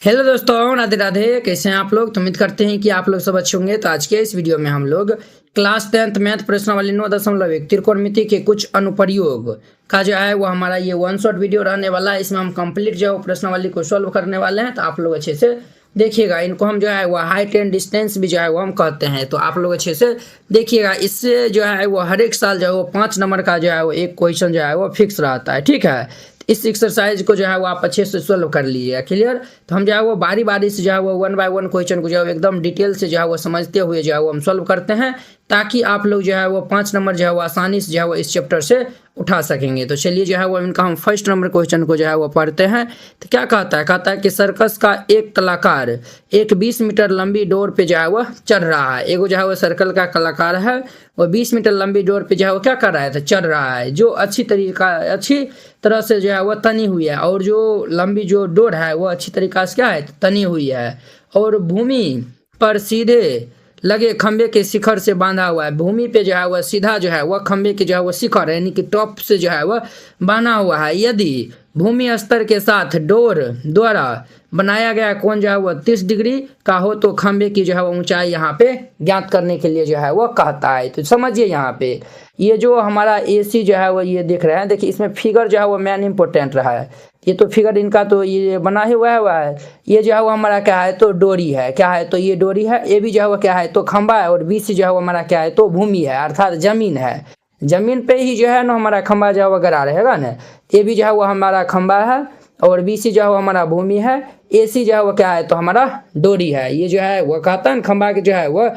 Hello दोस्तों, राधे राधे। कैसे हैं आप लोग? तो उम्मीद करते हैं कि आप लोग सब अच्छे होंगे। तो आज के इस वीडियो में हम लोग क्लास 10th मैथ प्रश्नावली 9.1 त्रिकोणमिति के कुछ अनुप्रयोग का जो है वो हमारा ये वन शॉट वीडियो रहने वाला है। इसमें हम कंप्लीट जो है वो प्रश्नावली को सॉल्व करने वाले हैं। तो आप लोग अच्छे से देखिएगा। इनको हम जो है वो हाइट एंड डिस्टेंस भी जो है वो हम कहते हैं। तो आप लोग अच्छे से देखिएगा। इससे जो है वो हर एक साल जो है वो 5 नंबर का जो है वो एक क्वेश्चन जो है वो फिक्स रहता है। ठीक है, इस एक्सरसाइज को जो है वो आप अच्छे से सॉल्व कर लीजिएगा। क्लियर? तो हम जो है वो बारी बारी से जो है वो 1 बाय 1 क्वेश्चन को जो है एकदम डिटेल से जो है वो समझते हुए जो है वो हम सॉल्व करते हैं, ताकि आप लोग जो है वो 5 नंबर जो है वो आसानी से जो है वो इस चैप्टर से उठा सकेंगे। तो चलिए जो है वो इनका हम फर्स्ट नंबर क्वेश्चन को जो है वो पढ़ते हैं। तो क्या कहता है कि सर्कस का एक कलाकार एक 20 मीटर लंबी डोर पे जो है वो चढ़ रहा है। एगो जो है वो सर्कल का कलाकार है, वो 20 मीटर लंबी डोर पे जो है वो क्या कर रहा है? तो चढ़ रहा है, जो अच्छी तरह से जो है वो तनी हुई है। और जो लंबी जो डोर है वो अच्छी तरीका से क्या है? तनी हुई है। और भूमि पर सीधे लगे खंबे के शिखर से बांधा हुआ है। भूमि पे जो है वह सीधा जो है वह खंबे के जो है वो शिखर यानी कि टॉप से जो है वह बना हुआ है। यदि भूमि स्तर के साथ डोर द्वारा बनाया गया कोण जो है वो 30 डिग्री का हो तो खंबे की जो है वो ऊंचाई यहाँ पे ज्ञात करने के लिए जो है वो कहता है। तो समझिए यहाँ पे ये जो हमारा एसी जो है वो ये देख रहे हैं। देखिए इसमें फिगर जो है वो मेन इंपॉर्टेंट रहा है। ये तो फिगर इनका तो ये बना ही हुआ है। ये जो है वो हमारा क्या है? तो डोरी है। क्या है? तो ये डोरी है। ये भी जो है वो क्या है? तो खंबा है। और बीसी जो है वो हमारा क्या है? तो भूमि है, अर्थात जमीन है। जमीन पे ही जो है ना हमारा खंबा जो है वो गड़ा रहेगा ना। ये भी जो है वो हमारा खंबा है। और बीसी जो है वो हमारा भूमि है। एसी जो है वो क्या है? तो हमारा डोरी है। ये जो है वो कहता है ना खंबा के जो है वो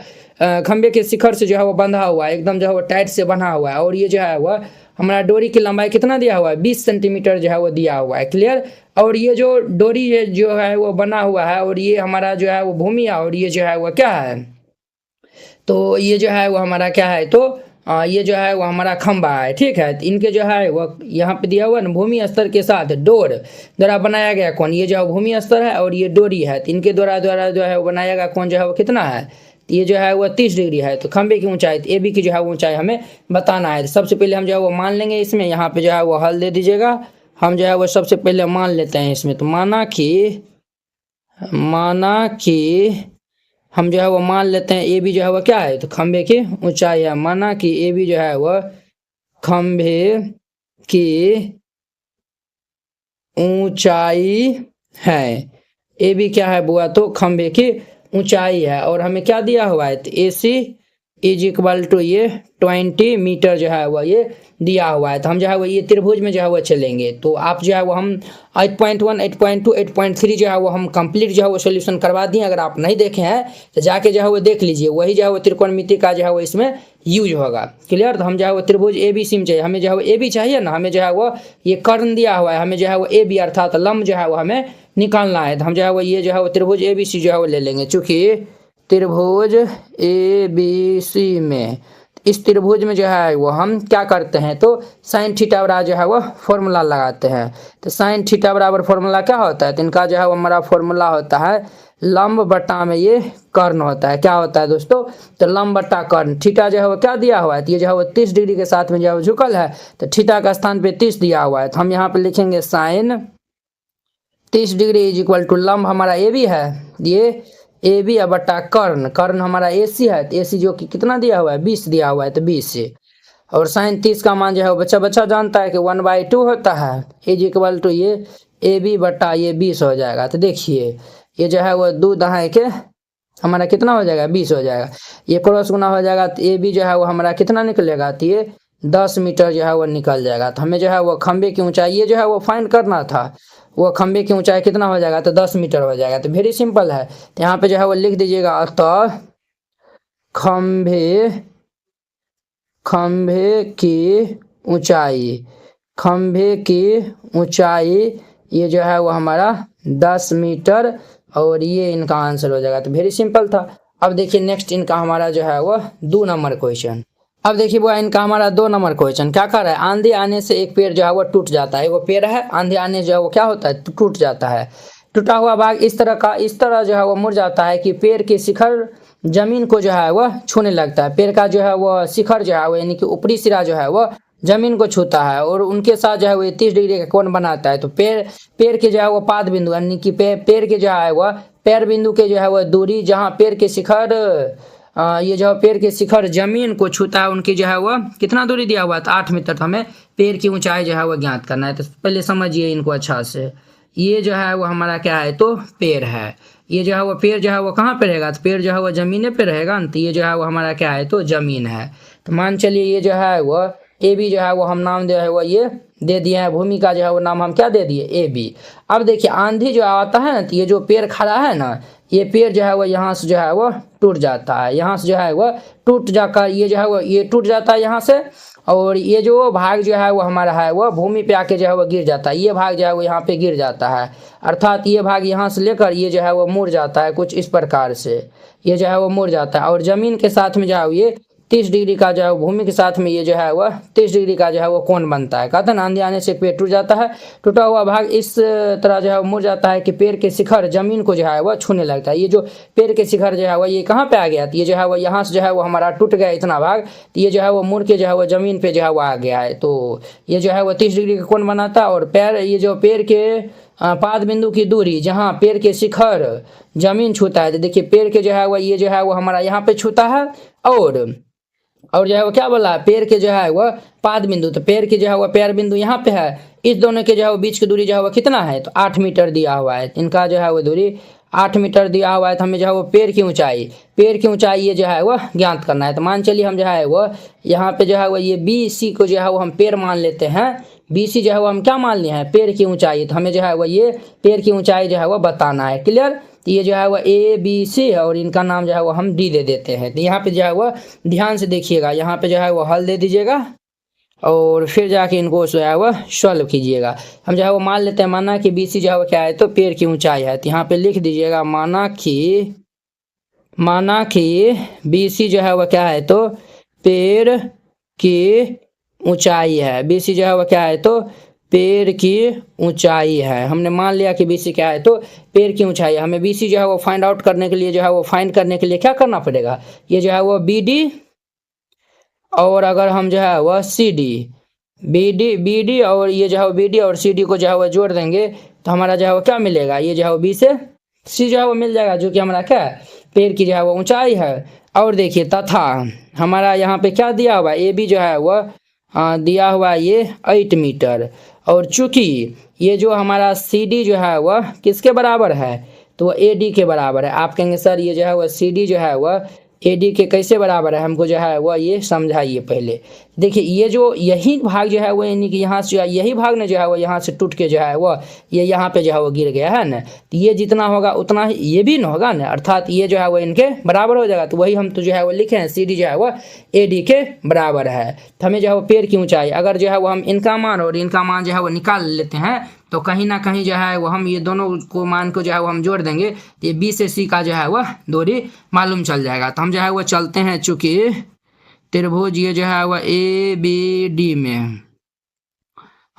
खंबे के शिखर से जो है वो बंधा हुआ है, एकदम जो है वो टाइट से बना हुआ है। और ये जो है वो हमारा डोरी की लंबाई कितना दिया हुआ है? 20 सेंटीमीटर जो है वो दिया हुआ है। क्लियर? और ये जो डोरी जो है वो बना हुआ है, और ये हमारा जो है वो भूमि है। और ये जो है वो क्या है? तो ये जो है वो हमारा क्या है? तो ये जो है वो हमारा खंबा है। ठीक है, तो इनके जो है वो यहाँ पे दिया हुआ है ना, भूमि स्तर के साथ डोर द्वारा बनाया गया कोण। ये जो है भूमि स्तर है और ये डोरी है। तो इनके द्वारा जो है वो बनाया गया कोण जो है वो कितना है? तो ये जो है वो 30 डिग्री है। तो खंबे की ऊंचाई, तो ए बी की जो है वो ऊंचाई हमें बताना है। तो सबसे पहले हम जो है वो मान लेंगे। इसमें यहाँ पे जो है वो हल दे दीजिएगा। हम जो है वो सबसे पहले मान लेते हैं इसमें। तो माना कि हम जो है वो मान लेते हैं ए बी जो है वो क्या है? तो खंबे की ऊंचाई है। माना कि ए बी जो है वो खंबे की ऊंचाई है। ए बी क्या है बुआ? तो खंबे की ऊंचाई है। और हमें क्या दिया हुआ है? तो ए सी इज इक्वल टू ये 20 मीटर जो है वो ये दिया हुआ है। तो हम जो है वो ये त्रिभुज में जो है वो चलेंगे। तो आप जो है वो हम 8.1, 8.2, 8.3 जो है वो हम कंप्लीट जो है वो सोल्यूशन करवा दिए। अगर आप नहीं देखे हैं तो जाके जो है वो देख लीजिए। वही जो है वो त्रिकोणमिति का जो है वो इसमें यूज होगा। क्लियर? तो हम जो है वो त्रिभुज ए बी सी में चाहिए। हमें जो है वो ए बी चाहिए ना, हमें जो है वो ये कर्ण दिया हुआ है। हमें जो है वो ए बी अर्थात लंब जो है वो हमें निकालना है। तो हम जो है वो ये जो है वो त्रिभुज ए बी सी जो है वो ले लेंगे। चूँकि त्रिभुज ए बी सी में, इस त्रिभुज में जो है वो हम क्या करते हैं? तो साइन थीटा बराबर जो है वो फॉर्मूला लगाते हैं। तो साइन थीटा बराबर फॉर्मूला क्या होता है? तो इनका जो है वो हमारा फॉर्मूला होता है लंब बटा में ये कर्ण होता है। क्या होता है दोस्तों? तो लंब बटा कर्ण। थीटा जो है वो क्या दिया हुआ है? तो ये जो है वो 30 डिग्री के साथ में जो है वो झुकल है। तो थीटा का स्थान पे 30 दिया हुआ है। तो हम यहाँ पे लिखेंगे sine 30 degree is equal to लंब हमारा ए बी है, ये ए बी है, बटा कर्ण। कर्ण हमारा ए सी है। तो ए सी जो कि कितना दिया हुआ है? 20 दिया हुआ है। तो 20 से और साइन 30 का मान जो है बच्चा जानता है कि 1/2 होता है। इज इक्वल टू ये ए बी बटा ये 20 हो जाएगा। तो देखिए ये जो है वो 2 दहाई के हमारा कितना हो जाएगा? 20 हो जाएगा। ये क्रॉस गुना हो जाएगा। तो ए बी जो है वो हमारा कितना निकलेगा? तो ये 10 मीटर जो है वो निकल जाएगा। तो हमें जो है वो खंबे की ऊंचाई ये जो है वो फाइंड करना था। वो खंबे की ऊंचाई कितना हो जाएगा? तो 10 मीटर हो जाएगा। तो वेरी सिंपल है। तो यहाँ पे जो है वो लिख दीजिएगा अतः खंबे की ऊंचाई ये जो है वो हमारा 10 मीटर, और ये इनका आंसर हो जाएगा। तो वेरी सिंपल था। अब देखिए नेक्स्ट इनका हमारा जो है वो 2 नंबर क्वेश्चन। अब देखिए वो इनका हमारा 2 नंबर क्वेश्चन क्या कर रहा है? आंधी आने से एक पेड़ जो है वो टूट जाता है। वो पेड़ है, आंधी आने जो है वो क्या होता है? टूट जाता है। टूटा हुआ भाग इस तरह जो है वो मुड़ जाता है कि पेड़ के शिखर जमीन को जो है वो छूने लगता है। पेड़ का जो है वो शिखर जो है वो यानी कि ऊपरी सिरा जो है वो जमीन को छूता है और उनके साथ जो है वो 30 डिग्री का कोण बनाता है। तो पैर के जो है वो पाद बिंदु यानी कि पैर के जो है वह पैर बिंदु के जो है वह दूरी जहाँ पैर के शिखर ये जो पैर के शिखर जमीन को छूता है उनकी जो है वह कितना दूरी दिया हुआ है, तो 8 मीटर। तो हमें पैर की ऊंचाई जो है वह ज्ञात करना है। तो पहले समझिए इनको अच्छा से। ये जो है वो हमारा क्या है, तो पैर है। ये जो है वो पैर जो है वो कहाँ पे रहेगा, तो पैर जो है वो जमीने पे रहेगा ना। तो ये जो है वो हमारा क्या है, तो जमीन है। तो मान चलिए ये जो है वो ए बी जो है वो हम नाम जो है वो ये दे दिए हैं, भूमि का जो है वो नाम हम क्या दे दिए, ए बी। अब देखिए आंधी जो आता है ना, तो ये जो पेड़ खड़ा है ना, ये पेड़ जो है वो यहाँ से जो है वो टूट जाता है, यहाँ से जो है वो टूट जाकर ये जो है वो ये टूट जाता है यहाँ से, और ये जो भाग जो है वो हमारा है वो भूमि पे आके जो है वो गिर जाता है। ये भाग जो है वो यहाँ पे गिर जाता है, अर्थात ये भाग यहाँ से लेकर ये जो है वो मुड़ जाता है कुछ इस प्रकार से। ये जो है वो मुड़ जाता है और जमीन के साथ में जो है ये 30 डिग्री का जो है भूमि के साथ में ये जो है वह 30 डिग्री का जो है वो कोण बनता है। कहते हैं ना आंधी आने से पेड़ टूट जाता है, टूटा हुआ भाग इस तरह जो है मुड़ जाता है कि पेड़ के शिखर जमीन को जो है वह छूने लगता है। ये जो पेड़ के शिखर जो है वह ये कहाँ पे आ गया, तो ये जो है वो यहाँ से जो है वो हमारा टूट गया इतना भाग, तो ये जो है वो मुड़ के जो है वो जमीन पे जो है वो आ गया है। तो ये जो है वो 30 डिग्री का कोण बनाता है। और पैर ये जो पेड़ के पाद बिंदु की दूरी जहाँ पेड़ के शिखर जमीन छूता है, तो देखिए पेड़ के जो है वो ये जो है वो हमारा यहाँ पे छूता है, और जो है वो क्या बोला, पैर के जो है वो पाद बिंदु, तो पैर के जो है वो पैर बिंदु यहाँ पे है, इस दोनों के जो है वो बीच की दूरी जो है वो कितना है, तो 8 मीटर दिया हुआ है। इनका जो है वो दूरी 8 मीटर दिया हुआ है। तो हमें जो है वो पैर की ऊंचाई ये जो है वो ज्ञात करना है। तो मान चलिए हम जो है वो यहाँ पे जो है वो ये बी सी को जो है वो हम पैर मान लेते हैं, बी सी जो है वो हम क्या मान लिए हैं, पैर की ऊंचाई। तो हमें जो है वो ये पैर की ऊंचाई जो है वो बताना है, क्लियर। तो ये जो है वो ए बी सी है और इनका नाम जो है वो हम डी दे देते हैं। तो यहाँ पे जो है वो ध्यान से देखिएगा, यहाँ पे जो है वो हल दे दीजिएगा और फिर जाके इनको जो है वो सॉल्व कीजिएगा। हम जो है वो मान लेते हैं, माना कि बी सी जो है वो क्या है, तो पैर की ऊंचाई है। तो यहाँ पे लिख दीजिएगा माना कि बी सी जो है वो क्या है, तो पैर की ऊंचाई है। बी सी जो है वो क्या है, तो पैर की ऊंचाई है। हमने मान लिया कि बीसी क्या है, तो पैर की ऊंचाई है। हमें बीसी जो है वो फाइंड आउट करने के लिए जो है वो फाइंड करने के लिए क्या करना पड़ेगा, ये जो है वो बीडी, और अगर हम जो है वह सी डी, बीडी और ये जो है वो बीडी और सी डी को जो है वो जोड़ देंगे तो हमारा जो है वो क्या मिलेगा, ये जो है वो बी से सी जो है वो मिल जाएगा, जो कि हमारा क्या है, पैर की जो है वो ऊंचाई है। और देखिए तथा हमारा यहाँ पे क्या दिया हुआ है, ए बी जो है वह दिया हुआ है ये 8 मीटर, और चूंकि ये जो हमारा सी डी जो है वह किसके बराबर है, तो ए डी के बराबर है। आप कहेंगे सर ये जो है वह सी डी जो है वह ए डी के कैसे बराबर है, हमको जो है वह ये समझाइए पहले। देखिए ये जो यही भाग जो है वो यानी कि यहाँ से यही भाग ने जो है वो यहाँ से टूट के जो है वो ये यहाँ पे जो है वो गिर गया है ना, तो ये जितना होगा उतना ही ये भी न होगा ना, अर्थात ये जो है वो इनके बराबर हो जाएगा। तो वही हम तो जो है वो लिखे हैं, सी डी जो है वो ए डी के बराबर है। तो हमें जो है वो पैर की ऊंचाई अगर जो है वो हम इनका मान और इनका मान जो है वो निकाल लेते हैं, तो कहीं ना कहीं जो है वो हम ये दोनों को मान को जो है वो हम जोड़ देंगे, तो ये बी से सी का जो है वह दूरी मालूम चल जाएगा। तो हम जो है वो चलते हैं, चूंकि त्रिभुज ये जो है वह ए बी डी में,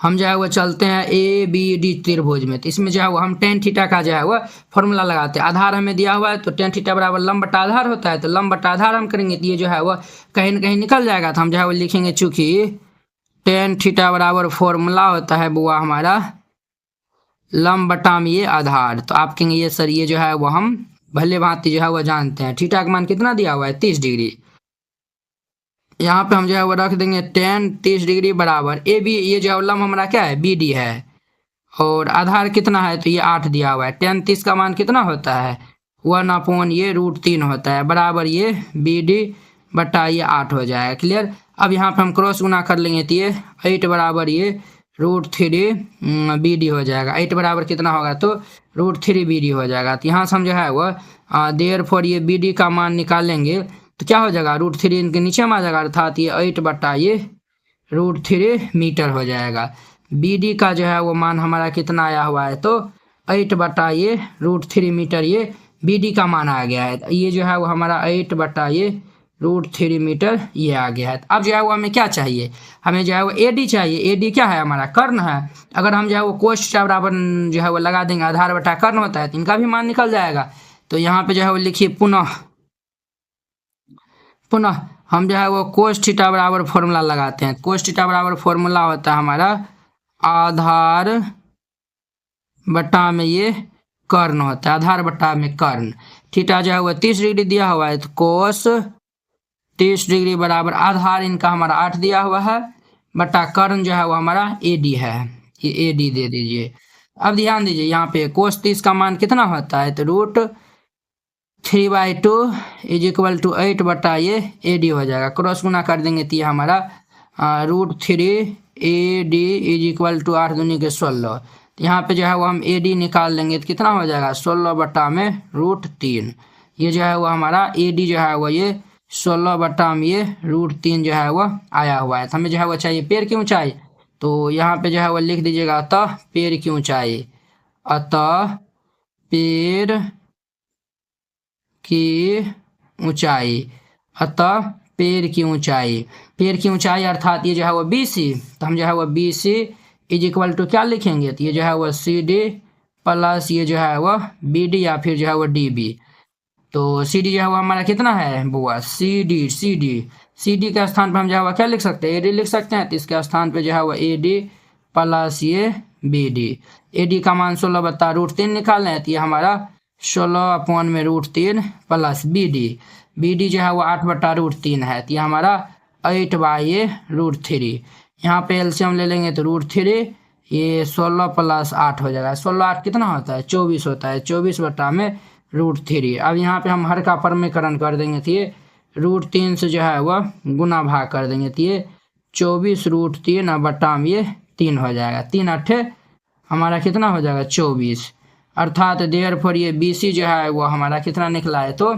हम जो है वो चलते हैं ए बी डी त्रिभुज में, तो इसमें जो है वो हम टेन थीटा का जो है वो फॉर्मूला लगाते हैं। आधार हमें दिया हुआ है तो टेन थीटा बराबर लंब बटा आधार होता है, तो लंब बटा आधार हम करेंगे तो ये जो है वो कहीं ना कहीं निकल जाएगा। तो हम जो है वो लिखेंगे, चूंकि टेन थीटा बराबर फॉर्मूला होता है बुआ हमारा लंब बटा में ये आधार। तो आप कहेंगे ये सर ये जो है वो हम भले भांति जो है वो जानते हैं। थीटा का मान कितना दिया हुआ है, 30 डिग्री। यहाँ पे हम जो है वो रख देंगे टेन 30 डिग्री बराबर ए बी, ये जो है लंब हमारा क्या है, बी डी है, और आधार कितना है, तो ये 8 दिया हुआ है। टेन 30 का मान कितना होता है, 1/, ये √3 होता है, बराबर ये बी डी बटा ये 8 हो जाएगा, क्लियर। अब यहाँ पे हम क्रॉस गुना कर लेंगे तो ये 8 बराबर ये √3 बी डी हो जाएगा। 8 बराबर कितना होगा, तो √3 बी डी हो जाएगा। तो यहाँ से हम जो है वो देयरफॉर ये बी डी का मान निकालेंगे तो क्या हो जाएगा, √3 इनके नीचे में आ जाएगा, अर्थात ये 8 बटा ये √3 मीटर हो जाएगा। बी डी का जो है वो मान हमारा कितना आया हुआ है, तो 8 बटा ये √3 मीटर, ये बी डी का मान आ गया है। ये जो है वो हमारा 8 बटा ये √3 मीटर ये आ गया है। अब जो है वो हमें क्या चाहिए, हमें जो है वो ए डी चाहिए। ए डी क्या है, हमारा कर्ण है। अगर हम जो है वो कोष्ठ बराबर जो है वो लगा देंगे, आधार बटा कर्ण होता है, तो इनका भी मान निकल जाएगा। तो यहाँ पे जो है वो लिखिए पुनः हम जो है वो कोस थीटा बराबर फॉर्मूला लगाते हैं। कोस थीटा बराबर फॉर्मूला होता है हमारा आधार बटा में ये कर्ण होता है, आधार बटा में कर्ण। थीटा जो है वो 30 डिग्री दिया हुआ है, तो कोस 30 डिग्री बराबर आधार इनका हमारा 8 दिया हुआ है, बटा कर्ण जो है वो हमारा AD है, ये AD दे दीजिए। अब ध्यान दीजिए यहाँ पे कोस 30 का मान कितना होता है, तो √3/2 = 8 बटा ये AD हो जाएगा। क्रॉस गुना कर देंगे तो ये हमारा √3 AD = 8 दूनी के 16। तो यहाँ पे जो है वो हम AD निकाल लेंगे तो कितना हो जाएगा 16 बटा में √3। ये जो है वो हमारा AD जो है वो ये 16 बटा में ये √3 जो है वो आया हुआ है। तो हमें जो है वो चाहिए पेड़ की ऊंचाई, तो यहाँ पे जो है वो लिख दीजिएगा अतः पेड़ की ऊंचाई, अतः पेड़ की ऊंचाई, अतः पेड़ की ऊंचाई, पेड़ की ऊंचाई अर्थात ये जो है वो BC। तो हम जो है वो BC = क्या लिखेंगे, तो ये जो है वो CD प्लस ये जो है वो BD या फिर जो है वो DB। तो CD जो है वो हमारा कितना है बुआ, CD के स्थान पर हम जो है वो क्या लिख सकते हैं, AD लिख सकते हैं। तो इसके स्थान पे जो है वो AD प्लस ये BD। AD का मान 16 बटा √3 निकालना है, तो ये हमारा 16/√3 प्लस BD जो है वो 8 बटा √3 है, तो ये हमारा 8/√3। यहाँ पे एलसीएम ले लेंगे तो √3, ये 16 प्लस 8 हो जाएगा। 16 8 कितना होता है 24 होता है, 24 बटा में √3। अब यहाँ पे हम हर का परमीकरण कर देंगे तो ये √3 से जो है वह गुना भाग कर देंगे तो ये 24 √3 बटा में ये 3 हो जाएगा। 3 8 हमारा कितना हो जाएगा 24, अर्थात देयरफॉर ये BC जो है वो हमारा कितना निकला है, तो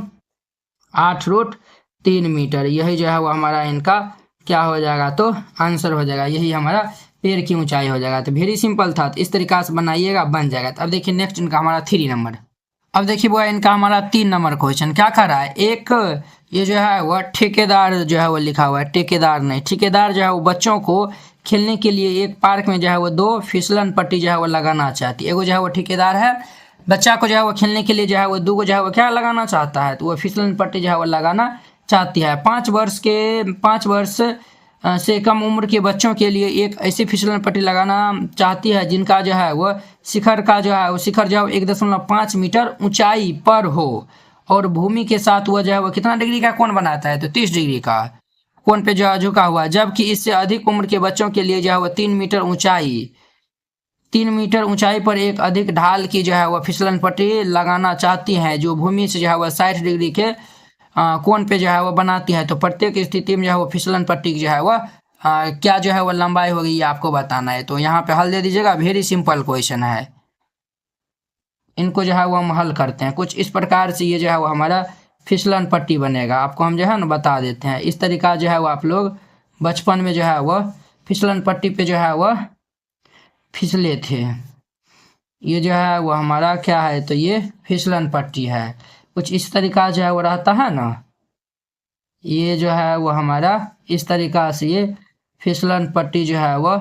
8√3 मीटर। यही जो है वो हमारा इनका क्या हो जाएगा, तो आंसर हो जाएगा, यही हमारा पेड़ की ऊंचाई हो जाएगा। तो वेरी सिंपल था, तो इस तरीका से बनाइएगा बन जाएगा। तो अब देखिए नेक्स्ट इनका हमारा 3 नंबर। अब देखिए वो इनका हमारा 3 नंबर क्वेश्चन क्या कर रहा है, एक ये जो है वह ठेकेदार जो है वो लिखा हुआ है, ठेकेदार नहीं, ठेकेदार जो है वो बच्चों को खेलने के लिए एक पार्क में जो है वो 2 फिसलन पट्टी जो है वो लगाना चाहती है। एगो जो है वो ठेकेदार है, बच्चा को जो है वो खेलने के लिए जो है वो 2 को जो है वो क्या लगाना चाहता है, तो वो फिसलन पट्टी जो है वो लगाना चाहती है। 5 वर्ष से कम उम्र के बच्चों के लिए एक ऐसी फिसलन पट्टी लगाना चाहती है जिनका जो है वो शिखर जो है वो 1.5 मीटर ऊंचाई पर हो और भूमि के साथ वह जो है वो कितना डिग्री का कोण बनाता है, तो 30 डिग्री का कोण पे जो है झुका हुआ है। जबकि इससे अधिक उम्र के बच्चों के लिए जो है वो 3 मीटर ऊंचाई पर एक अधिक ढाल की जो है वह फिसलन पट्टी लगाना चाहती हैं जो भूमि से जो है वह 60 डिग्री के कोण पे जो है वो बनाती है। तो प्रत्येक स्थिति में जो है वो फिसलन पट्टी की जो है वह क्या जो है वो लंबाई होगी ये आपको बताना है। तो यहाँ पे हल दे दीजिएगा, वेरी सिंपल क्वेश्चन है। इनको जो है वो हम हल करते हैं कुछ इस प्रकार से, ये जो है वो हमारा फिसलन पट्टी बनेगा। आपको हम जो है ना बता देते हैं, इस तरीका जो है वो आप लोग बचपन में जो है वह फिसलन पट्टी पे जो है वह फिसले थे। ये जो है वो हमारा क्या है, तो ये फिसलन पट्टी है, कुछ इस तरीका जो है वो रहता है ना, ये जो है वो हमारा इस तरीका से ये फिसलन पट्टी जो है वो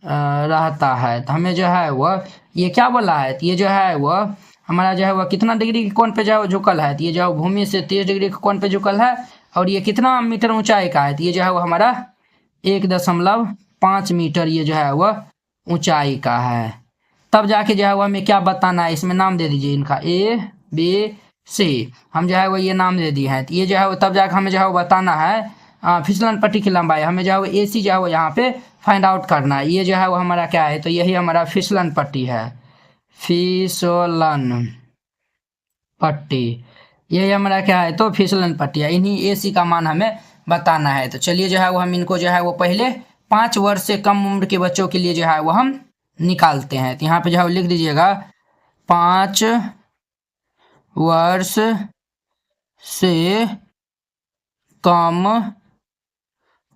रहता है। तो हमें जो है वो ये क्या बोला है, तो ये जो है वो हमारा जो है वो कितना डिग्री के कोण पे जो है वो झुकल है, तो ये जो है भूमि से 30 डिग्री के कोण पे झुकल है और ये कितना मीटर ऊंचाई का है, तो ये जो है वो हमारा 1.5 मीटर ये जो है वो ऊंचाई का है। तब जाके जो है वो हमें क्या बताना है, इसमें नाम दे दीजिए इनका ABC, हम जो है वो ये नाम दे दिए हैं। तो ये जो है वो तब जाकर हमें जो है वो बताना है फिसलन पट्टी की लंबाई, हमें जो है वो AC जो है वो यहाँ पे फाइंड आउट करना है। ये जो है वो हमारा क्या है, तो यही हमारा फिसलन पट्टी है, फिसलन पट्टी यही हमारा क्या है, तो फिसलन पट्टी है। इन्हीं AC का मान हमें बताना है। तो चलिए जो है वो हम इनको जो है वो पहले 5 वर्ष से कम उम्र के बच्चों के लिए जो है वो हम निकालते हैं। तो यहाँ पे जो है वो लिख दीजिएगा 5 वर्ष से कम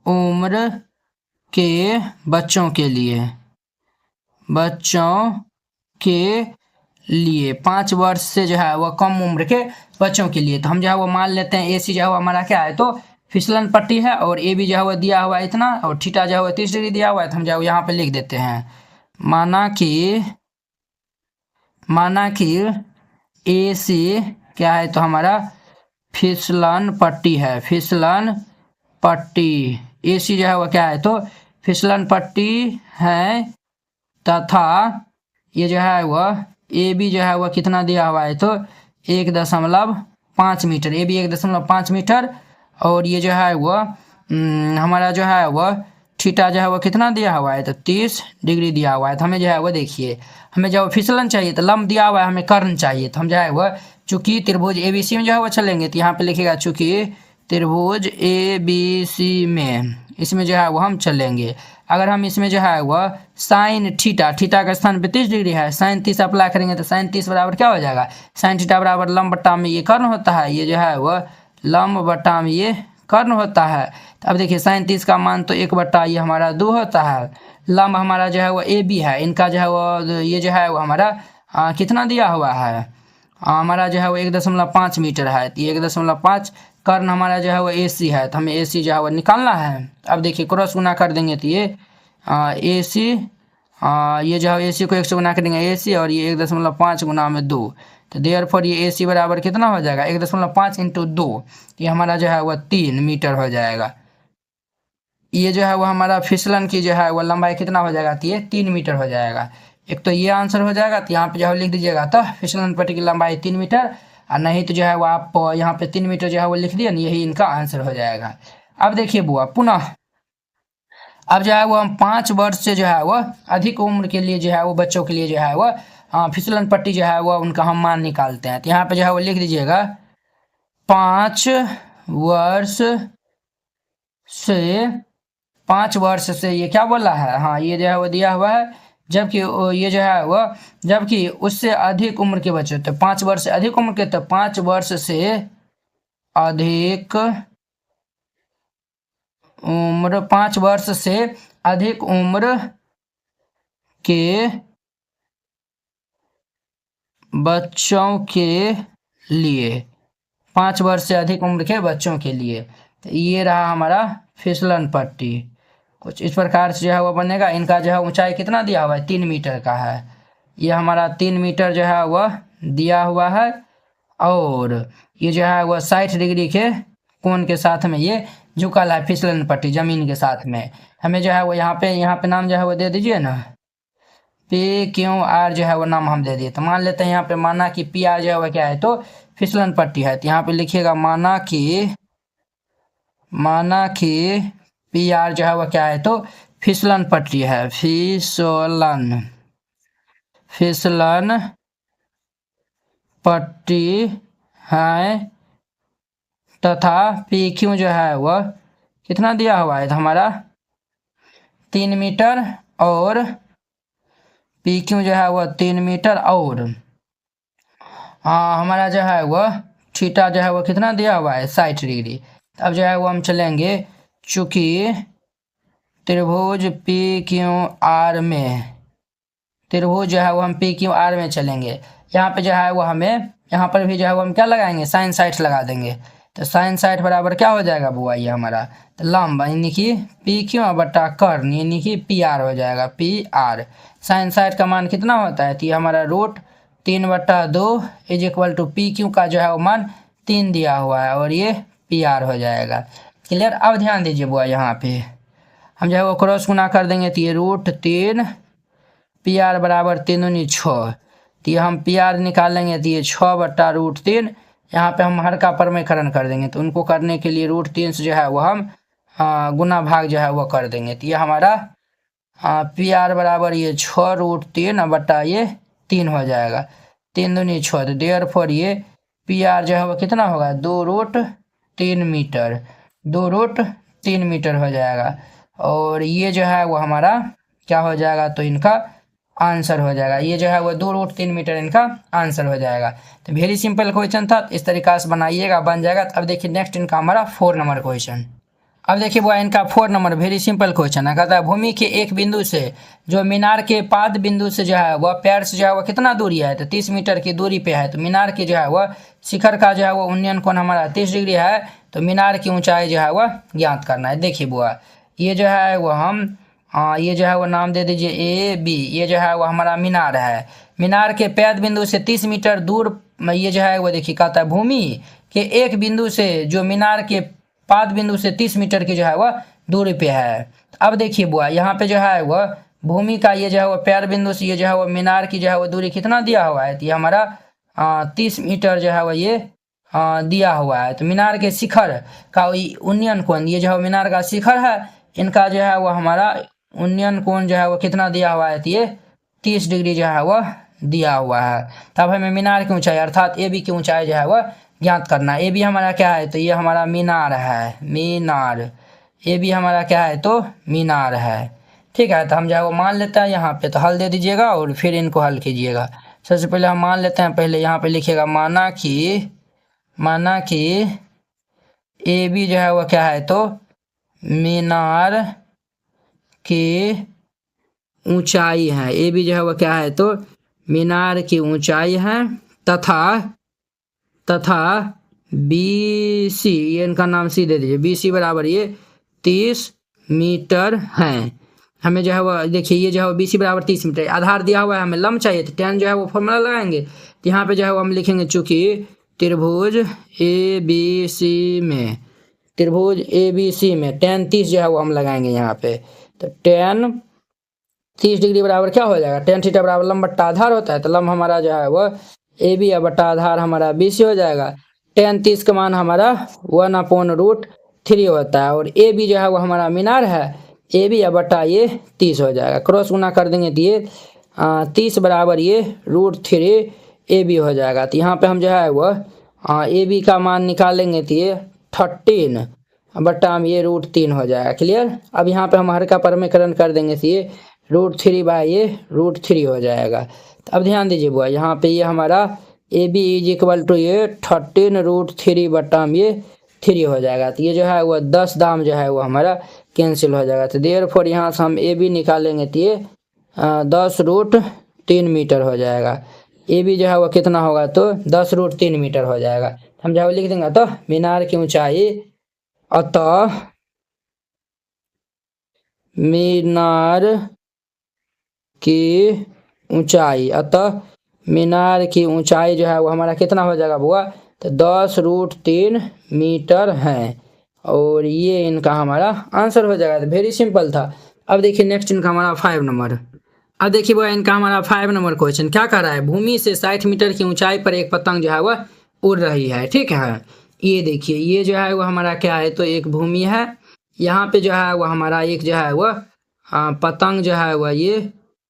उम्र के बच्चों के लिए 5 वर्ष से जो है वह कम उम्र के बच्चों के लिए। तो हम जो है वो मान लेते हैं AC जो है वो हमारा क्या है, तो फिसलन पट्टी है और AB जो है वो दिया हुआ है इतना और थीटा जो है वो 30 डिग्री दिया हुआ है। तो हम जो है यहाँ पे लिख देते हैं माना कि AC क्या है, तो हमारा फिसलन पट्टी है, फिसलन पट्टी, AC जो है वह क्या है तो फिसलन पट्टी है तथा ये जो है वह AB जो है वह कितना दिया हुआ है तो 1.5 मीटर, AB 1.5 मीटर, और ये जो है वह हमारा जो है वह थीटा जो है वह कितना दिया हुआ है तो 30 डिग्री दिया हुआ है। तो हमें जो है वह देखिए, हमें जब फिसलन चाहिए तो लंब दिया हुआ है, हमें कर्ण चाहिए, तो हम जो है वह चूंकि त्रिभुज ABC में जो है वह चलेंगे तो यहाँ पे लिखेगा चूंकि त्रिभुज ABC में, इसमें जो है वह हम चलेंगे। अगर हम इसमें जो है वह साइन थीटा, थीटा का स्थान पे 30 डिग्री है, साइन 30 अप्लाई करेंगे तो साइन 30 बराबर क्या हो जाएगा, साइन थीटा बराबर लंब बट्टा में ये कर्ण होता है, ये जो है वह लंब बट्टा में ये कर्ण होता है। तो अब देखिए साइन 30 का मान तो 1/, ये हमारा 2 होता है, लंब हमारा जो है वह AB है, इनका जो है वह ये जो है वह हमारा कितना दिया हुआ है, हमारा जो है वो 1.5 मीटर है, तो 1.5, कर्ण हमारा जो है वो AC है, तो हमें AC जो है वो निकालना है। अब देखिए क्रॉस गुना कर देंगे तो ये AC, ये जो है AC को 1 से गुना कर देंगे AC, और ये 1.5 गुना में 2, तो देयरफॉर ये AC बराबर कितना हो जाएगा 1.5 इंटू 2, ये हमारा जो है वह 3 मीटर हो जाएगा। ये जो है वो हमारा फिसलन की जो है वो लंबाई कितना हो जाएगा तो ये 3 मीटर हो जाएगा। एक तो ये आंसर हो जाएगा, तो यहाँ पे जो है लिख दीजिएगा तो फिसलन पट्टी की लंबाई 3 मीटर, और नहीं तो जो है वो आप यहाँ पे 3 मीटर जो है वो लिख दिए ना, यही इनका आंसर हो जाएगा। अब देखिए बुआ पुनः, अब जो है वो हम 5 वर्ष से जो है वो अधिक उम्र के लिए जो है वो बच्चों के लिए जो है वो फिसलन पट्टी जो है वो उनका हम मान निकालते हैं। तो यहाँ पे जो है वो लिख दीजिएगा 5 वर्ष से, 5 वर्ष से ये क्या बोला है, हाँ ये जो है वो दिया हुआ है, जबकि ये जो है वह जबकि उससे अधिक उम्र के बच्चे, तो 5 वर्ष से अधिक उम्र के, तो 5 वर्ष से अधिक उम्र, 5 वर्ष से अधिक उम्र के बच्चों के लिए, 5 वर्ष से अधिक उम्र के बच्चों के लिए, तो ये रहा हमारा फिसलन पट्टी। कुछ इस प्रकार से जो है वह बनेगा। इनका जो है ऊंचाई कितना दिया हुआ है 3 मीटर का है, ये हमारा 3 मीटर जो है वह दिया हुआ है, और ये जो है वह 60 डिग्री के कोण के साथ में ये झुकल है फिसलन पट्टी जमीन के साथ में। हमें जो है वो यहाँ पे नाम जो है वो दे दीजिए ना, PQR जो है वो नाम हम दे दिए। तो मान लेते हैं यहाँ पे माना कि PR जो है वह क्या है तो फिसलन पट्टी है, तो यहाँ पे लिखिएगा माना कि PR जो है वह क्या है तो फिसलन पट्टी है, फिसलन पट्टी है, तथा PQ जो है वह कितना दिया हुआ है तो हमारा 3 मीटर, और PQ जो है वह 3 मीटर, और हमारा जो है वह थीटा जो है वह कितना दिया हुआ है 60 डिग्री। अब जो है वो हम चलेंगे चूंकि त्रिभुज PQR में, त्रिभुज जो है वो हम PQR में चलेंगे, यहाँ पे जो है वो हमें यहाँ पर भी जो है वो हम क्या लगाएंगे साइन 60 लगा देंगे। तो साइन 60 बराबर क्या हो जाएगा बुआ, ये हमारा तो लंब यानी कि PQ बटा कर्ण यानी कि PR हो जाएगा, PR। साइन 60 का मान कितना होता है तो ये हमारा √3/2 इज इक्वल टू PQ का जो है वो मान 3 दिया हुआ है, और ये PR हो जाएगा। क्लियर। अब ध्यान दीजिए बुआ, यहाँ पे हम जो है वो क्रॉस गुना कर देंगे तो ये √3, PR बराबर 3 दूनी 6, तो ये हम PR निकालेंगे तो ये 6/√3, यहाँ पे हम हर का परमेकरण कर देंगे, तो उनको करने के लिए √3 से जो है वो हम गुना भाग जो है वो कर देंगे, तो ये हमारा PR बराबर ये 6√3 बटा ये 3 हो जाएगा, 3 दूनी 6, तो देयरफॉर ये PR जो है वो कितना होगा 2√3 मीटर, 2√3 मीटर हो जाएगा, और ये जो है वो हमारा क्या हो जाएगा तो इनका आंसर हो जाएगा, ये जो है वो 2√3 मीटर इनका आंसर हो जाएगा। तो वेरी सिंपल क्वेश्चन था, इस तरीका से बनाइएगा बन जाएगा। तो अब देखिए नेक्स्ट इनका हमारा 4 नंबर क्वेश्चन। अब देखिए वो इनका 4 नंबर वेरी सिंपल क्वेश्चन है, कहता है भूमि के एक बिंदु से जो मीनार के पाद बिंदु से जो है वह पैर से जो है वह कितना दूरी है तो 30 मीटर की दूरी पे है। तो मीनार की जो है वह शिखर का जो है वो उन्नयन कोण हमारा 30 डिग्री है, तो मीनार की ऊंचाई जो है वह ज्ञात करना है। देखिए बुआ ये जो है वो हम ये जो है वो नाम दे दीजिए AB, ये जो है वो हमारा मीनार है, मीनार के पैद बिंदु से 30 मीटर दूर ये जो है वो देखिए कहता है भूमि के एक बिंदु से जो मीनार के पाद बिंदु से 30 मीटर की जो है वह दूरी पे है। अब देखिए बुआ, यहाँ पे जो है वह भूमि का ये जो है वह पैर बिंदु से ये जो है वह मीनार की जो है वह दूरी कितना दिया हुआ है, तो ये हमारा 30 मीटर जो है वह ये दिया हुआ है। तो मीनार के शिखर का उन्नयन कोण, ये जो है मीनार का शिखर है, इनका जो है वह हमारा उन्नयन कोण जो है वह कितना दिया हुआ है, तो ये 30 डिग्री जो है वह दिया हुआ है। तब हमें मीनार की ऊंचाई अर्थात ए बी की ऊंचाई जो है वह ज्ञात करना है। ए बी हमारा क्या है, तो ये हमारा मीनार है, मीनार। ए बी हमारा क्या है, तो मीनार है। ठीक है, तो हम जो है वो मान लेते हैं यहाँ पे, तो हल दे दीजिएगा और फिर इनको हल कीजिएगा। सबसे पहले हम मान लेते हैं, पहले यहाँ पे लिखिएगा माना कि ए बी जो है वह क्या है, तो मीनार की ऊंचाई है। ए बी जो है वह क्या है, तो मीनार की ऊंचाई है तथा बी सी, ये इनका नाम सी दे दीजिए, बी सी बराबर ये 30 मीटर है। हमें जो है वो देखिए, ये जो है बी सी बराबर 30 मीटर, आधार दिया हुआ है, हमें लंब चाहिए, तो tan जो है वो फॉर्मूला लगाएंगे। तो यहाँ पे जो है वो हम लिखेंगे, चूंकि त्रिभुज ए बी सी में tan 30 जो है वो हम लगाएंगे यहाँ पे। तो tan 30 डिग्री बराबर क्या हो जाएगा, tan थीटा बराबर लंब बट्टा आधार होता है, तो लंब हमारा जो है वह ए बी बट्टा आधार हमारा बी सी हो जाएगा। tan 30 का मान हमारा 1/√3 होता है, और ए बी जो है वो हमारा मीनार है, ए बी बट्टा ये 30 हो जाएगा। क्रॉस गुना कर देंगे तो ये 30 बराबर ये √3 ए बी हो जाएगा। तो यहाँ पे हम जो है वह ए बी का मान निकालेंगे तो ये 13 बट्टा हम ये √3 हो जाएगा। क्लियर। अब यहाँ पे हम हर का परमीकरण कर देंगे तो ये √3/√3 हो जाएगा। तो अब ध्यान दीजिए बुआ, यहाँ पे ये हमारा A B is equal to ये 13√3 बट्टा हम ये 3 हो जाएगा। तो ये जो है वह 10 दाम जो है वो हमारा कैंसिल हो जाएगा। तो देयरफॉर यहाँ से हम ए बी निकालेंगे तो ये 10√3 मीटर हो जाएगा। ए बी जो है वह कितना होगा, तो 10√3 मीटर हो जाएगा। हम जो है लिख देंगे, तो मीनार की ऊंचाई अतः मीनार की ऊंचाई जो है वो हमारा कितना हो जाएगा बुआ, तो 10√3 मीटर है, और ये इनका हमारा आंसर हो जाएगा। तो वेरी सिंपल था। अब देखिए नेक्स्ट इनका हमारा 5 नंबर। अब देखिए बुआ, इनका हमारा 5 नंबर क्वेश्चन क्या कर रहा है, भूमि से 60 मीटर की ऊंचाई पर एक पतंग जो है वह उड़ रही है। ठीक है, ये देखिए, ये जो है वो हमारा क्या है, तो एक भूमि है, यहाँ पे जो है वो हमारा एक जो है वह पतंग जो है वह ये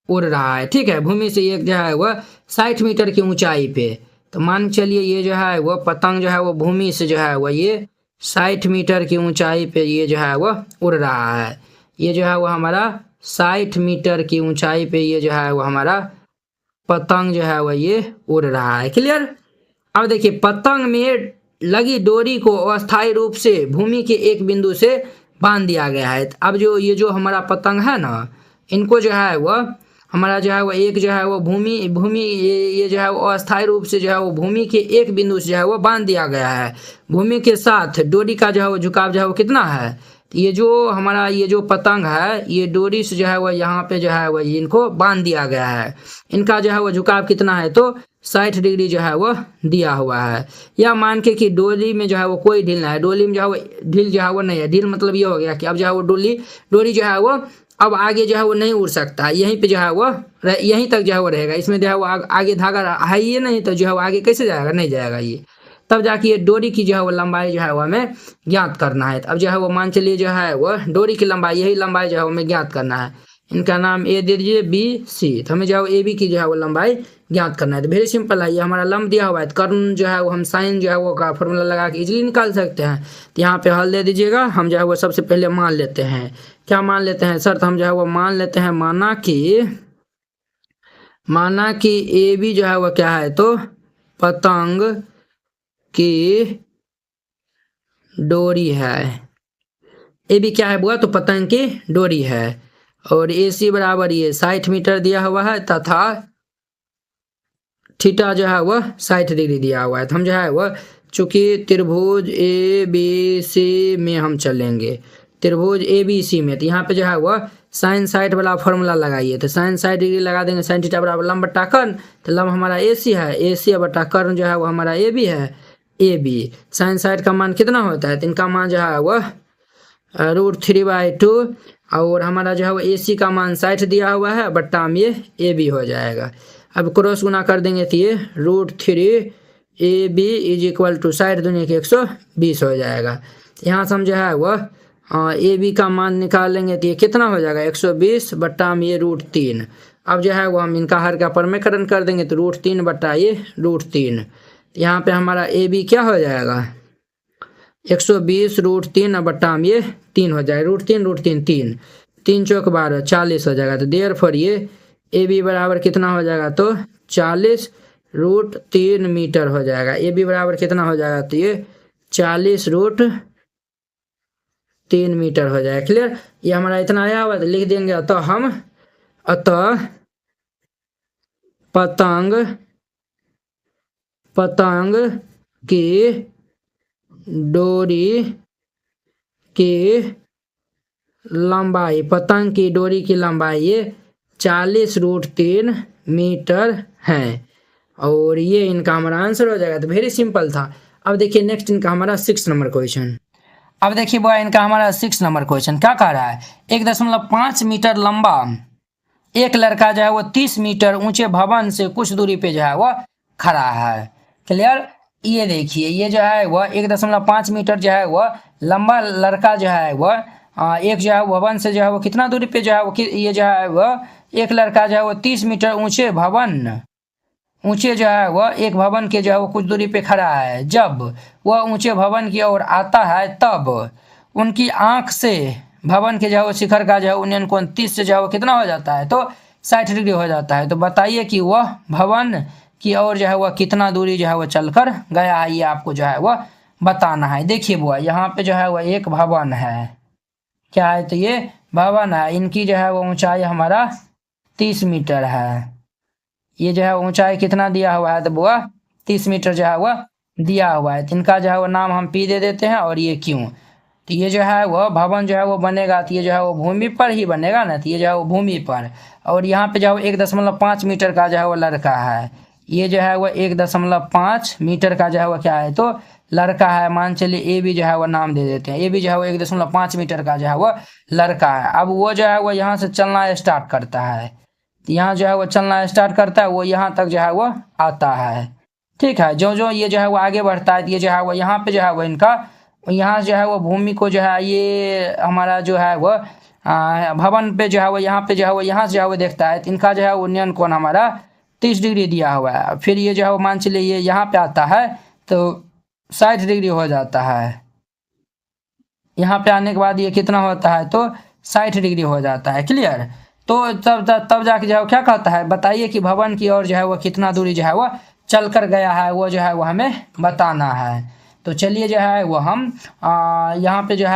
उड़ रहा है। ठीक है, भूमि से एक जो है वह 60 मीटर की ऊंचाई पे, तो मान चलिए ये जो है वह पतंग जो है वो भूमि से जो है वह ये 60 मीटर की ऊंचाई पे ये जो है वह उड़ रहा है। ये जो है वो हमारा 60 मीटर की ऊंचाई पे ये जो है वो हमारा पतंग जो है वह ये उड़ रहा है। क्लियर। अब देखिए, पतंग में लगी डोरी को अस्थायी रूप से भूमि के एक बिंदु से बांध दिया गया है। अब जो ये जो हमारा पतंग है ना, इनको जो है वह हमारा जो है वो एक जो है वो भूमि ये जो है वो अस्थायी रूप से जो है वो भूमि के एक बिंदु से जो है वो बांध दिया गया है। भूमि के साथ डोरी का जो है वो झुकाव जो है वो कितना है, ये जो हमारा ये जो पतंग है, ये डोरी से जो है वो यहाँ पे जो है वो इनको बांध दिया गया है। इनका जो है वो झुकाव कितना है, तो 60 डिग्री जो है वो दिया हुआ है। या मान के कि डोरी में जो है वो कोई ढील ना है, डोरी में जो है वो ढील जो है वो नहीं है। ढील मतलब ये हो गया कि अब जो है वो डोरी जो है वो अब आगे जो है वो नहीं उड़ सकता, यहीं पे जो है वो यहीं तक जो है वो रहेगा। इसमें जो है वो आगे धागा है ये नहीं, तो जो है वो आगे कैसे जाएगा, नहीं जाएगा ये। तब जाके ये डोरी की जो है वो लंबाई जो है वो हमें ज्ञात करना है। अब जो है वो मान चलिए जो है वो डोरी की लंबाई, यही लंबाई जो है वो हमें ज्ञात करना है। इनका नाम ए दे दीजिए, बी सी। तो हमें जो है वो ए बी की जो है वो लंबाई ज्ञात करना है। तो वेरी सिंपल है, ये हमारा लंब दिया हुआ है, तो कर्ण जो है वो हम साइन जो है वो का फॉर्मूला लगा के इजीली निकाल सकते हैं। तो यहाँ पे हल दे दीजिएगा। हम जो है वो सबसे पहले मान लेते हैं, क्या मान लेते हैं सर, तो हम जो है वो मान लेते हैं माना कि ए बी जो है वो क्या है, तो पतंग की डोरी है। ए बी क्या है बुआ, तो पतंग की डोरी है, और ए सी बराबर ये 60 मीटर दिया हुआ है तथा थीटा जो है वह 60 डिग्री दिया हुआ है। तो हम जो है वह चूंकि त्रिभुज ए बी सी में हम चलेंगे, त्रिभुज ए बी सी में, तो यहाँ पे जो है वह साइन 60 वाला फॉर्मूला लगाइए। तो साइन 60 डिग्री लगा देंगे, साइन थीटा बराबर लंब बट्टा कर्ण, तो लंब हमारा ए सी है, ए सी बट्टा कर्ण जो है वो हमारा ए बी है। A B. साइन साइड का मान कितना होता है, तो इनका मान जो है वह √3/2 और हमारा जो है वो ए सी का मान 60 दिया हुआ है बट्टा में ये ए बी हो जाएगा। अब क्रॉस गुना कर देंगे तो ये √3 AB = 60 दूनी के 120 हो जाएगा। यहाँ से हम जो है वह ए बी का मान निकालेंगे तो ये कितना हो जाएगा 120 बट्टा में ये √3। अब जो है वो हम इनका हर का परमेकरण कर देंगे तो √3 बट्टा ये √3। यहाँ पे हमारा ए बी क्या हो जाएगा 120 √3 बट्टा में ये 3 हो जाएगा। √3 3 3 चौक 12 40 हो जाएगा। तो देयरफॉर ये ए बी बराबर कितना हो जाएगा तो 40 √3 मीटर हो जाएगा। ए बी बराबर कितना हो जाएगा तो ये 40 √3 मीटर हो जाएगा। क्लियर, ये हमारा इतना आया हुआ तो लिख देंगे अतः पतंग की डोरी की लंबाई, पतंग की डोरी की लंबाई ये 40 √3 मीटर है और ये इनका हमारा आंसर हो जाएगा। तो वेरी सिंपल था। अब देखिए नेक्स्ट इनका हमारा 6 नंबर क्वेश्चन। अब देखिए बॉय इनका हमारा 6 नंबर क्वेश्चन क्या कह रहा है, 1.5 मीटर लंबा एक लड़का जो है वो 30 मीटर ऊंचे भवन से कुछ दूरी पे जो है वो खड़ा है। क्लियर, ये देखिए ये जो है वह 1.5 मीटर जो है वह लंबा लड़का जो है वह एक जो है भवन से जो है वो कितना दूरी पे जो है वो ये जो है वह एक लड़का जो है वो 30 मीटर ऊंचे जो है वह एक भवन के जो है वो कुछ दूरी पे खड़ा है। जब वह ऊंचे भवन की ओर आता है तब उनकी आंख से भवन के जो है वो शिखर का जो है उन्नयन कोण 30 से जो है वो कितना हो जाता है तो 60 डिग्री हो जाता है। तो बताइए कि वह भवन की ओर जो है वह कितना दूरी जो है वो चलकर गया है, ये आपको जो है वह बताना है। देखिए बुआ यहाँ पे जो है वह एक भवन है, क्या है तो ये भवन है, इनकी जो है वो ऊंचाई हमारा 30 मीटर है। ये जो है ऊंचाई कितना दिया हुआ है तो बुआ 30 मीटर जो है वह दिया हुआ है। इनका जो है वो नाम हम पी दे देते हैं और ये क्यों, तो ये जो है वह भवन जो है वो बनेगा तो ये जो है वो भूमि पर ही बनेगा ना, तो ये जो है वो भूमि पर। और यहाँ पे जो है 1.5 मीटर का जो है वो लड़का है, ये जो है वो 1.5 मीटर का जो है वो क्या है तो लड़का है। मान चलिए ए बी जो है वो नाम दे देते हैं, ए बी जो है वो 1.5 मीटर का जो है वो लड़का है। अब वो जो है वो यहाँ से चलना स्टार्ट करता है, तो यहाँ जो है वो चलना स्टार्ट करता है, वो यहाँ तक जो है वो आता है। ठीक है, जो जो ये जो है वो आगे बढ़ता है, ये जो है वो यहाँ पे जो है वो इनका यहाँ जो है वो भूमि को जो है ये हमारा जो है वो भवन पे जो है वो यहाँ पे जो है वो यहाँ से जो है वो देखता है, तो इनका जो है उन्नयन कोण हमारा 30 डिग्री दिया हुआ है। फिर ये जो है वो मान चलिए ये यहाँ पे आता है तो 60 डिग्री हो जाता है। यहाँ पे आने के बाद ये कितना होता है तो 60 डिग्री हो जाता है। क्लियर, तो तब जाके जो है क्या कहता है, बताइए कि भवन की ओर जो है वो कितना दूरी जो है वो चल कर गया है, वो जो है वो हमें बताना है। तो चलिए जो है वो हम यहाँ पे जो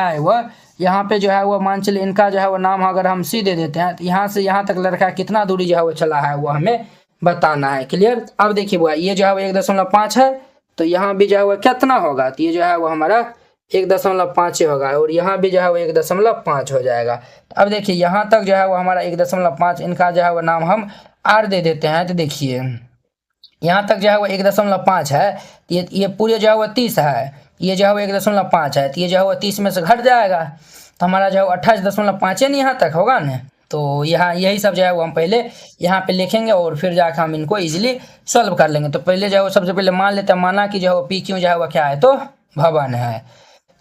है वो मान चलिए इनका जो है वो नाम अगर हम सी दे देते हैं, तो यहाँ से यहाँ तक लड़का कितना दूरी जो है वो चला है वो हमें बताना है। क्लियर, अब देखिए वो ये जो है वो 1.5 है, तो यहाँ भी जो है वो कितना होगा, तो ये जो है वो हमारा 1.5 होगा और यहाँ भी जो है वो 1.5 हो जाएगा। अब देखिए यहाँ तक जो है वो हमारा 1.5, इनका जो है वो नाम हम आर दे देते हैं। तो देखिए यहाँ तक जो है वो 1.5 है, ये पूरे जो है वो 30 है, ये जो है वो 1.5 है, तो ये जो है वो 30 में से घट जाएगा, तो हमारा जो है 28.5 नहीं यहाँ तक होगा ना। तो यहाँ यही सब जो है वो हम पहले यहाँ पे लिखेंगे और फिर जाकर हम इनको इजीली सॉल्व कर लेंगे। तो पहले जो है वो सबसे पहले मान लेते हैं, माना कि जो है वो पी क्यू जो है वो क्या है तो भवन है,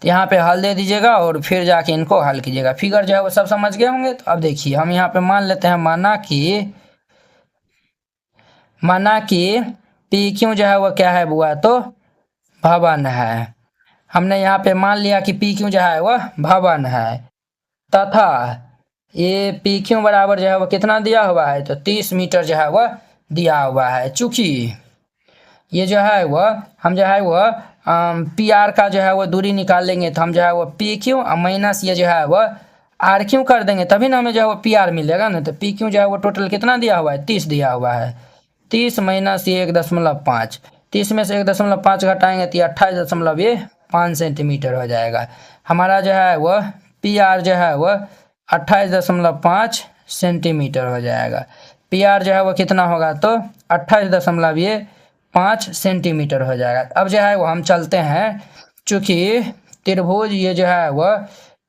तो यहाँ पे हल दे दीजिएगा और फिर जाके इनको हल कीजिएगा। फिगर जो है वो सब समझ गए होंगे। तो अब देखिए हम यहाँ पे मान लेते हैं, माना कि पी क्यू जो है वो क्या है बुआ तो भवन है। हमने यहाँ पे मान लिया कि पी क्यू जो है वह भवन है तथा ये पी क्यू बराबर जो है वो कितना दिया हुआ है तो 30 मीटर जो है वह दिया हुआ है। चूँकि ये जो है वह हम जो है वह पी आर का जो है वो दूरी निकाल लेंगे, तो हम जो है वो पी क्यू माइनस ये जो है वह आर क्यू कर देंगे, तभी ना हमें जो है वो पी आर मिलेगा ना। तो पी क्यू जो है वो टोटल कितना दिया हुआ है 30 दिया हुआ है, 30 माइनस ये 1.5, 30 में से 1.5 घटाएंगे तो 28.5 सेंटीमीटर हो जाएगा। हमारा जो है वह पी आर जो है वह 28.5 सेंटीमीटर हो जाएगा। पी आर जो है वो कितना होगा तो 28.5 5 सेंटीमीटर हो जाएगा। अब जो है वो हम चलते हैं, चूँकि त्रिभुज ये जो है वह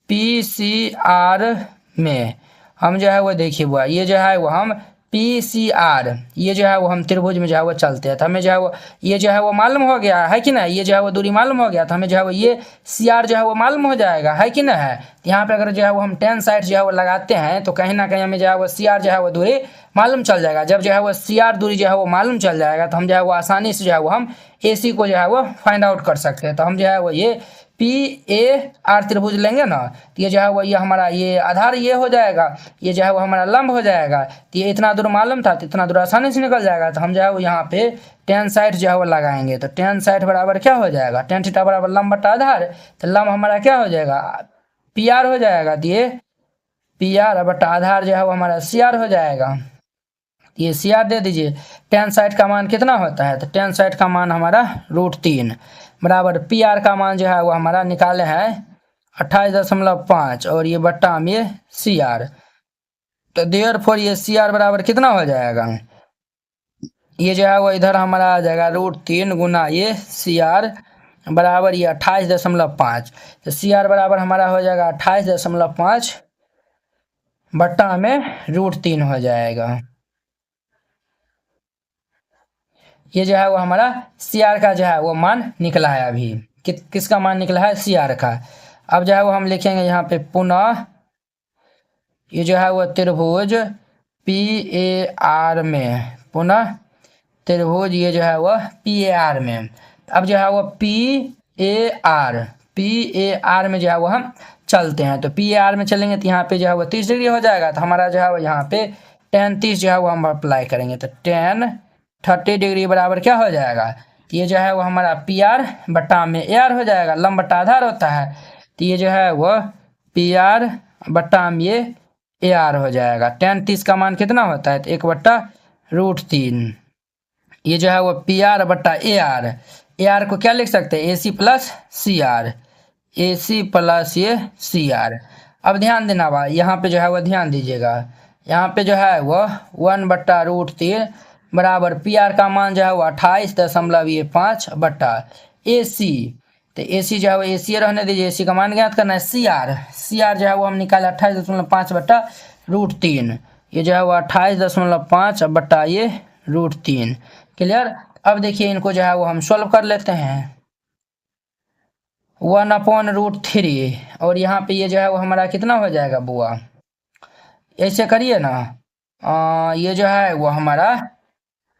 PCR में हम जो है वो देखिए हुआ, ये जो है वो हम PCR ये जो है वो हम त्रिभुज में जो है वो चलते हैं, तो हमें जो है वो ये जो है वो मालूम हो गया है कि ना, ये जो है वो दूरी मालूम हो गया, तो हमें जो है वो ये CR जो है वो मालूम हो जाएगा, है कि ना है। तो यहाँ पे अगर जो है वो हम टेन साइड जो है वो लगाते हैं तो कहीं ना कहीं हमें जो है वो CR जो है वो दूरी मालूम चल जाएगा। जब जो है वो CR दूरी जो है वो मालूम चल जाएगा तो हम जो है वो आसानी से जो है वो हम AC को जो है वो फाइंड आउट कर सकते हैं। तो हम जो है वो ये PAR त्रिभुज लेंगे ना, तो ये जो है वो ये हमारा ये आधार ये हो जाएगा, ये जो है वो हमारा लंब हो जाएगा। तो ये इतना दूर मालूम था तो इतना दूर आसानी से निकल जाएगा। तो हम जो है वो यहाँ पे टेन साइड जो है वो लगाएंगे, तो टेन साइड बराबर क्या हो जाएगा, टेन थीटा बराबर लंब बटा आधार, तो लंब हमारा क्या हो जाएगा, PR हो जाएगा। तो ये PR बटा आधार जो है वो हमारा CR हो जाएगा। ये CR दे दीजिए। टेन साइड का मान कितना होता है, तो टेन साइड का मान हमारा √3 बराबर PR का मान जो है वो हमारा निकाले हैं 28.5 और ये बट्टा में ये CR, तो देयरफॉर ये CR बराबर कितना हो जाएगा, ये जो है वो इधर हमारा आ जाएगा √3 गुना ये CR बराबर ये 28.5, तो CR बराबर हमारा हो जाएगा 28.5 बट्टा में √3 हो जाएगा। ये जो है वो हमारा CR का जो है वो मान निकला है अभी। किसका मान निकला है, CR का। अब जो है वो हम लिखेंगे यहाँ पे पुनः ये जो है वो त्रिभुज PAR में, पुनः त्रिभुज ये जो है वो PAR में। अब जो है वो PAR में जो है वो हम चलते हैं, तो PAR में चलेंगे तो यहाँ पे जो है वो 30 डिग्री हो जाएगा। तो हमारा जो है वो यहाँ पे tan 30 जो है वो हम अप्लाई करेंगे, तो tan 30 डिग्री बराबर क्या हो जाएगा, तो ये जो है वो हमारा PR बट्टा में AR हो जाएगा, लंब बट्टा आधार होता है। तो ये जो है वो PR बट्टा में ये AR हो जाएगा। tan 30 का मान कितना होता है, तो 1/√3। ये जो है वो PR बट्टा AR को क्या लिख सकते हैं, AC प्लस ये CR। अब ध्यान देना भाई, यहाँ पे जो है वो ध्यान दीजिएगा, यहाँ पे जो है वो 1/√3 बराबर PR का मान जो है वो 28.5 बट्टा AC, तो AC जो है वो AC रहने दीजिए, AC का मान ज्ञात करना है। CR जो है वो हम निकाले 28.5 बट्टा √3, ये जो है वो 28.5 बट्टा ये √3। क्लियर। अब देखिए इनको जो है वो हम सॉल्व कर लेते हैं, 1/√3 और यहाँ पे ये जो है वो हमारा कितना हो जाएगा बुआ, ऐसे करिए ना, ये जो है वो हमारा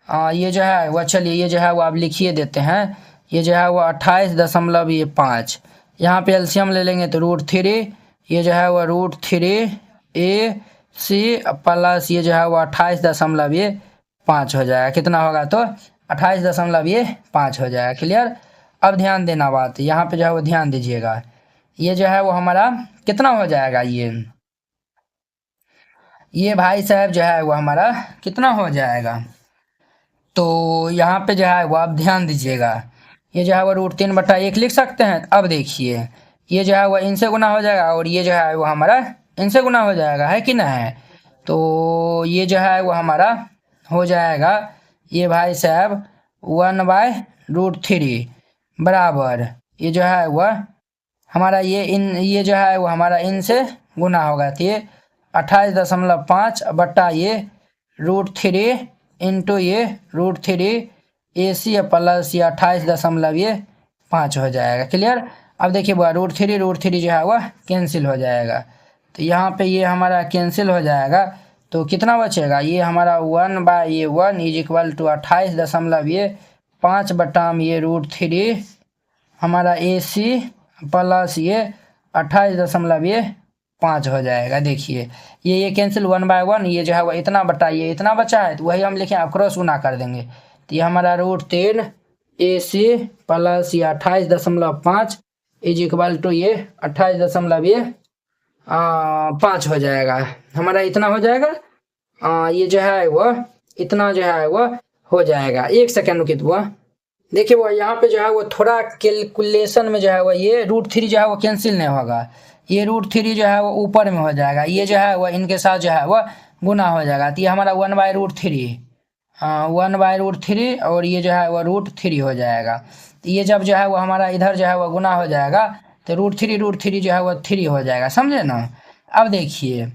ये जो है वो, चलिए ये जो है वो आप लिखिए देते हैं, ये जो है वो 28.5, यहाँ पे एलसीएम ले लेंगे तो √3, ये जो है वो √3 AC प्लस ये जो है वो 28.5 हो जाएगा, कितना होगा तो 28.5 हो जाएगा। क्लियर। अब ध्यान देना बात, यहाँ पे जो है वो ध्यान दीजिएगा, ये जो है वो हमारा कितना हो जाएगा, ये भाई साहब जो है वो हमारा कितना हो जाएगा, तो यहाँ पे जो है वो आप ध्यान दीजिएगा, ये जो है वो √3/1 लिख सकते हैं। अब देखिए ये जो है वो इनसे गुना हो जाएगा और ये जो है वो हमारा इनसे गुना हो जाएगा, है कि ना है। तो ये जो है वो हमारा हो जाएगा ये भाई साहब 1/√3 बराबर ये जो है वह हमारा ये जो है वो हमारा इनसे गुना होगा, तो ये 28.5 बट्टा ये √3 इंटू ये √3 AC प्लस ये 28.5 हो जाएगा। क्लियर। अब देखिए बुआ √3 जो है वह कैंसिल हो जाएगा, तो यहाँ पे ये हमारा कैंसिल हो जाएगा, तो कितना बचेगा, ये हमारा 1/1 इज इक्वल टू 28.5 बट्टा ये √3 हमारा AC प्लस ये 28.5 हो जाएगा। देखिए ये कैंसिल 1/1, ये जो है वो इतना बटा ये इतना बचा है, तो वही हम लिखें आप क्रॉस गुना कर देंगे, तो ये हमारा √3 AC प्लस ये 28.5 इज इक्वल टू ये 28.5 हो जाएगा, हमारा इतना हो जाएगा। ये जो है वो इतना जो है वो हो जाएगा। एक सेकेंड रुकिए तो देखिए वो यहाँ पे जो है वो थोड़ा कैलकुलेशन में जो है वो ये √3 जो है वो कैंसिल नहीं होगा, ये √3 जो है वो ऊपर में हो जाएगा, ये जो है वो इनके साथ जो है वो गुना हो जाएगा, तो ये हमारा 1/√3 1/√3 और ये जो है वो √3 हो जाएगा। तो ये जब जो है वो हमारा इधर जो है वो गुना हो जाएगा तो √3 जो है वो 3 हो जाएगा, समझे ना। अब देखिए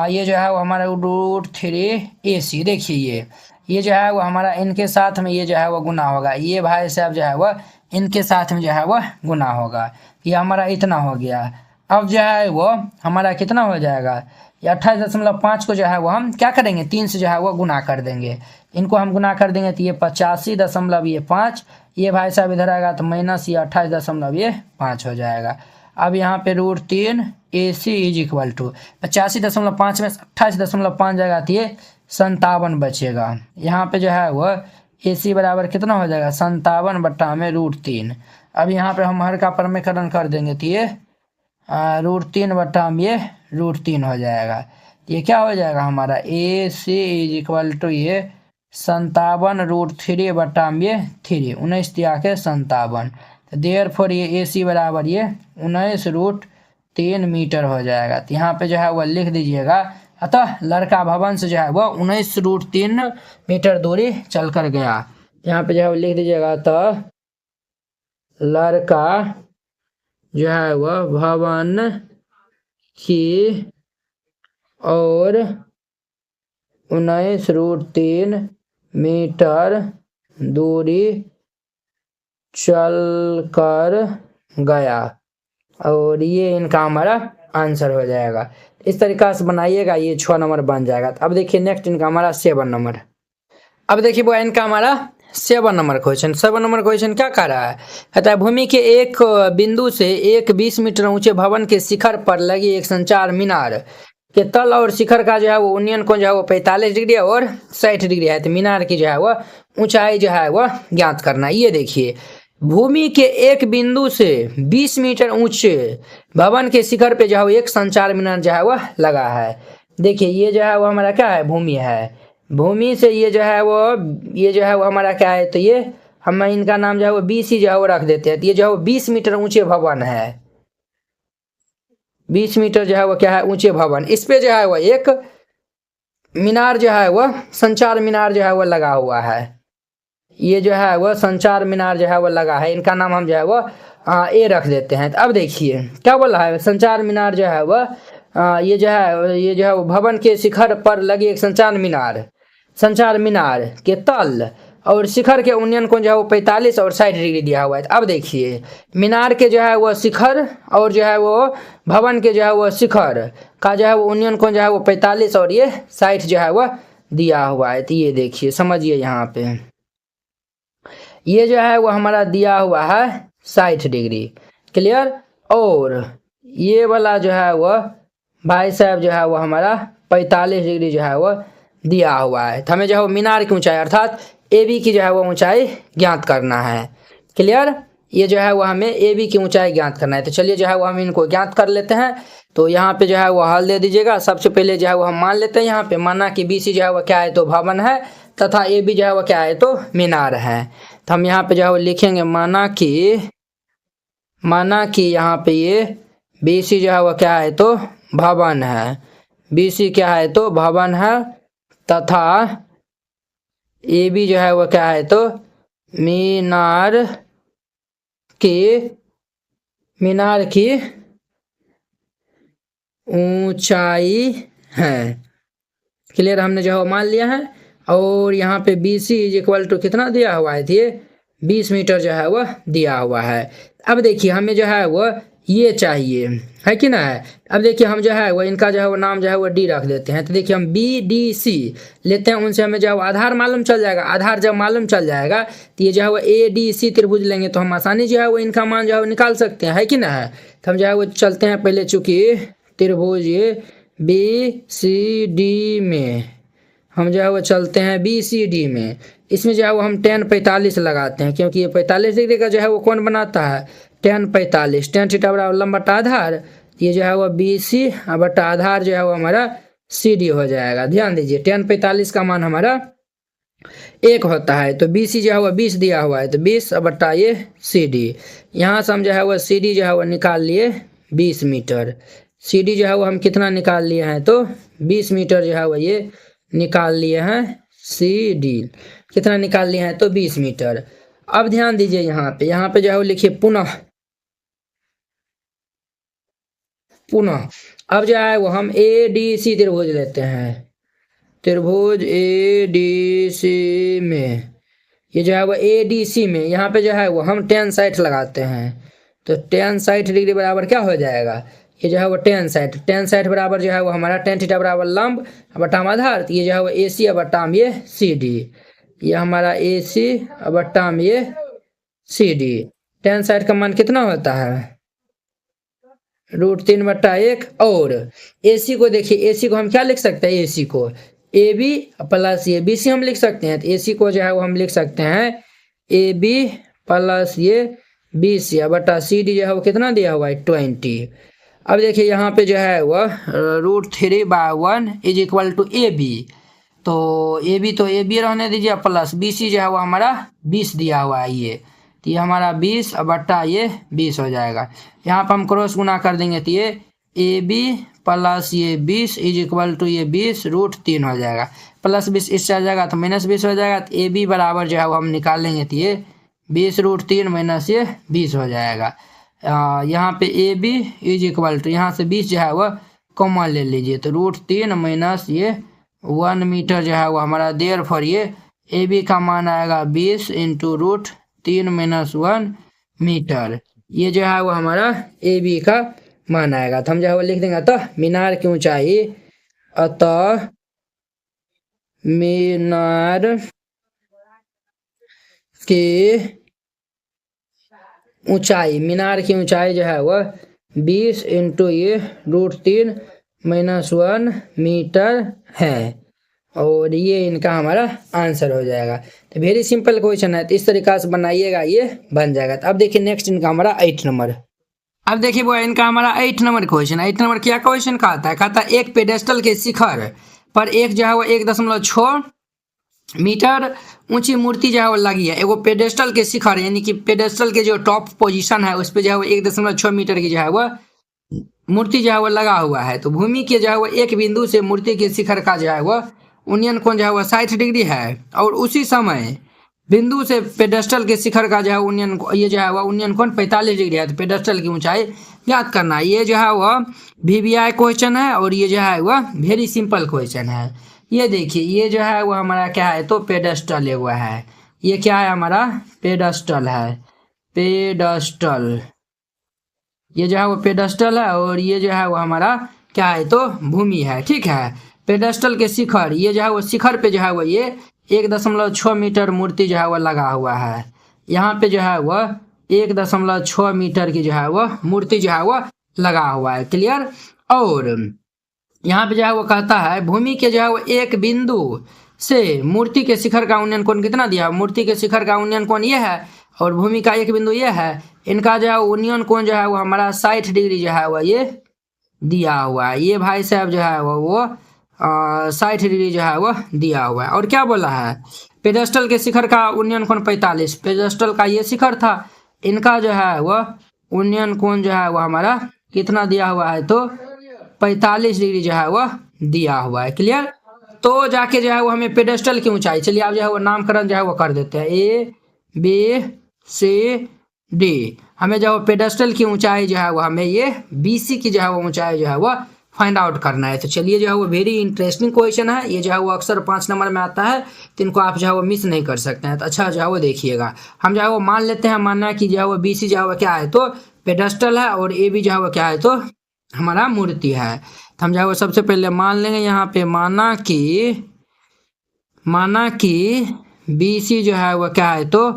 ये जो है वो हमारा √3 AC, देखिए ये जो है वो हमारा इनके साथ में ये जो है वो गुना होगा, ये भाई साहब जो है वो इनके साथ में जो है वो गुना होगा, ये हमारा इतना हो गया। अब जो है वो हमारा कितना हो जाएगा, ये 28.5 को जो है वो हम क्या करेंगे 3 से जो है वो गुना कर देंगे, इनको हम गुना कर देंगे तो ये 85.5, ये भाई साहब इधर आएगा तो माइनस ये 28.5 हो जाएगा। अब यहाँ पे √3AC इज इक्वल टू 85.5 में 28.5 जाएगा तो ये 57 बचेगा। यहाँ पे जो है वो AC बराबर कितना हो जाएगा 57/√3। अब यहाँ पे हम हर का परमीकरण कर देंगे तो ये √3/√3 हो जाएगा। ये क्या हो जाएगा हमारा AC इज इक्वल टू ये 57√3/3, 19 दिया के 57, तो देयर फोर ये AC बराबर ये 19√3 मीटर हो जाएगा। तो यहाँ पे जो है वो लिख दीजिएगा, अतः लड़का भवन से जो है वो 19√3 मीटर दूरी चल कर गया। यहाँ पे जो है वो लिख दीजिएगा, अतः लड़का जो है वह भवन की और 19√3 मीटर दूरी चल कर गया, और ये इनका हमारा आंसर हो जाएगा। इस तरीका से बनाइएगा, ये 6 नंबर बन जाएगा। अब देखिए नेक्स्ट इनका हमारा 7 नंबर। अब देखिए वो इनका हमारा 7 नंबर क्वेश्चन। 7 नंबर क्वेश्चन क्या कह रहा है, कहता है भूमि के एक बिंदु से एक 20 मीटर ऊंचे भवन के शिखर पर लगी एक संचार मीनार के तल और शिखर का जो है वो उन्नयन कोण जो है वो 45 डिग्री और 60 डिग्री है। तो मीनार की जो है वो ऊंचाई जो है वो ज्ञात करना है। ये देखिए भूमि के एक बिंदु से 20 मीटर ऊंचे भवन के शिखर पे जो है एक संचार मीनार जो है वो लगा है। देखिए ये जो है वो हमारा क्या है, भूमि है। भूमि से ये जो है वो हमारा क्या है, तो ये हम इनका नाम जो है वो BC जो है वो रख देते हैं। तो ये जो है वो 20 मीटर ऊंचे भवन है, 20 मीटर जो है वो क्या है ऊंचे भवन। इस पे जो है वो एक मीनार जो है वो संचार मीनार जो है वो लगा हुआ है। ये जो है वो संचार मीनार जो है वो लगा है, इनका नाम हम जो है वो A रख देते हैं। तो अब देखिए क्या बोला है, संचार मीनार जो है वो ये जो है वो भवन के शिखर पर लगी एक संचार मीनार के तल और शिखर के उन्नयन कोण जो है वो 45 और 60 डिग्री दिया हुआ है। अब देखिए मीनार के जो है वो शिखर और जो है वो भवन के जो है वो शिखर का जो है वो उन्नयन कोण जो है वो 45 और ये 60 जो है वो दिया हुआ है। तो ये देखिए समझिए यहाँ पे ये जो है वो हमारा दिया हुआ है 60 डिग्री, क्लियर। और ये वाला जो है वो भाई साहब जो है वो हमारा 45 डिग्री जो है वो दिया हुआ है। तो हमें जो है वो मीनार की ऊंचाई अर्थात AB की जो है वो ऊंचाई ज्ञात करना है, क्लियर। ये जो है वो हमें AB की ऊंचाई ज्ञात करना है। तो चलिए जो है वो हम इनको ज्ञात कर लेते हैं। तो यहाँ पे जो है वो हल दे दीजिएगा। सबसे पहले जो है वो हम मान लेते हैं, यहाँ पे माना कि BC जो है वो क्या है तो भवन है तथा AB जो है वो क्या है तो मीनार है। तो हम यहाँ पे जो है वो लिखेंगे माना कि यहाँ पे ये BC जो है वो क्या है तो भवन है, BC क्या है तो भवन है तथा AB जो है वो क्या है तो मीनार की ऊंचाई है, क्लियर। हमने जो है मान लिया है। और यहाँ पे BC इज इक्वल टू कितना दिया हुआ है, ये 20 मीटर जो है वो दिया हुआ है। अब देखिए हमें जो है वो ये चाहिए है कि ना है। अब देखिए हम जो है वो इनका जो है वो नाम जो है वो D रख देते हैं। तो देखिए हम BDC लेते हैं, उनसे हमें जो है वो आधार मालूम चल जाएगा। आधार जब मालूम चल जाएगा तो ये जो है वो ADC त्रिभुज लेंगे तो हम आसानी जो है वो इनका मान जो है वो निकाल सकते हैं, है कि ना है। तो हम जो है वो चलते हैं पहले, चूँकि त्रिभुज ये BCD में हम जो है वो चलते हैं BCD में। इसमें जो है वो हम tan 45 लगाते हैं, क्योंकि ये 45 डिग्री का जो है वो कौन बनाता है tan 45, tan थीटा बराबर लंब बटा आधार। ये जो है वो BC बटा आधार जो है वो हमारा CD हो जाएगा। ध्यान दीजिए tan 45 का मान हमारा 1 होता है, तो BC जो है वो 20 दिया हुआ है तो 20 बटा ये CD। यहाँ से हम जो है वो CD जो है वो निकाल लिए 20 मीटर। CD जो है वो हम कितना निकाल लिए हैं तो 20 मीटर जो है वो ये निकाल लिए हैं सी डी कितना निकाल लिया है तो 20 मीटर। अब ध्यान दीजिए यहाँ पे जो है वो लिखिए पुनः पुनः। अब जो है वो हम ए डी सी त्रिभुज लेते हैं, त्रिभुज ए डी सी में ये जो है वो ए डी सी में यहाँ पे जो है वो हम टेन साइड लगाते हैं। तो टेन 60 डिग्री बराबर क्या हो जाएगा, ये जो है वो टेन साइड बराबर जो है वो हमारा टेन थीटा बराबर लंब बटाम आधार। तो ये जो है वो ए सी बटाम ये सी डी, ये हमारा ए सी बटाम ये सी डी। टेन साइड का मान कितना होता है √3/1। और ए सी को देखिए, ए सी को हम क्या लिख सकते हैं, ए सी को ए बी प्लस ये बी सी हम लिख सकते हैं। तो ए सी को जो है वो हम लिख सकते हैं ए बी प्लस ये बी सी बटा सी डी जो है वो कितना दिया हुआ है 20। अब देखिए यहाँ पे जो है वह √3/1 is equal to A B. तो ए बी रहने दीजिए प्लस बी सी जो है वो हमारा 20 दिया हुआ है ये। तो ये हमारा 20 बटा ये 20 हो जाएगा। यहाँ पर हम क्रॉस गुना कर देंगे तो ये ए बी प्लस ये 20 इज इक्वल टू ये 20 √3 हो जाएगा। प्लस 20 इससे आ जाएगा तो -20 हो जाएगा। तो ए बी बराबर जो है वो हम निकाल लेंगे तो ये 20 √3 माइनस ये 20 हो जाएगा। यहाँ पे A B is equal to यहाँ से 20 जो है वह कॉमन ले लीजिए तो √3 माइनस ये 1 मीटर जो है वो हमारा देर फॉर ये ए बी का मान आएगा 20 इंटू √3 माइनस 1 मीटर। ये जो है वो हमारा ए बी का मान आएगा। तो हम जो है वो लिख देंगे अतः मीनार की ऊंचाई, अतः मीनार की ऊंचाई जो है वह 20 इंटू ये √3 माइनस 1 मीटर है। और ये इनका हमारा आंसर हो जाएगा। तो वेरी सिंपल क्वेश्चन है, तो इस तरीका से बनाइएगा ये बन जाएगा। तो अब देखिए नेक्स्ट इनका हमारा 8 नंबर। अब देखिए वो इनका हमारा 8 नंबर क्वेश्चन। 8 नंबर क्या क्वेश्चन कहता है एक पेडेस्टल के शिखर पर एक जो है वो 1.6 मीटर ऊंची मूर्ति जो है वो लगी है। एगो पेडेस्टल के शिखर यानी कि पेडेस्टल के जो टॉप पोजीशन है उस पर जो है वो 1.6 मीटर की जो है वो मूर्ति जो है वो लगा हुआ है। तो भूमि के जो है वो एक बिंदु से मूर्ति के शिखर का जो है वो उन्नयन कोण जो है वो 60 डिग्री है। और उसी समय बिंदु से पेडेस्टल के शिखर का जो है उन्नयन ये जो है वह उन्नयन कोण 45 डिग्री है। तो पेडेस्टल की ऊंचाई ज्ञात करना है। ये जो है वह VBI क्वेश्चन है और ये जो है वह वेरी सिंपल क्वेश्चन है। ये देखिए ये जो है वो हमारा क्या है तो पेडेस्टल हुआ है। ये क्या है हमारा पेडेस्टल है, पेडेस्टल ये जो है वो पेडेस्टल है। और ये जो है वो हमारा क्या है तो भूमि है, ठीक है। पेडेस्टल के शिखर ये जो है वो शिखर पे जो है वो ये 1.6 मीटर मूर्ति जो है वो लगा हुआ है। यहाँ पे जो है वह 1.6 मीटर की जो है वह मूर्ति जो है वह लगा हुआ है, क्लियर। और यहाँ पे जो है वो कहता है भूमि के जो है वो एक बिंदु से मूर्ति के शिखर का उन्नयन कोण कितना दिया, मूर्ति के शिखर का उन्नयन कोण ये है और भूमि का एक बिंदु ये है। इनका जो है उन्नयन कोण जो है वो हमारा 60 डिग्री जो है वो ये दिया हुआ है। ये भाई साहब जो है वो 60 डिग्री जो है वो दिया हुआ है। और क्या बोला है पेडेस्टल के शिखर का उन्नयन कोण 45, पेडेस्टल का ये शिखर था, इनका जो है वह उन्नयन कोण जो है वो हमारा कितना दिया हुआ है तो 45 डिग्री जो है वह दिया हुआ है, क्लियर। तो जाके जो है वो हमें पेडेस्टल की ऊंचाई, चलिए आप जो है वो नामकरण जो है वो कर देते हैं ABCD। हमें जो पेडेस्टल की ऊंचाई जो है वो हमें ये BC की जो है वो ऊंचाई जो है वो फाइंड आउट करना है। तो चलिए जो है वो वेरी इंटरेस्टिंग क्वेश्चन है। ये जो है वो अक्सर 5 नंबर में आता है, तो इनको आप जो है वो मिस नहीं कर सकते हैं। तो अच्छा जो है वो देखिएगा। हम जो है वो मान लेते हैं, मानना कि जो है वो BC जो है वो क्या है तो पेडेस्टल है और AB जो है वो क्या है तो हमारा मूर्ति है। तो हम जो है वो सबसे पहले मान लेंगे यहाँ पे माना कि BC जो है वो क्या है तो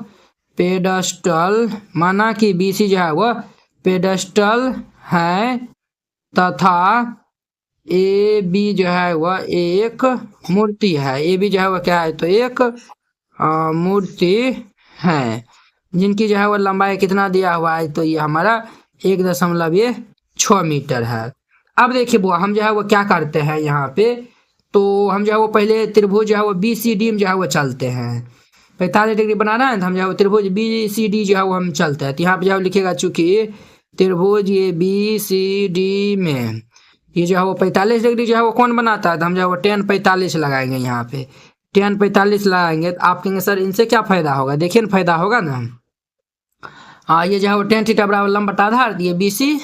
पेडेस्टल, माना कि BC जो है वो पेडेस्टल है तथा AB जो है वह एक मूर्ति है। AB जो है वह क्या है तो एक मूर्ति है जिनकी जो है वह लंबाई कितना दिया हुआ है तो ये हमारा 1.6 मीटर है। अब देखिए वो हम जो है वो क्या करते हैं यहाँ पे, तो हम जो है वो पहले त्रिभुज जो है वो BCD में जो है वो चलते हैं। 45 डिग्री बनाना है तो हम जो है वो त्रिभुज BCD जो है वो हम चलते हैं। तो यहाँ पे जो है लिखेगा चूंकि त्रिभुज ये BCD में ये जो है वो 45 डिग्री जो है वो कौन बनाता है तो हम जो है वो tan 45 लगाएंगे यहाँ पे। tan45 लगाएंगे तो आप कहेंगे सर इनसे क्या फायदा होगा, देखिए ना फायदा होगा ना। ये जो है वो tan थीटा बराबर लंब बटा आधार, ये BC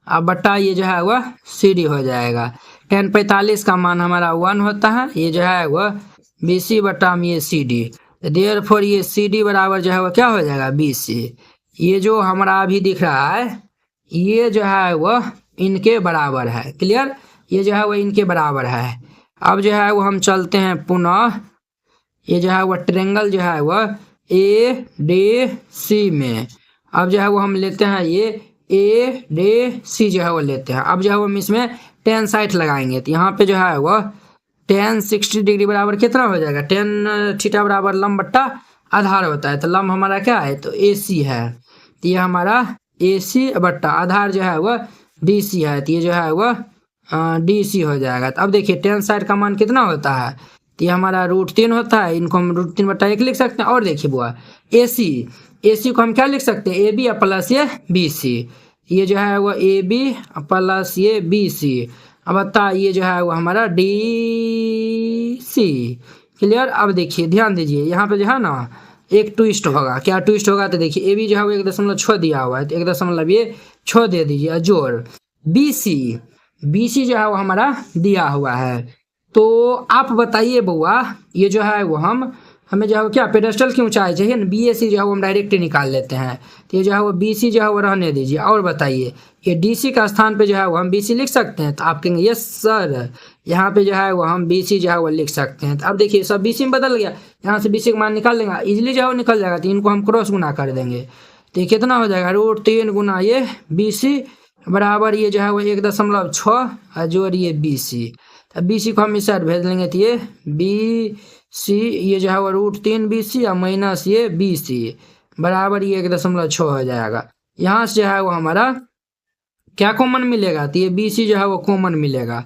अब बट्टा ये जो है वह CD हो जाएगा। tan45 का मान हमारा 1 होता है, ये जो है वह BC बट्टा में ये CD, देयरफॉर ये CD बराबर जो है वह क्या हो जाएगा BC। ये जो हमारा अभी दिख रहा है ये जो है वह इनके बराबर है, क्लियर, ये जो है वह इनके बराबर है। अब जो है वो हम चलते हैं पुनः, ये जो है वह ट्रेंगल जो है वह ADC में, अब जो है वो हम लेते हैं ये ADC जो है वो लेते हैं। अब जो है वो हम इसमें tan 60 लगाएंगे तो यहाँ पे जो है वह tan 60 डिग्री बराबर कितना हो जाएगा, tan थीटा बराबर लंब बट्टा आधार होता है, तो लंब हमारा क्या है तो AC है, तो ये हमारा AC बट्टा आधार जो है वह DC है, तो ये जो है वह DC हो जाएगा। तो अब देखिए tan 60 का मान कितना होता है, तो ये हमारा √3 होता है, इनको हम √3 बट्टा 1 लिख सकते हैं। और देखिए बुआ AC को हम क्या लिख सकते हैं AB प्लस ये BC, ये जो है वो AB प्लस ये BC, अब बता ये जो है वो हमारा DC, क्लियर। अब देखिए ध्यान दीजिए यहाँ पे जो है ना एक ट्विस्ट होगा, क्या ट्विस्ट होगा तो देखिए AB जो है वो 1.6 दिया हुआ है तो 1.6 दे दीजिए जोड़, BC जो है वो हमारा दिया हुआ है। तो आप बताइए बुआ ये जो है वो हमें जो है वो क्या पेडेस्टल की ऊंचाई चाहिए ना, BAC जो है वो हम डायरेक्ट ही निकाल लेते हैं, तो ये जो है वो BC जो है वो रहने दीजिए। और बताइए ये DC का स्थान पे जो है वो हम BC लिख सकते हैं, तो आप कहेंगे यस सर, यहाँ पे जो है वो हम BC जो है वो लिख सकते हैं। तो अब देखिए सब BC में बदल गया, यहाँ से BC का मान निकाल लेंगे इजिली जो है वो निकल जाएगा, तो इनको हम क्रॉस गुना कर देंगे तो ये कितना हो जाएगा √3 गुना ये BC बराबर ये जो है वो 1.6 जोड़ ये BC, अब BC को हम इस साइड भेज लेंगे तो ये BC ये जो है वो √3 BC और माइनस ये BC बराबर ये 1.6 हो जाएगा। यहाँ से जो है वो हमारा क्या कॉमन मिलेगा, तो ये BC जो है वो कॉमन मिलेगा,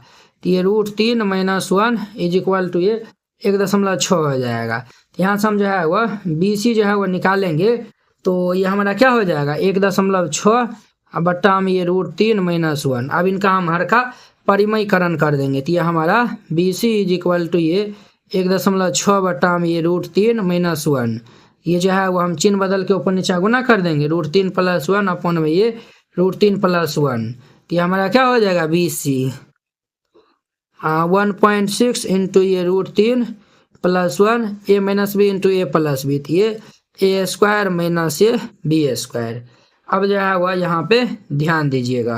तो ये √3 - 1 इज इक्वल टू ये 1.6 हो जाएगा। यहाँ से हम जो है वो BC जो है वो निकालेंगे तो ये हमारा क्या हो जाएगा 1.6 बट्टा में ये √3 - 1, अब इनका हम हर का परिमयकरण कर देंगे तो ये हमारा BC इज इक्वल टू ये 1.6 बट्टा में ये √3 - 1, ये जो है वो हम चिन्ह बदल के ऊपर नीचे गुना कर देंगे √3 + 1 अपन में ये √3 + 1, तो ये हमारा क्या हो जाएगा BC 1.6 इंटू ये √3 + 1 A - B into A + B, तो ये A² माइनस ये B²। अब जो है वह यहाँ पे ध्यान दीजिएगा,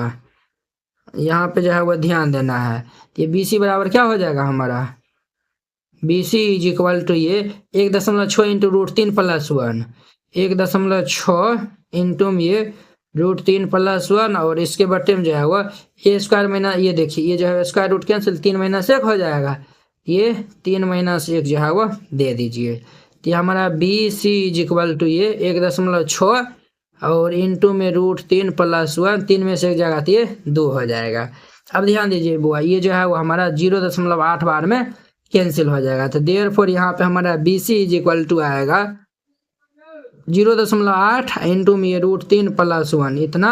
यहाँ पे जो है वह ध्यान देना है, तो ये BC बराबर क्या हो जाएगा हमारा BC इज इक्वल टू ये 1.6 इंटू √3 + 1, 1.6 इंटू ये √3 + 1 और इसके बट्टे में जो है वह A² माइनस ये देखिए ये जो है स्क्वायर रूट कैंसिल 3 - 1 हो जाएगा, ये 3 - 1 जो है वह दे दीजिए, तो ये हमारा BC इज इक्वल टू ये 1.6 और इंटू में √3 + 1 3 में से एक जगह तो ये 2 हो जाएगा। अब ध्यान दीजिए बुआ ये जो है वो हमारा 0.8 बार में कैंसिल हो जाएगा, तो देयरफॉर यहाँ पे हमारा BC इज इक्वल टू आएगा 0.8 इंटू में ये √3 + 1 इतना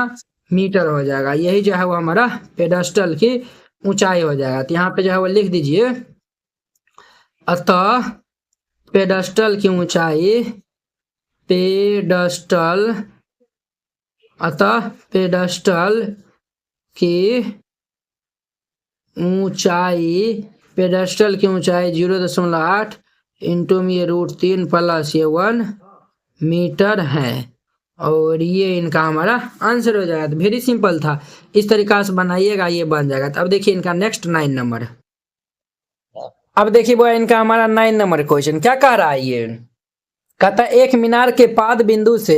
मीटर हो जाएगा, यही जो है वो हमारा पेडेस्टल की ऊंचाई हो जाएगा। तो यहाँ पे जो है वो लिख दीजिए अतः पेडेस्टल की ऊंचाई पेडेस्टल की ऊंचाई 0.8 इंटू में ये √3 + ये 1 मीटर है, और ये इनका हमारा आंसर हो जाएगा। तो वेरी सिंपल था, इस तरीका से बनाइएगा ये बन जाएगा। तो अब देखिए इनका नेक्स्ट 9 नंबर, अब देखिए वो इनका हमारा 9 नंबर क्वेश्चन क्या कह रहा है, ये कहता है एक मीनार के पाद बिंदु से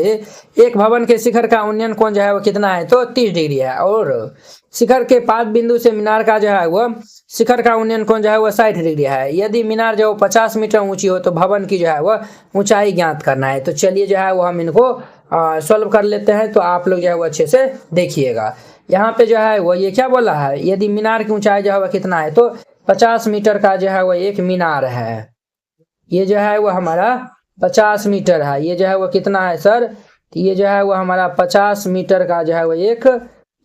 एक भवन के शिखर का उन्नयन कोण जो है वो कितना है तो 30 डिग्री है, और शिखर के पाद बिंदु से मीनार का जो है वो शिखर का उन्नयन कोण जो है वो 60 डिग्री है। यदि मीनार जो 50 मीटर ऊंची हो तो भवन की जो है वो ऊंचाई ज्ञात करना है। तो चलिए जो है वो हम इनको सॉल्व कर लेते हैं, तो आप लोग जो है वो अच्छे से देखिएगा। यहाँ पे जो है वो ये क्या बोला है, यदि मीनार की ऊंचाई जो है वो कितना है तो 50 मीटर का जो है वो एक मीनार है, ये जो है वो हमारा 50 मीटर है, ये जो है वो कितना है सर, तो ये जो है वो हमारा 50 मीटर का जो है वो एक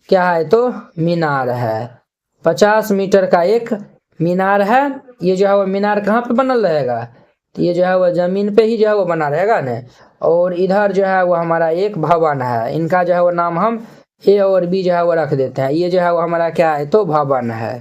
क्या है तो मीनार है, 50 मीटर का एक मीनार है, ये जो है वो मीनार कहाँ पे बनल रहेगा, तो ये जो है वो जमीन पे ही जो है वो बना रहेगा ना। और इधर जो है वो हमारा एक भवन है, इनका जो है वो नाम हम ए और बी जो है वो रख देते हैं। ये जो है वो हमारा क्या है, तो भवन है।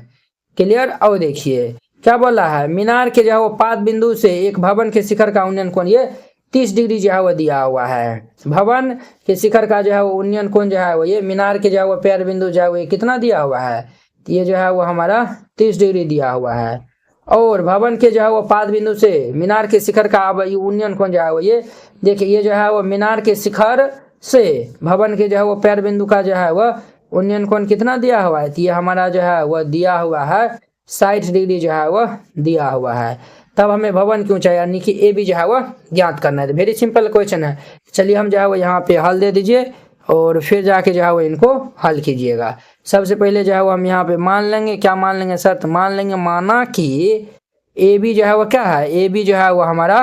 क्लियर। और देखिए क्या बोला है, मीनार के जो है वो पाद बिंदु से एक भवन के शिखर का उन्नयन कोण ये 30 डिग्री जो है वो दिया हुआ है। भवन के शिखर का जो है वो उन्नयन कोण जो है वो ये मीनार के जो है वो पैर बिंदु जो है वो ये कितना दिया हुआ है, तो ये जो है वो हमारा 30 डिग्री दिया हुआ है। और भवन के जो है वो पाद बिंदु से मीनार के शिखर का अब उन्नयन कोण जो है वो ये देखिए, ये जो है वो मीनार के शिखर से भवन के जो है वो पैर बिंदु का जो है वह उन्नयन कोण कितना दिया हुआ है, तो ये हमारा जो है वह दिया हुआ है 60 डिग्री जो है वह दिया हुआ है। तब हमें भवन की ऊंचाई यानी कि ए बी जो है वह ज्ञात करना है। वेरी सिंपल क्वेश्चन है। चलिए हम जो है वो यहाँ पे हल दे दीजिए और फिर जाके जो है वो इनको हल कीजिएगा। सबसे पहले जो है वो हम यहाँ पे मान लेंगे, क्या मान लेंगे, शर्त मान लेंगे, माना कि ए बी जो है वो क्या है, ए बी जो है वो हमारा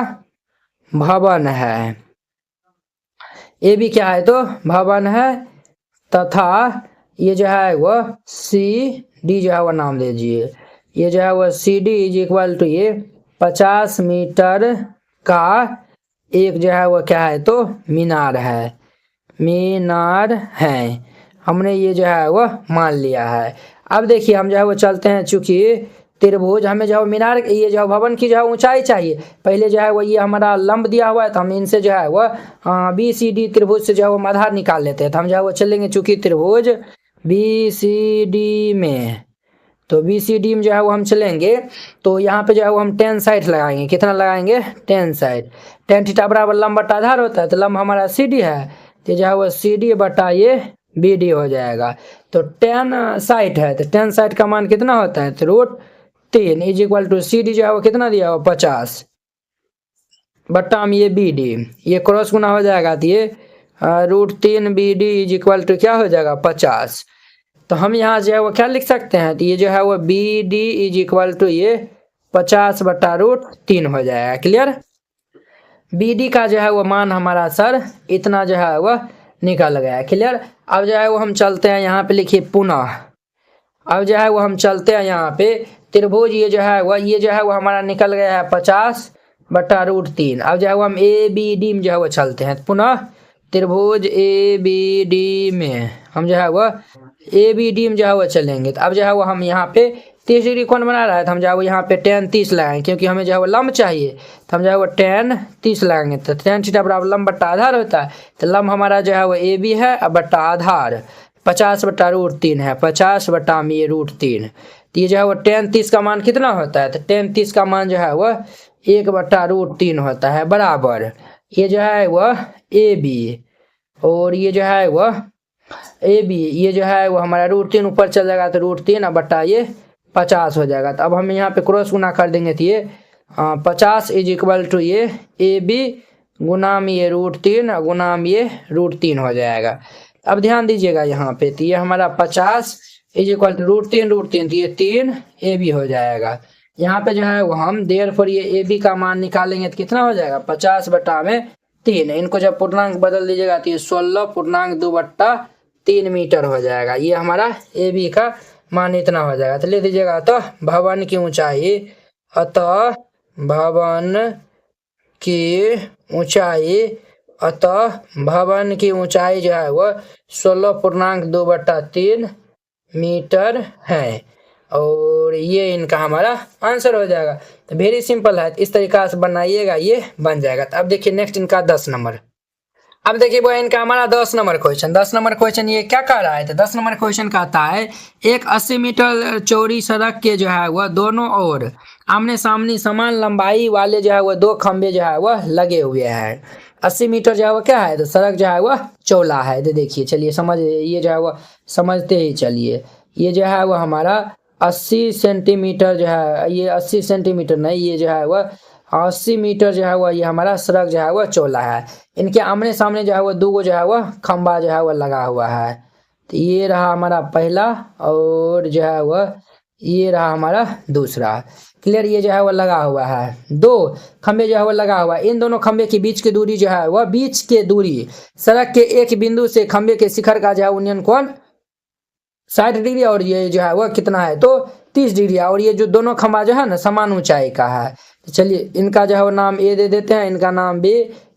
भवन है। ए बी क्या है, तो भवन है। तथा ये जो है वो सी डी जो है वो नाम दीजिए, ये जो है वो C D is equal to ये 50 मीटर का एक जो है वो क्या है, तो मीनार है, मीनार है। हमने ये जो है वो मान लिया है। अब देखिए हम जो है वो चलते हैं, चूंकि त्रिभुज हमें जो है मीनार ये जो भवन की जो है ऊंचाई चाहिए, पहले जो है वो ये हमारा लंब दिया हुआ है, तो हम इनसे जो है वो बी सी डी त्रिभुज से जो है वो आधार निकाल लेते हैं। तो हम जो है वो चलेंगे, चूंकि त्रिभुज बी सी डी में, तो बी सी डी में जो है वो हम चलेंगे, तो यहाँ पे जो है वो हम टेन साइड लगाएंगे। कितना लगाएंगे, टेन साइड। टेन थीटा बराबर लंब बटा आधार होता है, तो लंब हमारा सी डी है, तो जो है वो सी डी बटा ये बी डी हो जाएगा। तो 10 साइड है, तो 10 साइड का मान कितना होता है, तो √3 is equal to C D जो है वो कितना दिया हुआ 50 बट्टा में ये बी डी, ये क्रॉस गुना हो जाएगा, तो ये √3 B D is equal to क्या हो जाएगा 50। तो हम यहाँ जो है वो क्या लिख सकते हैं, तो ये जो है वो B D is equal to ये 50 बट्टा √3 हो जाएगा। क्लियर। बी डी का जो है वो मान हमारा सर इतना जो है वह निकल गया। क्लियर। अब जो है वो हम चलते हैं यहाँ पे, लिखिए पुनः। अब जो है वो हम चलते हैं यहाँ पे त्रिभुज, ये जो है वो हमारा निकल गया है 50 बट्टा √3। अब जो है वो हम ए बी डी में जो है वो चलते हैं, पुनः त्रिभुज ए बी डी में हम जो है वो ए बी डी में जो है वो चलेंगे। तो अब जो है वो हम यहाँ पे 30 डिग्री कोण बना रहा है, तो हम जो है वो यहाँ पे 10 30 लगाएंगे, क्योंकि हमें जो है वो लंब चाहिए, तो हम जो है वो 10 30 लगाएंगे। तो 10 थीटा बराबर लंब बट्टा आधार होता है, तो लंब हमारा जो है वो ए बी है, अब बट्टा आधार 50 बट्टा √3 है, 50 बट्टा में ये √3। तो ये जो है वो 10 30 का मान कितना होता है, तो 10 30 का मान जो है वो 1 बट्टा √3 होता है, बराबर ये जो है वह ए बी, और ये जो है वह ए बी, ये जो है वो हमारा √3 ऊपर चल जाएगा, तो √3 बट्टा ये 50 हो जाएगा। तो अब हम यहाँ पे क्रॉस गुना कर देंगे, तो ये 50 इज इक्वल टू ये ए बी गुना में ये √3 गुना में ये √3 हो जाएगा। अब ध्यान दीजिएगा यहाँ पे, तो ये हमारा 50 इज इक्वल टू √3 तो ये 3 ए बी हो जाएगा। यहाँ पे जो है वो हम देयरफॉर ये ए बी का मान निकालेंगे, तो कितना हो जाएगा 50 बट्टा में 3। इनको जब पूर्णांक बदल दीजिएगा, तो ये 16.2 बट्टा 3 मीटर हो जाएगा। ये हमारा ए बी का मान इतना हो जाएगा। तो ले दीजिएगा, अतः भवन की ऊंचाई, अतः भवन की ऊंचाई, अतः भवन की ऊंचाई जो है वो 16.2 बट्टा 3 मीटर है, और ये इनका हमारा आंसर हो जाएगा। तो वेरी सिंपल है, इस तरीका से बनाइएगा, ये बन जाएगा। तो अब देखिए नेक्स्ट इनका 10 नंबर। अब देखिए वो इनका हमारा 10 नंबर क्वेश्चन। 10 नंबर क्वेश्चन ये क्या कह रहा है, तो 10 नंबर क्वेश्चन कहता है एक 80 मीटर चौड़ी सड़क के जो है वह दोनों ओर आमने सामने समान लंबाई वाले जो है वह 2 खंबे जो है वह लगे हुए हैं। 80 मीटर जो है वह क्या है, तो सड़क जो है वह चौड़ा है। तो देखिए चलिए समझ, ये जो है वह समझते ही चलिए। ये जो है वह हमारा 80 सेंटीमीटर जो है, ये 80 सेंटीमीटर नहीं, ये जो है वह 80 मीटर जो है वह ये हमारा सड़क जो है वह चौड़ा है। इनके आमने सामने जो है वह 2 जो है वह खंबा जो है वह लगा हुआ है। तो ये रहा हमारा पहला, और जो है वह ये रहा हमारा दूसरा। क्लियर। ये जो है वह लगा हुआ है, 2 खंबे जो है वह लगा हुआ है। इन दोनों खंबे के बीच की दूरी जो है वह बीच के दूरी सड़क के एक बिंदु से खंबे के शिखर का जो है उन्नयन कोण 60 डिग्री और ये जो है वह कितना है तो 30 डिग्री है। और ये जो दोनों खंभा जो है ना समान ऊंचाई का है। तो चलिए इनका जो है वो नाम ए दे देते हैं, इनका नाम बी,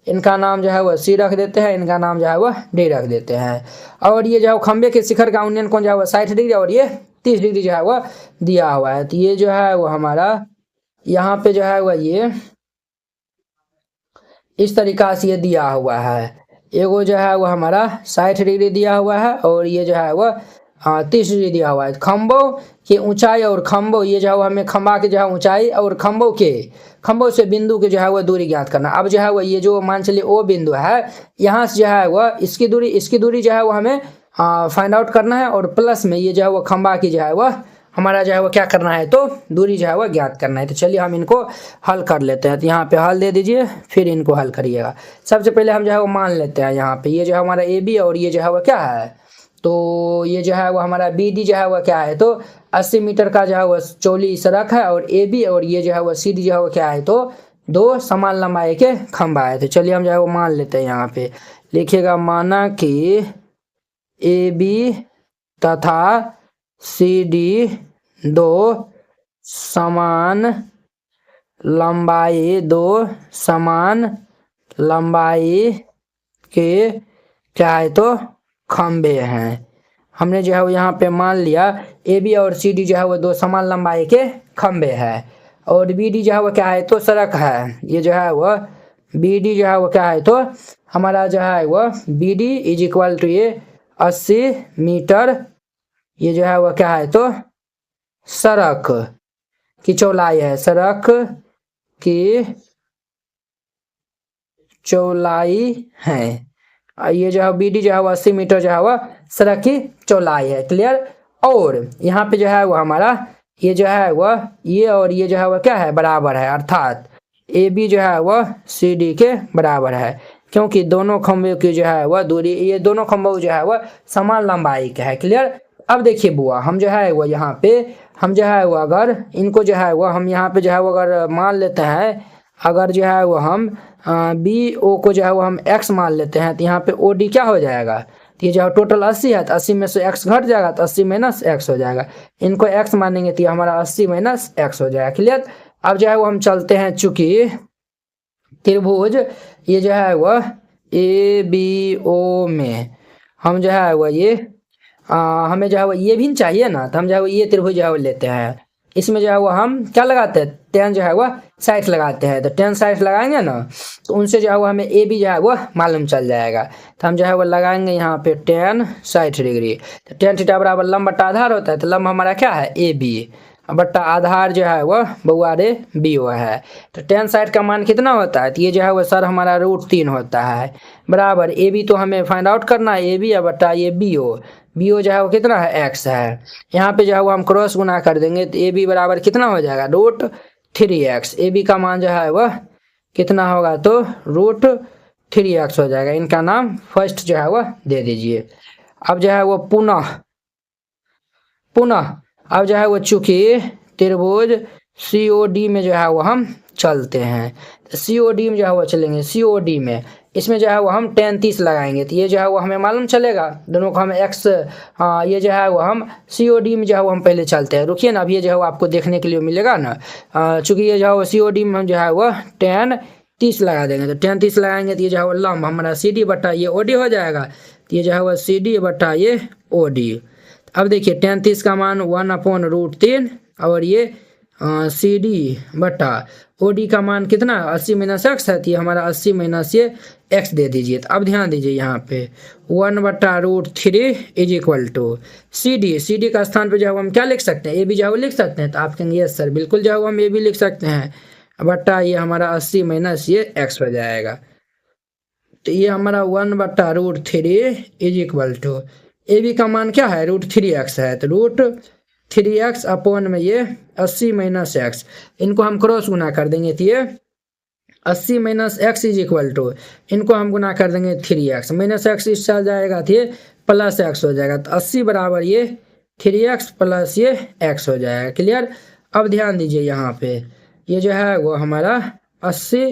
इनका नाम जो है वह सी रख देते हैं, इनका नाम जो है वह डी रख देते हैं। और ये जो है खंभे के शिखर का उन्नयन कोण जो है वह 60 डिग्री और ये 30 डिग्री जो है वह दिया हुआ है। तो ये जो है वो हमारा यहाँ पे जो है वह ये इस तरीका से ये दिया हुआ है। एगो जो है वो हमारा 60 डिग्री दिया हुआ है और ये जो है वह 30 डिग्री दिया हुआ है। खंभों की ऊंचाई और खंभों ये जो है हमें खंभा की जो है ऊंचाई और खंभों से बिंदु के जो है वह दूरी ज्ञात करना। अब जो है वह ये जो मान चलिए ओ बिंदु है, यहाँ से जो है वह इसकी दूरी जो है वो हमें फाइंड आउट करना है और प्लस में ये जो है वो खंभा की जो है वह हमारा जो है वो क्या करना है तो दूरी जो है वह ज्ञात करना है। तो चलिए हम इनको हल कर लेते हैं। तो यहाँ पे हल दे दीजिए, फिर इनको हल करिएगा। सबसे पहले हम जो है वो मान लेते हैं यहाँ पे ये जो है हमारा ए बी और ये जो है वह क्या है तो ये जो है वो हमारा बी डी जो है वह क्या है तो 80 मीटर का जो है वह चौड़ी सड़क है और ए बी और ये जो है वह सी डी जो है वो क्या है तो 2 समान लंबाई के खंभा है। तो चलिए हम जो है वो मान लेते हैं। यहाँ पे लिखिएगा माना कि ए बी तथा सी डी 2 समान लंबाई के क्या है तो खंभे हैं। हमने जो है वो यहाँ पे मान लिया ए बी और सी डी जो है वो 2 समान लंबाई के खंभे हैं और बी डी जो है वो क्या है तो सड़क है। ये जो है वो बी डी जो है वो क्या है तो हमारा जो है वो B D is equal to ये 80 मीटर ये जो है वह क्या है तो सड़क की चौड़ाई है, सड़क की चौड़ाई है। ये जो है बी डी जो है वह 80 मीटर जो है वह सड़क की चौड़ाई है। क्लियर। और यहाँ पे जो है वो हमारा ये जो है वह ये और ये जो है वह क्या है बराबर है, अर्थात ए बी जो है वह सी डी के बराबर है क्योंकि दोनों खंभों की जो है वह दूरी ये दोनों खंभों जो है वह समान लंबाई के है। क्लियर। अब देखिए बुआ हम जो है वो यहाँ पे हम जो है वो अगर इनको जो है वो हम यहाँ पे जो है वो अगर मान लेते हैं, अगर जो है वो हम बी ओ को जो है वो हम एक्स मान लेते हैं तो यहाँ पे ओ डी क्या हो जाएगा तो ये जो टोटल 80 है तो 80 में से एक्स घट जाएगा तो 80 माइनस एक्स हो जाएगा। इनको एक्स मानेंगे तो हमारा 80 माइनस एक्स हो जाएगा। क्लियर। अब जो है वो हम चलते हैं चूंकि त्रिभुज ये जो है वह ए बी ओ में हम जो है वह ये हमें जो है वो ये भी चाहिए ना तो हम जो है वो ये त्रिभुज जो है वो लेते हैं। इसमें जो है वो हम क्या लगाते हैं टेन जो है वह 60 लगाते हैं। तो टेन 60 लगाएंगे ना तो उनसे जो है वो हमें ए बी जो है वो मालूम चल जाएगा। तो हम जो है वो लगाएंगे यहाँ पे टेन 60 डिग्री। तो टेन थीटा बराबर लंब बट्टा आधार होता है। तो लंब हमारा क्या है ए बी बट्टा आधार जो है वह बउआ रे बी ओ है। तो टेन 60 का मान कितना होता है तो ये जो है वह सर हमारा √3 होता है बराबर ए बी तो हमें फाइंड आउट करना है ए बी या बट्टा ये बी ओ जो है वो कितना है एक्स है। यहाँ पे जो है वो हम क्रॉस गुना कर देंगे तो ए बी बराबर कितना हो जाएगा √3x। ए बी का मान जो है वह कितना होगा तो √3x हो जाएगा। इनका नाम फर्स्ट जो है वह दे दीजिए। अब जो है वो पुनः अब जो है वो चूंकि त्रिभुज सी ओ डी में जो है वो हम चलते हैं तो सी ओ डी में जो है वो चलेंगे सी ओ डी में इसमें जो है वो हम टेन 30 लगाएंगे तो ये जो है वो हमें मालूम चलेगा दोनों को हम एक्स ये जो है वो हम सी ओ डी में जो है वो हम पहले चलते हैं। रुकिए ना अभी ये जो है वो आपको देखने के लिए मिलेगा ना चूंकि ये जो है वो सी ओ डी में हम जो है वो टेन 30 लगा देंगे। तो टेन 30 लगाएंगे तो ये जो है वो लंब हमारा सी डी बट्टा ये ओ डी हो जाएगा। तो ये जो है वो सी डी बट्टा ये ओ डी। अब देखिए टेन 30 का मान 1/√3 और ये सी डी बटा ओ डी का मान कितना 80 माइनस एक्स है तो ये हमारा 80 माइनस ये एक्स दे दीजिए। तो अब ध्यान दीजिए यहाँ पे 1/√3 is equal to C D का स्थान पे जो है हम क्या लिख सकते हैं ए बी जो है लिख सकते हैं। तो आप कहेंगे यस सर बिल्कुल जो है हम ए बी लिख सकते हैं बट्टा ये हमारा 80 माइनस ये एक्स हो जाएगा। तो ये हमारा 1/√3 is equal to A B का मान क्या है √3x है तो √3x अपॉन में ये 80 माइनस एक्स इनको हम क्रॉस गुना कर देंगे तो ये 80 minus X is equal to इनको हम गुना कर देंगे 3x माइनस एक्स इस चल जाएगा तो ये प्लस एक्स हो जाएगा। तो 80 बराबर ये 3x प्लस ये x हो जाएगा। क्लियर। अब ध्यान दीजिए यहाँ पे ये जो है वो हमारा 80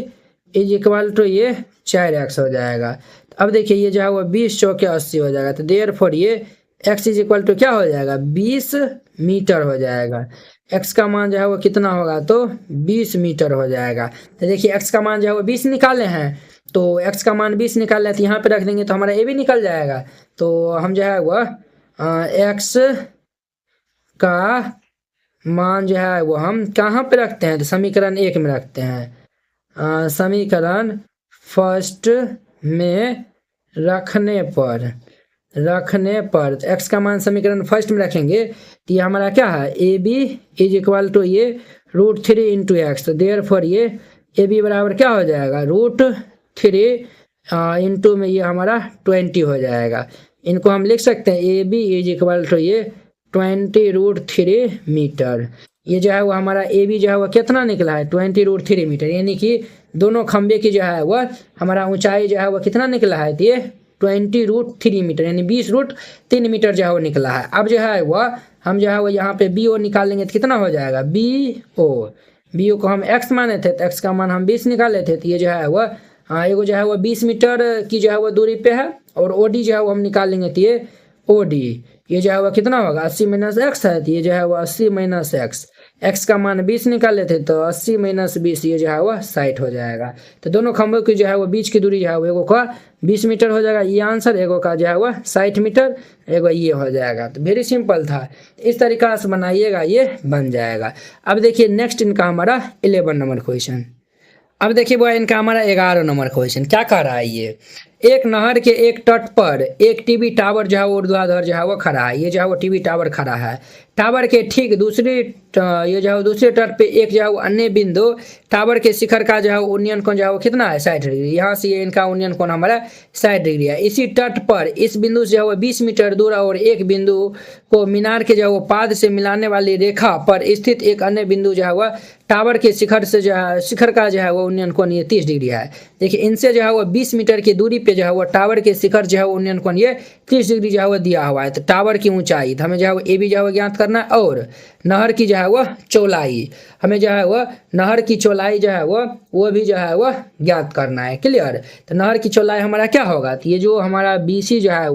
इज इक्वल टू ये 4x हो जाएगा। अब देखिए ये जो है वो 20 चौके 80 हो जाएगा तो देयरफॉर ये x इज इक्वल टू क्या हो जाएगा 20 मीटर हो जाएगा। x का मान जो है वो कितना होगा तो 20 मीटर हो जाएगा। तो देखिए x का मान जो है वो 20 निकाले हैं, तो x का मान 20 निकाल लें तो यहाँ पे रख देंगे तो हमारा a भी निकल जाएगा। तो हम जो है वह x का मान जो है वो हम कहाँ पे रखते हैं तो समीकरण 1 में रखते हैं। समीकरण फर्स्ट में रखने पर x का मान समीकरण फर्स्ट में रखेंगे तो ये हमारा क्या है A B is equal to ये √3 इंटू एक्स। तो देयर फॉर ये ए बी बराबर क्या हो जाएगा √3 इंटू में ये हमारा 20 हो जाएगा। इनको हम लिख सकते हैं A B is equal to ये 20√3 मीटर। ये जो है वो हमारा ए बी जो है वो कितना निकला है 20√3 मीटर, यानी कि दोनों खंबे की जो है वह हमारा ऊंचाई जो है वो कितना निकला है तो ये 20√3 मीटर यानी 20√3 मीटर जो है वो निकला है। अब जो है वह हम जो है वो यहाँ पे बी ओ निकालेंगे तो कितना हो जाएगा बी ओ को हम एक्स माने थे तो एक्स का मान हम 20 निकाले थे, तो ये जो है वह एगो जो है वो 20 मीटर की जो है वो दूरी पे है, और ओ डी जो है वो हम निकालेंगे तो ये ओ डी ये जो है वो कितना होगा 80 माइनस एक्स है, तो ये जो है वो 80 माइनस एक्स का मान 20 निकाले थे तो 80 माइनस 20 ये जो है वो 60 हो जाएगा। तो दोनों खंभों की जो है वो बीच की दूरी जो है वो एगो का 20 मीटर हो जाएगा ये आंसर, एगो का जो है वो 60 मीटर, एगो ये हो जाएगा। तो वेरी सिंपल था, इस तरीका से बनाइएगा ये बन जाएगा। अब देखिए नेक्स्ट इनका हमारा 11 नंबर क्वेश्चन। अब देखिए वो इनका हमारा 11 नंबर क्वेश्चन क्या कर रहा है ये, एक नहर के एक तट पर एक टीवी टावर जो है वो ऊर्ध्वाधर जो है वो खड़ा है। ये जो है वो टीवी टावर खड़ा है, टावर के ठीक दूसरी ये जो है दूसरे तट पे एक जो है वो अन्य बिंदु टावर के शिखर का जो है उन्नयन कोण जो है वो कितना है 60 डिग्री। यहाँ से ये इनका उन्नयन कोण हमारा 60 डिग्री है। इसी तट पर इस बिंदु से जो है वो 20 मीटर दूर और एक बिंदु को मीनार के जो है वो पाद से मिलाने वाली रेखा पर स्थित एक अन्य बिंदु जो है वह टावर के शिखर से जो है शिखर का जो है वो उन्नयन कोण ये 30 डिग्री है। देखिए इनसे जो है वो 20 मीटर की दूरी पे जो है वो टावर के शिखर जो है वो उन्नयन कोण ये 30 डिग्री जो है वो दिया हुआ है। तो टावर की ऊंचाई हमें जो है वो ए बी जो है वो ज्ञात करना है, और नहर की जो है वो चौड़ाई हमें जो है वो नहर की चौड़ाई जो है वो भी जो है वो ज्ञात करना है। क्लियर। तो नहर की चौड़ाई हमारा क्या होगा तो ये जो हमारा BC जो है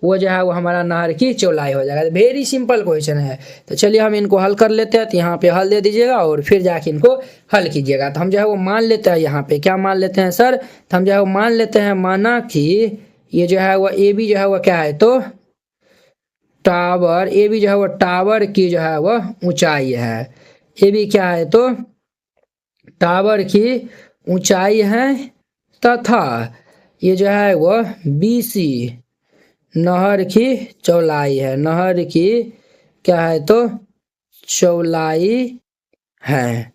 वो जो है वो हमारा नहर की चौड़ाई हो जाएगा। वेरी सिंपल क्वेश्चन है। तो चलिए हम इनको हल कर लेते हैं। तो यहाँ पे हल दे दीजिएगा और फिर जाके इनको हल कीजिएगा। तो हम जो है वो मान लेते हैं, यहाँ पे क्या मान लेते हैं सर, तो हम जो है वो मान लेते हैं माना कि ये जो है वो ए बी जो है वो क्या है तो टावर ए बी जो है वो टावर की जो है वो ऊंचाई है। ए बी क्या है तो टावर की ऊंचाई है, तथा ये जो है वो BC नहर की चौड़ाई है। नहर की क्या है तो चौड़ाई है।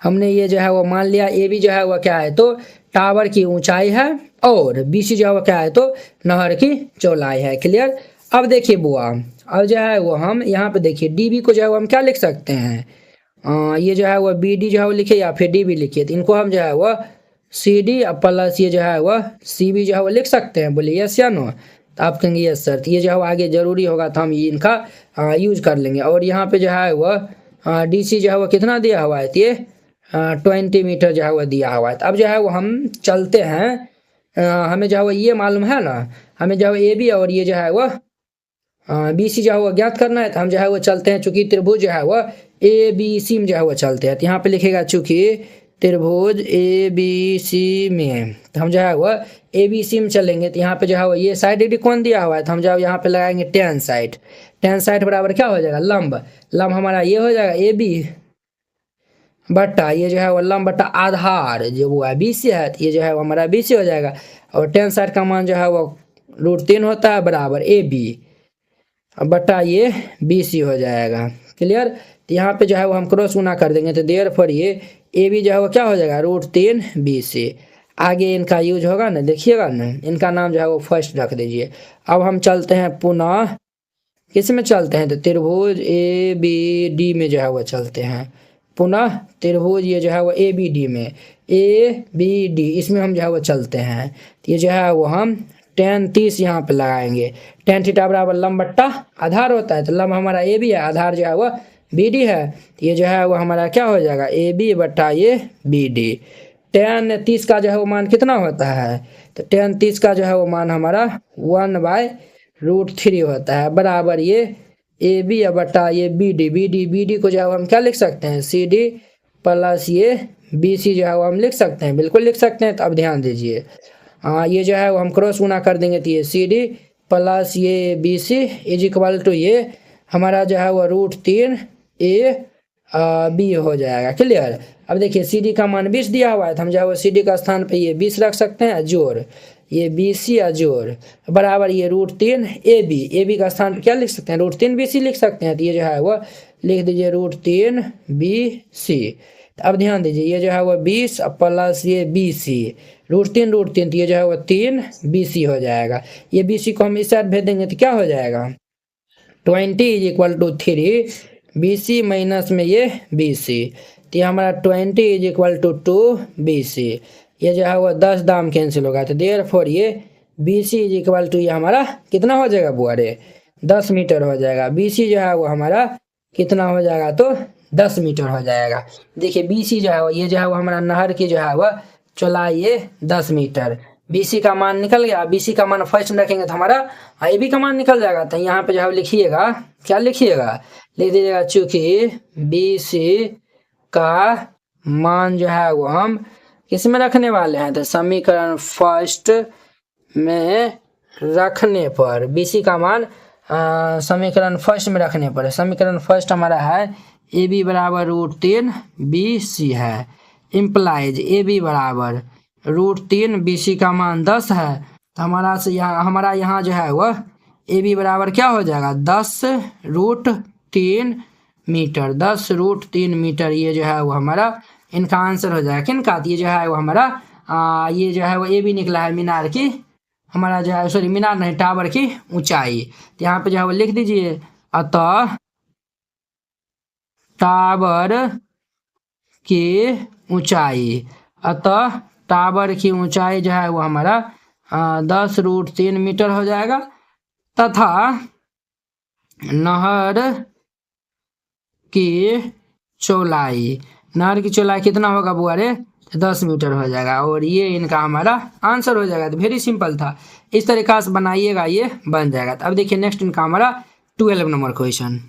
हमने ये जो है वो मान लिया ए बी जो है वो क्या है तो टावर की ऊंचाई है, और BC जो है वो क्या है तो नहर की चौड़ाई है। क्लियर। अब देखिए बुआ, अब जो है वो हम यहाँ पे देखिए DB को जो है वो हम क्या लिख सकते हैं, ये जो है वो BD जो है वो लिखे या फिर DB लिखिए। तो इनको हम जो है वो CD प्लस ये जो है वो CB जो है वो लिख सकते हैं। बोलिए यस या नो। तो आप कहेंगे यस सर। तो ये जो है आगे जरूरी होगा तो हम ये इनका यूज कर लेंगे। और यहाँ पे जो है वो DC जो है वो कितना दिया हुआ है तो ये 20 मीटर जो है वो दिया हुआ है। तो अब जो है वो हम चलते हैं, हमें जो है वो ये मालूम है ना, हमें जो है ए बी और ये जो है वो BC जो है वो ज्ञात करना है। तो हम जो है वो चलते हैं, चूंकि त्रिभुज जो है वो ABC में जो है वो चलते हैं। तो यहाँ पे लिखेगा चूंकि त्रिभुज ABC में, तो हम जो है वो ABC में चलेंगे। तो यहाँ पे जो है वो ये 60 डिग्री कौन दिया हुआ है, तो हम जो है यहाँ पे लगाएंगे tan साइड बराबर क्या हो जाएगा लंब हमारा ये हो जाएगा AB बट्टा ये जो है वो लंब बट्टा आधार जो वो है BC है, तो ये जो है वो हमारा BC हो जाएगा। और tan साइड का मान जो है वो √3 होता है बराबर AB बट्टा ये BC हो जाएगा। क्लियर। तो यहाँ पे जो है वो हम क्रॉस गुना कर देंगे, तो देयर फॉर ये ए बी जो है वो क्या हो जाएगा √3 BC। आगे इनका यूज होगा ना, देखिएगा ना, इनका नाम जो है वो फर्स्ट रख दीजिए। अब हम चलते हैं पुनः किस में चलते हैं तो त्रिभुज ABD में जो है वो चलते हैं। पुनः त्रिभुज ये जो है वो ABD में ABD इसमें हम जो है वो चलते हैं। तो ये जो है वो हम tan 30 यहाँ पे लगाएंगे। tan थीटा बराबर लंब बट्टा आधार होता है, तो लंब हमारा AB है, आधार जो है वो BD है। तो ये जो है वो हमारा क्या हो जाएगा AB बट्टा ये BD। tan 30 का जो है वो मान कितना होता है, तो tan 30 का जो है वो मान हमारा 1/√3 √3 होता है बराबर ये ए बी बटा ये बी डी को जो है हम क्या लिख सकते हैं सी डी प्लस ये बी सी जो है वो हम लिख सकते हैं, बिल्कुल लिख सकते हैं। तो अब ध्यान दीजिए ये जो है वो हम क्रॉस गुना कर देंगे तो ये सी डी प्लस ये B C is equal to ये हमारा जो है वो √3 ए बी हो जाएगा। क्लियर। अब देखिए सी डी का मान 20 दिया हुआ है तो हम जो है वो सी डी का स्थान पे ये 20 रख सकते हैं, जोड़ ये बी सी जोड़ बराबर ये √3 ए बी का स्थान पे क्या लिख सकते हैं √3 बी सी लिख सकते हैं। तो ये जो है वो लिख दीजिए √3 बी सी। तो अब ध्यान दीजिए ये जो है वो 20 प्लस ये बी सी √3 तो ये जो है वो 3 बी सी हो जाएगा। ये बी सी को हम इस साइड भेज देंगे तो क्या हो जाएगा 20 is equal to 3 B C minus में ये बी सी। तो ये हमारा 20 is equal to 2 B C. ये जो है वो 10 दाम कैंसिल होगा तो देयरफॉर ये B C is equal to ये हमारा कितना हो जाएगा बुआरे 10 मीटर हो जाएगा। बी सी जो है वो हमारा कितना हो जाएगा तो 10 मीटर हो जाएगा। देखिए बी सी जो है वो ये जो है वो हमारा नहर की जो है वह चौड़ाई ये 10 मीटर। बी सी का मान निकल गया। बी सी का मान फर्स्ट में रखेंगे तो हमारा ए बी का मान निकल जाएगा। तो यहाँ पे जो है लिखिएगा क्या लिखिएगा लिख दीजिएगा चूंकि बी सी का मान जो है वो हम किस में रखने वाले हैं तो समीकरण फर्स्ट में रखने पर बी सी का मान समीकरण फर्स्ट में रखने पर समीकरण फर्स्ट हमारा है ए बी बराबर √3 बी सी है। इम्प्लाइज ए बी बराबर √3 बी सी का मान 10 है तो हमारा यहाँ जो है वह ए बी बराबर क्या हो जाएगा 10√3 मीटर 10√3 मीटर। ये जो है वो हमारा इनका आंसर हो जाएगा। किनका ये जो है वो हमारा ये जो है वो ए बी निकला है मीनार की हमारा जो है सॉरी मीनार नहीं टावर की ऊंचाई। तो यहाँ पे जो है वो लिख दीजिए अतः टावर की ऊंचाई टावर की ऊंचाई जो है वो हमारा 10√3 मीटर हो जाएगा तथा नहर की चौड़ाई कितना होगा बुआरे 10 मीटर हो जाएगा और ये इनका हमारा आंसर हो जाएगा। तो वेरी सिंपल था, इस तरीका से बनाइएगा ये बन जाएगा। तो अब देखिए नेक्स्ट इनका हमारा 12 नंबर क्वेश्चन।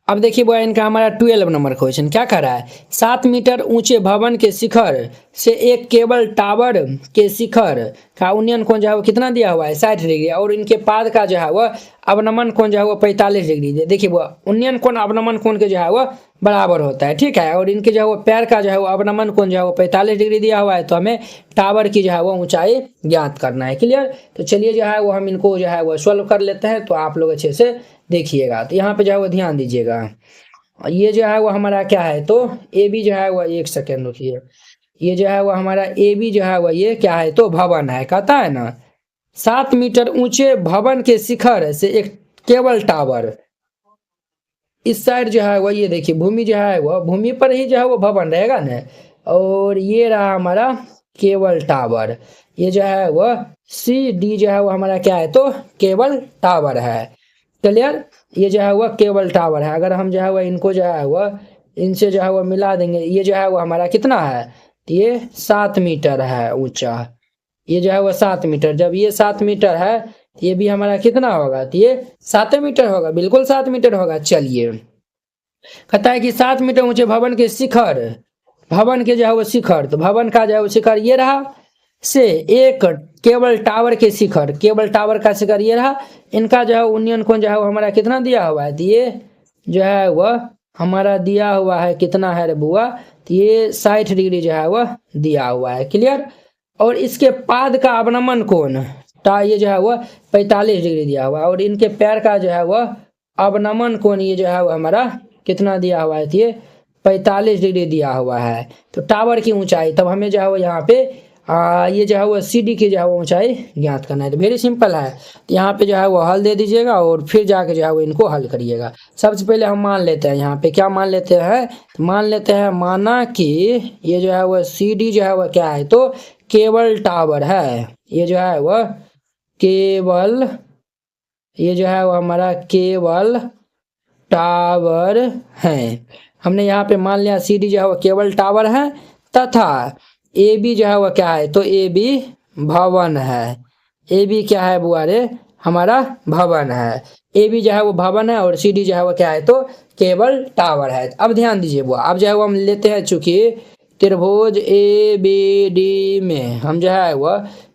अब देखिए बॉय इनका हमारा 12 नंबर क्वेश्चन क्या कर रहा है 7 मीटर ऊंचे भवन के शिखर से एक केबल टावर के शिखर का उन्नयन कोण जो है वो कितना दिया हुआ है 60 डिग्री और इनके पाद का जो है वह अवनमन कोण जो है वो 45 डिग्री। देखिए वो उन्नयन कोण अवनमन कोण के जो है वो बराबर होता है, ठीक है। और इनके जो है वो पैर का जो है वो अवनमन कोण जो है वो 45 डिग्री दिया हुआ है तो हमें टावर की जो है वो ऊंचाई ज्ञात करना है। क्लियर। तो चलिए जो है वो हम इनको जो है वो सॉल्व कर लेते हैं तो आप लोग अच्छे से देखिएगा। तो यहाँ पे जो है वो ध्यान दीजिएगा ये जो है वो हमारा क्या है तो ए बी जो है वो एक सेकेंड रुकिए ये जो है वो हमारा ए बी जो है वो ये क्या है तो भवन है कहता है ना 7 मीटर ऊंचे भवन के शिखर से एक केबल टावर इस साइड जो है वो ये देखिए भूमि जो है वो भूमि पर ही जो है वो भवन रहेगा ना और ये रहा हमारा केबल टावर। ये जो है वो सी डी जो है वो हमारा क्या है तो केबल टावर है। क्लियर। ये जो है वह केबल टावर है। अगर हम जो है वह इनको जो है वह इनसे जो है वह मिला देंगे ये जो है वो हमारा कितना है ये 7 मीटर है ऊंचा। ये जो है वह 7 मीटर जब ये 7 मीटर है ये भी हमारा कितना होगा तो ये 7 मीटर होगा, बिल्कुल 7 मीटर होगा। चलिए कहता है कि 7 मीटर ऊंचे भवन के शिखर भवन के जो है वो शिखर तो भवन का जो है वो शिखर ये रहा से एक केबल टावर के शिखर केबल टावर का शिखर ये रहा। इनका जो है उन्नयन कोण जो है वो हमारा कितना दिया हुआ है तो ये जो है वह हमारा दिया हुआ है कितना है रे बुआ तो ये 60 डिग्री जो है वह दिया हुआ है। क्लियर। और इसके पाद का अवनमन कोण ये जो है वह 45 डिग्री दिया हुआ है और इनके पैर का जो है वह अवनमन कोण ये जो है वह हमारा कितना दिया हुआ है तो ये 45 डिग्री दिया हुआ है। तो टावर की ऊंचाई तब हमें जो है वो यहाँ पे ये जो है वो सी डी की जो है वो ऊंचाई ज्ञात करना है। तो वेरी सिंपल है। तो यहाँ पे जो है वो हल दे दीजिएगा और फिर जाके जो है वो इनको हल करिएगा। सबसे पहले हम मान लेते हैं यहाँ पे क्या मान लेते हैं तो मान लेते हैं माना कि ये जो है वो सी डी जो है वो क्या है तो केबल टावर है। ये जो है वो केबल ये जो है वो हमारा केबल टावर है। हमने यहाँ पे मान लिया सी डी जो है वो केबल टावर है तथा ए बी जो है वो क्या है तो ए बी भवन है। ए बी क्या है बुआरे हमारा भवन है, ए बी जो है वो भवन है और सी डी जो है वो क्या है तो केबल टावर है। अब ध्यान दीजिए वो, अब जो है वो हम लेते हैं, चूंकि त्रिभुज ए बी डी में हम जो है वो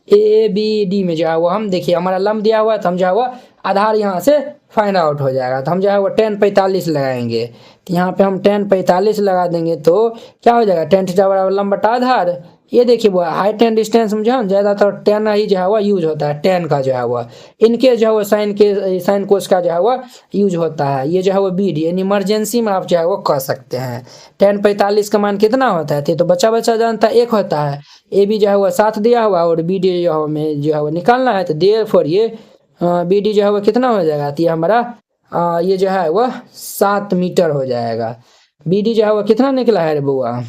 ए बी डी में जो है वो हम देखिए हमारा लंब दिया हुआ है, तो हम जो है वो आधार यहाँ से फाइंड आउट हो जाएगा। तो हम जो है वो 10/45 लगाएंगे, तो यहाँ पे हम 10/45 लगा देंगे तो क्या हो जाएगा 10 थीटा बराबर लंब बटा आधार। ये देखिए वो हाइट एंड डिस्टेंस में जो है ज़्यादातर 10 ही जो है वो यूज होता है, 10 का जो है वो, इनके जो है वो साइन कोस का जो है वो यूज होता है। ये जो है वो बी डी यानी इमरजेंसी में आप जो है वो कह सकते हैं। 10/45 का मान कितना होता है, तो बच्चा बच्चा जानता है 1 होता है। ए बी जो है वो 7 दिया हुआ और बी डी जो है हमें जो है वो निकालना है, तो देयरफॉर ये बी डी जो है वो कितना हो जाएगा, तो ये हमारा ये जो है वह 7 मीटर हो जाएगा। बी डी जो है वो कितना निकला है रे बुआ,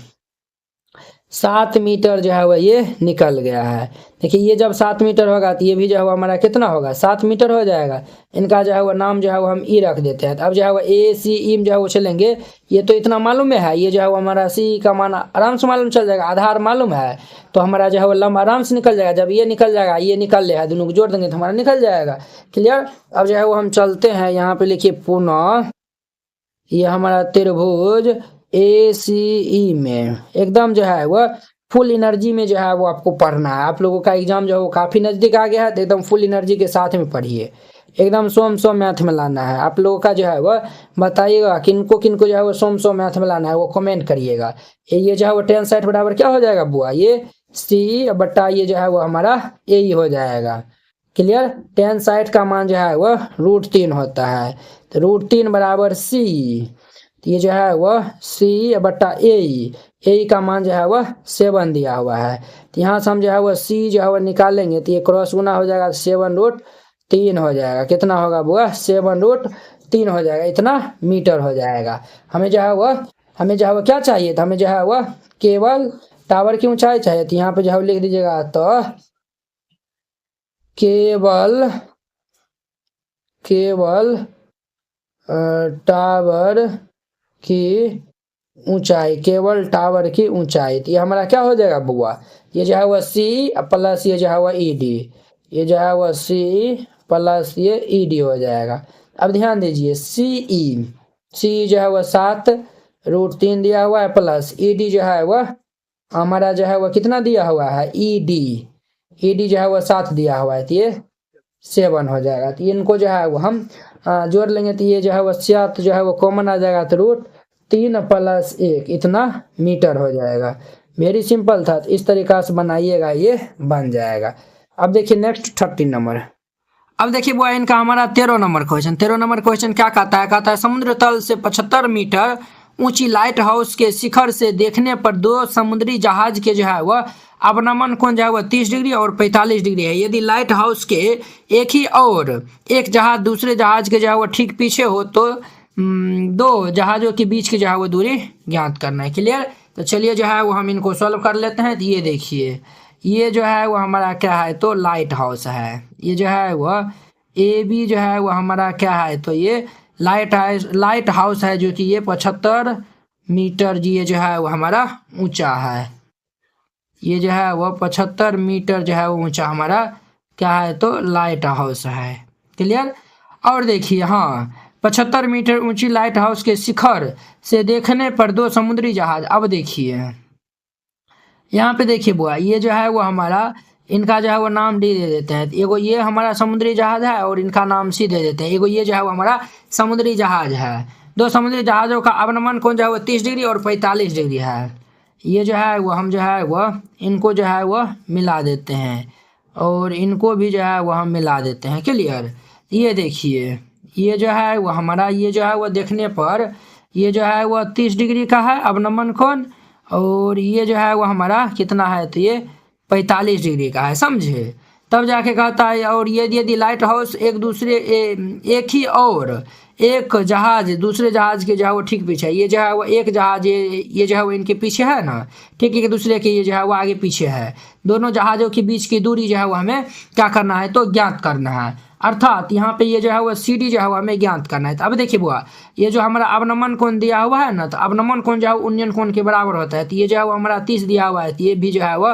7 मीटर जो है वह ये निकल गया है। देखिए ये जब 7 मीटर होगा तो ये भी जो है वो हमारा कितना होगा 7 मीटर हो जाएगा। इनका जो है वो नाम जो है वो हम ई रख देते हैं। तो अब जो है वो ए सी ई में जो है वो चलेंगे, ये तो इतना मालूम है, ये जो है वो हमारा सी का मान आराम से मालूम चल जाएगा, आधार मालूम है, तो हमारा जो है वो लंब आराम से निकल जाएगा। जब ये निकल जाएगा, ये निकल ले है, दोनों को जोड़ देंगे तो हमारा निकल जाएगा। क्लियर। अब जो है वो हम चलते हैं यहाँ पे, लिखिए पुनः ये हमारा त्रिभुज ए सी ई में एकदम जो है वह फुल एनर्जी में जो है वो आपको पढ़ना है। आप लोगों का एग्जाम जो है वो काफ़ी नज़दीक आ गया है, तो एकदम फुल एनर्जी के साथ में पढ़िए, एकदम सौ मैथ में लाना है। आप लोगों का जो है वह बताइएगा किनको किनको जो है वो सौ मैथ में लाना है, वो कमेंट करिएगा। ये जो है वो 10/60 बराबर क्या हो जाएगा बुआ, ये सी बट्टा ये जो है वो हमारा ए ही हो जाएगा। क्लियर। 10/60 का मान जो है वह √3 होता है, तो √3 बराबर सी, तो ये जो है वह सी बट्टा ए का मान जो है वह 7 दिया हुआ है। तो यहाँ से हम जो है वह सी जो है वह निकालेंगे, तो ये क्रॉस गुना हो जाएगा, 7√3 हो जाएगा। कितना होगा बुआ, 7√3 हो जाएगा, इतना मीटर हो जाएगा। हमें जो है वह क्या चाहिए, तो हमें जो है वह केवल टावर की ऊंचाई चाहिए। तो यहाँ पे जो है लिख दीजिएगा, तो केवल टावर की ऊंचाई, केवल टावर की ऊंचाई, तो ये हमारा क्या हो जाएगा बुआ, ये जो है वह सी प्लस ये जो है वह ई डी, ये जो है वह सी प्लस ये ई डी हो जाएगा। अब ध्यान दीजिए सी जो है वह 7√3 दिया हुआ है, प्लस ई डी जो है वह हमारा जो है वह कितना दिया हुआ है, ई डी जो है वह 7 दिया हुआ है, तो ये 7 हो जाएगा। तो इनको जो है वो हम जोड़ लेंगे, तो ये जो है वो 7 जो है वो कॉमन आ जाएगा, तो √3 + 1 इतना मीटर हो जाएगा। वेरी सिंपल था, तो इस तरीका से बनाइएगा, ये बन जाएगा। अब देखिए नेक्स्ट 13 नंबर। अब देखिए वो इनका हमारा 13 नंबर क्वेश्चन क्या कहता है समुद्र तल से 75 मीटर ऊंची लाइट हाउस के शिखर से देखने पर 2 समुद्री जहाज के जो है वह अवनमन कोण जो है वह 30 डिग्री और 45 डिग्री है। यदि लाइट हाउस के एक ही और एक जहाज दूसरे जहाज के जो है वह ठीक पीछे हो, तो 2 जहाजों के बीच की जो है वो दूरी ज्ञात करना है। क्लियर। तो चलिए जो है वो हम इनको सॉल्व कर लेते हैं। तो ये देखिए, ये जो है वो हमारा क्या है, तो लाइट हाउस है। ये जो है वह ए बी जो है वो हमारा क्या है, तो ये लाइट हाउस है, जो कि ये 75 मीटर जी ये जो है वो हमारा ऊंचा है। ये जो है वो 75 मीटर जो है वो ऊंचा हमारा क्या है, तो लाइट हाउस है। क्लियर। और देखिए हाँ, 75 मीटर ऊंची लाइट हाउस के शिखर से देखने पर 2 समुद्री जहाज। अब देखिए यहाँ पे देखिए बुआ, ये जो है वो हमारा इनका जो है वो नाम डी दे देते हैं। एगो ये हमारा समुद्री जहाज है और इनका नाम सी दे देते हैं। एगो ये जो है वो हमारा समुद्री जहाज है। 2 समुद्री जहाज़ों का अवनमन कोण जो है वो 30 डिग्री और 45 डिग्री है। ये जो है वो हम जो है वह इनको जो है वह मिला देते हैं और इनको भी जो है वह हम मिला देते हैं। क्लियर। ये देखिए, ये जो है वो हमारा ये जो है वो देखने पर ये जो है वह 30 डिग्री का है अवनमन कोण, और ये जो है वो हमारा कितना है, तो ये 45 डिग्री का है। समझे। तब जाके कहता है, और यदि लाइट हाउस एक ही और एक जहाज दूसरे जहाज के जो है वो ठीक पीछे है। ये जो है वो एक जहाज ये जो है वो इनके पीछे है ना, ठीक है, दूसरे के ये जो है वो आगे पीछे है। दोनों जहाज़ों के बीच की दूरी जो है वो हमें क्या करना है, तो ज्ञात करना है। अर्थात यहाँ पे ये जो है वो सी डी जो है वो हमें ज्ञात करना है। तो अब देखिए बुआ, ये जो हमारा अवनमन कोण दिया हुआ है ना, तो अवनमन कोण जो है उन्नयन कोण के बराबर होता है। तो ये जो है वो हमारा 30 दिया हुआ है, तो ये भी जो है वो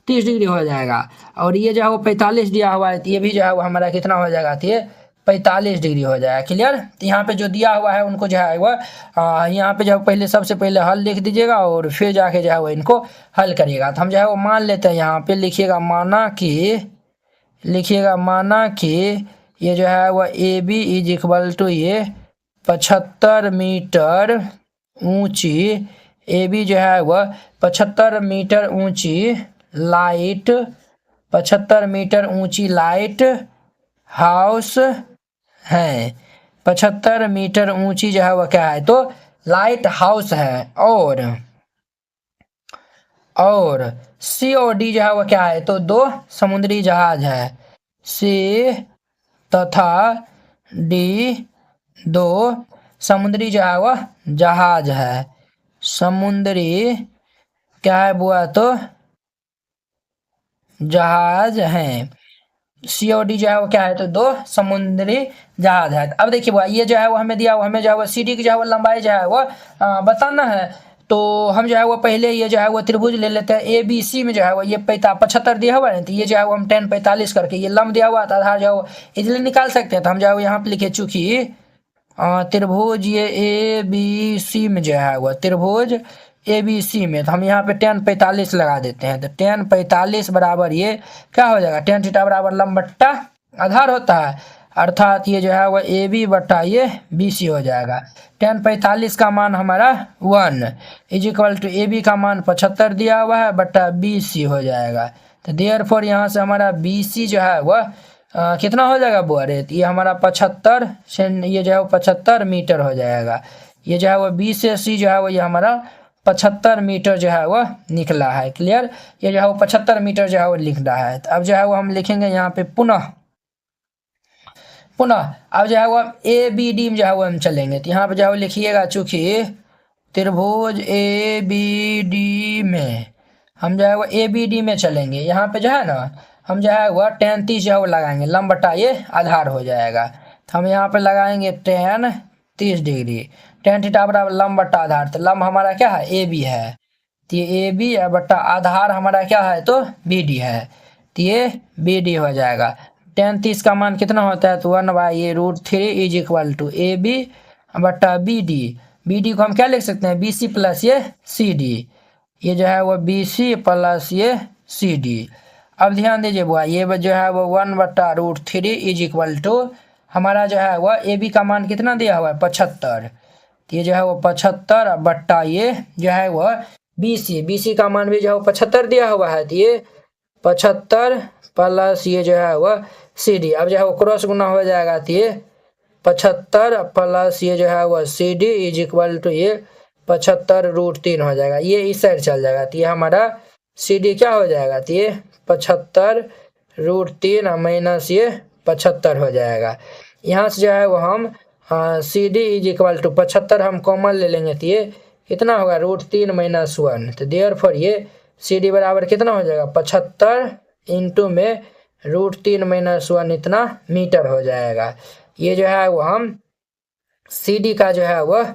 30 डिग्री हो जाएगा। और ये जो है वो 45 दिया हुआ है, तो ये भी जो है वो हमारा कितना हो जाएगा, तो ये 45 डिग्री हो जाएगा। क्लियर। तो यहाँ पे जो दिया हुआ है उनको जो है वो यहाँ पे जो पहले सबसे पहले हल लिख दीजिएगा और फिर जाके जो है वो इनको हल करिएगा। तो हम जो है वो मान लेते हैं, यहाँ पे लिखिएगा माना कि ये जो है वो A B is equal to ये 75 मीटर ऊंची, ए बी जो है वह 75 मीटर ऊंची लाइट 75 मीटर ऊंची लाइट हाउस है। 75 मीटर ऊंची जो है वह क्या है, तो लाइट हाउस है। और सी और डी जो है वह क्या है, तो 2 समुद्री जहाज है। सी तथा डी 2 समुद्री जो है वह जहाज है। समुद्री क्या है बुआ, तो जहाज हैं। सी और डी जो है वो क्या है, तो 2 समुद्री जहाज है। अब देखिए बुआ, ये जो है वो हमें दिया हुआ, हमें जो है वो सी डी की जो है वो लंबाई जो है वो बताना है। तो हम जो है वो पहले ये जो है वो त्रिभुज ले लेते हैं। ए बी सी में जो है वो ये 75 दिया हुआ है, तो ये जो है वो हम 10 45 करके ये लंब दिया हुआ था, आधार जो है वो इजिली निकाल सकते हैं। तो हम जो है वो यहाँ पे लिखे, चूंकि त्रिभुज ये ए बी सी में जो है वो त्रिभुज ए बी सी में, तो हम यहाँ पे 10 45 लगा देते हैं। तो 10 45 बराबर ये क्या हो जाएगा, tan थीटा बराबर लंब बट्टा आधार होता है, अर्थात ये जो है वो ए बी बट्टा ये बी सी हो जाएगा। tan 45 का मान हमारा 1 is equal to A B का मान 75 दिया हुआ है बट्टा बी सी हो जाएगा। तो देयरफॉर यहाँ से हमारा बी सी जो है वह कितना हो जाएगा बुआ रे, ये हमारा 75 ये जो है वो 75 मीटर हो जाएगा। ये जो है वो बी से सी जो है वो ये हमारा 75 मीटर जो है वो निकला है। क्लियर। ये जो है वो 75 मीटर जो है वो लिख रहा है। तो अब जो है वो हम लिखेंगे यहाँ पे पुनः अब जो है वो ए बी डी में जो है वो हम चलेंगे। तो यहाँ पे जो है वो लिखिएगा, चूंकि त्रिभुज ए बी डी में हम जो है वो ए बी डी में चलेंगे, यहाँ पे जो है ना हम जो है वह tan 30 जो है वो लगाएंगे, लंब बटा ये आधार हो जाएगा। तो हम यहाँ पे लगाएंगे tan 30 डिग्री, tan थीटा बराबर लंब बटा आधार। तो लंब हमारा क्या है, ए बी है, तो ये ए बी है बटा आधार हमारा क्या है, तो बी डी है, तो ये बी डी हो जाएगा। tan 30 का मान कितना होता है, तो 1/√3 is equal to A B बटा बी डी। बी डी को हम क्या लिख सकते हैं, बी सी प्लस ये सी डी, ये जो है वो बी सी प्लस ये सी डी। अब ध्यान दीजिए बुआ, ये जो है वो 1/√3 इज इक्वल टू हमारा जो है वह ए बी का मान कितना दिया हुआ है, 75। तो ये जो है वो 75 बट्टा ये जो है वह बी सी का मान भी जो है वो 75 दिया हुआ है, तो ये 75 प्लस ये जो है वह सी डी। अब जो है वो क्रॉस गुना हो जाएगा, तो ये 75 प्लस ये जो है वह C D is equal to ये 75√3 हो जाएगा। ये इस साइड चल जाएगा, तो ये हमारा सी डी क्या हो जाएगा, तो ये 75√3 माइनस ये 75 हो जाएगा। यहाँ से जो है वो हम C D is equal to 75 हम कॉमन ले लेंगे, तो ये कितना होगा, √3 माइनस 1। तो देयरफॉर ये सी डी बराबर कितना हो जाएगा, 75 इंटू में √3 माइनस 1 इतना मीटर हो जाएगा। ये जो है वो हम सी डी का जो है वह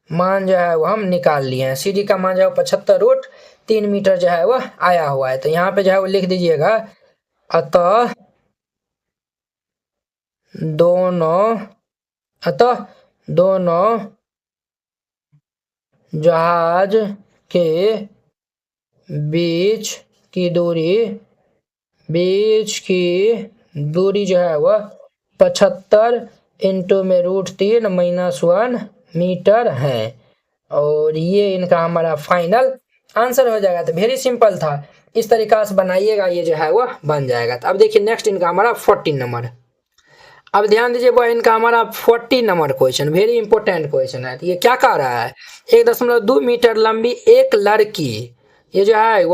मान जो है वो हम निकाल लिए हैं। सी डी का मान जो है 75√3 मीटर जो है वह आया हुआ है। तो यहाँ पे जो है वो लिख दीजिएगा, अतः दोनों जहाज के बीच की दूरी जो है वह 75 इंटू में √3 माइनस 1 मीटर है। और ये इनका हमारा फाइनल आंसर हो जाएगा। तो वेरी सिंपल था, इस तरीका से बनाइएगा, ये जो है वह बन जाएगा। तो अब देखिए नेक्स्ट इनका हमारा 14 नंबर। अब ध्यान दीजिए वो इनका हमारा 40 number question, very important question है। तो ये क्या कह रहा है, 1.2 मीटर लंबी एक लड़की, ये जो है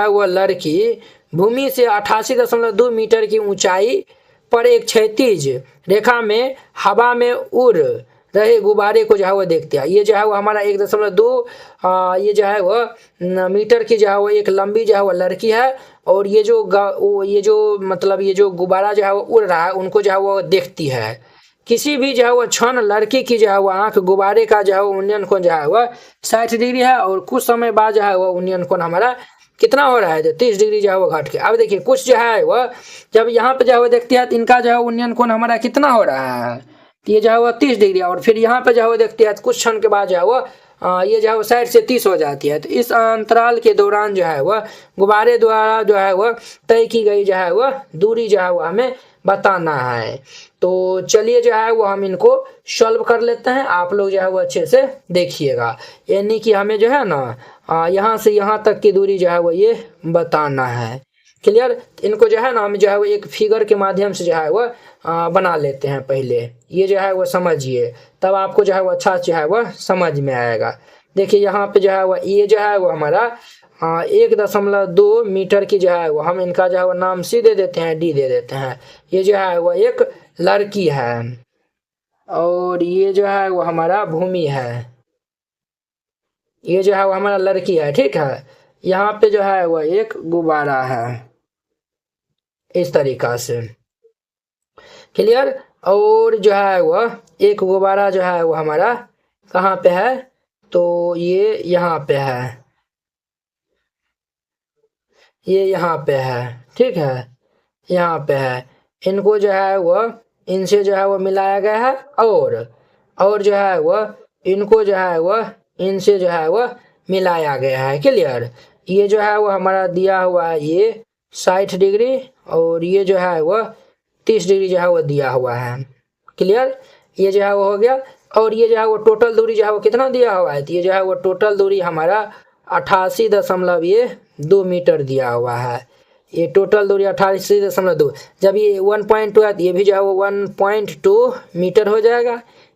वह लड़की भूमि से 88.2 मीटर की ऊंचाई पर एक क्षैतिज रेखा में हवा में उड़ रहे गुब्बारे को जो है वो देखते हैं। ये जो है वो हमारा 1.2 ये जो है वो मीटर की जो है वो एक लंबी जो है वो लड़की है, और ये जो मतलब ये जो गुब्बारा जो है वो उड़ रहा है उनको जो है वो देखती है। किसी भी जो है वो क्षण लड़की की जो है वो आंख गुब्बारे का जो है वो उन्नयन कोण जो है वो 60 डिग्री है, और कुछ समय बाद जो है वो उन्नयन कोण हमारा कितना हो रहा है, जो 30 डिग्री जो है वो घट के। अब देखिए कुछ जो है वह जब यहाँ पे जो है वो देखते हैं तो इनका जो है उन्नयन कोण हमारा कितना हो रहा है, तो ये जो है वो 30 डिग्री, और फिर यहाँ पे जो है वो देखते हैं तो कुछ क्षण के बाद जो है वो ये जो है वो साइड से 30 हो जाती है। तो इस अंतराल के दौरान जो है वह गुब्बारे द्वारा जो है वह तय की गई जो है वह दूरी जो है वो हमें बताना है। तो चलिए जो है वो हम इनको सॉल्व कर लेते हैं, आप लोग जो है वो अच्छे से देखिएगा। यानी कि हमें जो है ना यहाँ से यहाँ तक की दूरी जो है वो ये बताना है। क्लियर, इनको जो है ना हम जो है वो एक फिगर के माध्यम से जो है वो बना लेते हैं पहले, ये जो है वो समझिए, तब आपको जो है वो अच्छा जो है वो समझ में आएगा। देखिए यहाँ पे जो है वो ये जो है वो हमारा 1.2 मीटर की जो है वो हम इनका जो है वो नाम सी दे देते हैं, डी दे देते हैं। ये जो है वो एक लड़की है और ये जो है वो हमारा भूमि है, ये जो है वो हमारा लड़की है, ठीक है। यहाँ पे जो है वो एक गुब्बारा है इस तरीका से, क्लियर। और जो है वह एक गुब्बारा जो है वो हमारा कहाँ पे है, तो ये यहाँ पे है, ये यहाँ पे है, ठीक है, यहाँ पे है। इनको जो है वह इनसे जो है वो मिलाया गया है, और जो है वह इनको जो है वह इनसे जो है वह मिलाया गया है, क्लियर। ये जो है वो हमारा दिया हुआ है ये 60 डिग्री, और ये जो है वह 30 डिग्री जो है वो दिया हुआ है, क्लियर। ये जो है वो हो गया, और ये जो है वो टोटल दूरी जो है वो कितना दिया हुआ है, तो ये जो है वो टोटल दूरी हमारा 88.2 मीटर दिया हुआ है। ये टोटल दूरी 88.2, जब ये 1.2 है तो ये भी जो है वो 1.2 मीटर हो जाएगा,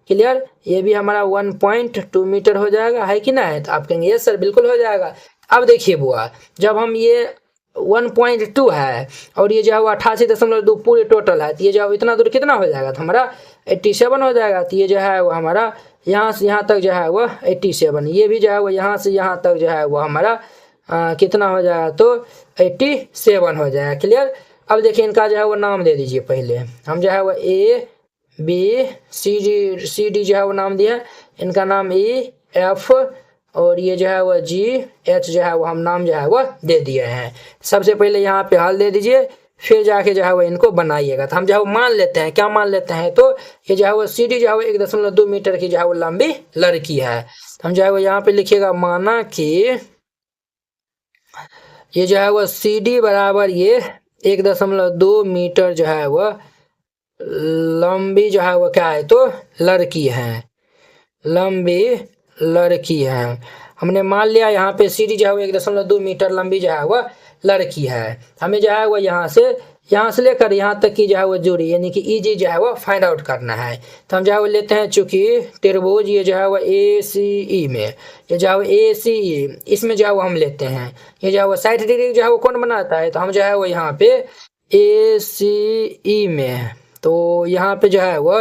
क्लियर। ये भी हमारा 1.2 मीटर हो जाएगा, है कि ना है, तो आप कहेंगे यस सर बिल्कुल हो जाएगा। अब देखिए बुआ, जब हम ये 1.2 है और ये जो है वो 88.2 पूरे टोटल है, तो ये जो है इतना दूर कितना हो जाएगा, तो हमारा 87 हो जाएगा। तो ये जो है वो हमारा यहाँ से यहाँ तक जो है वो 87, ये भी जो है वो यहाँ से यहाँ तक जो है वो हमारा कितना हो जाएगा, तो 87 हो जाएगा, क्लियर। अब देखिए इनका जो है वो नाम दे दीजिए, पहले हम जो है वो ABCD जो है वो नाम दिया, इनका नाम EF, और ये जो है वो GH जो है वो हम नाम जो है वो दे दिए हैं। सबसे पहले यहाँ पे हल दे दीजिए, फिर जाके जो है वो इनको बनाइएगा। तो हम जो है वो मान लेते हैं, क्या मान लेते हैं, तो ये जो है वो CD जो है वो 1.2 मीटर की जो है वो लंबी लड़की है। तो हम जो है वो यहाँ पे लिखिएगा, माना कि ये जो है वो CD बराबर ये 1.2 मीटर जो है वो लंबी जो है वो क्या है, तो लड़की है, लंबी लड़की है। हमने मान लिया यहाँ पे CD जो है वो 1.2 मीटर लंबी जो है वो लड़की है। हमें जो है वो यहाँ से लेकर यहाँ तक की जो है वो दूरी यानी कि EG जो है वो फाइंड आउट करना है। तो हम जो है वो लेते हैं, चूंकि त्रिभुज ये जो है वो ACE में, ये जो है वो ACE इसमें जो है वो हम लेते हैं, ये जो है वो 60 डिग्री जो है वो कौन बनाता है, तो हम जो है वो यहाँ पे ACE में, तो यहाँ पे जो है वो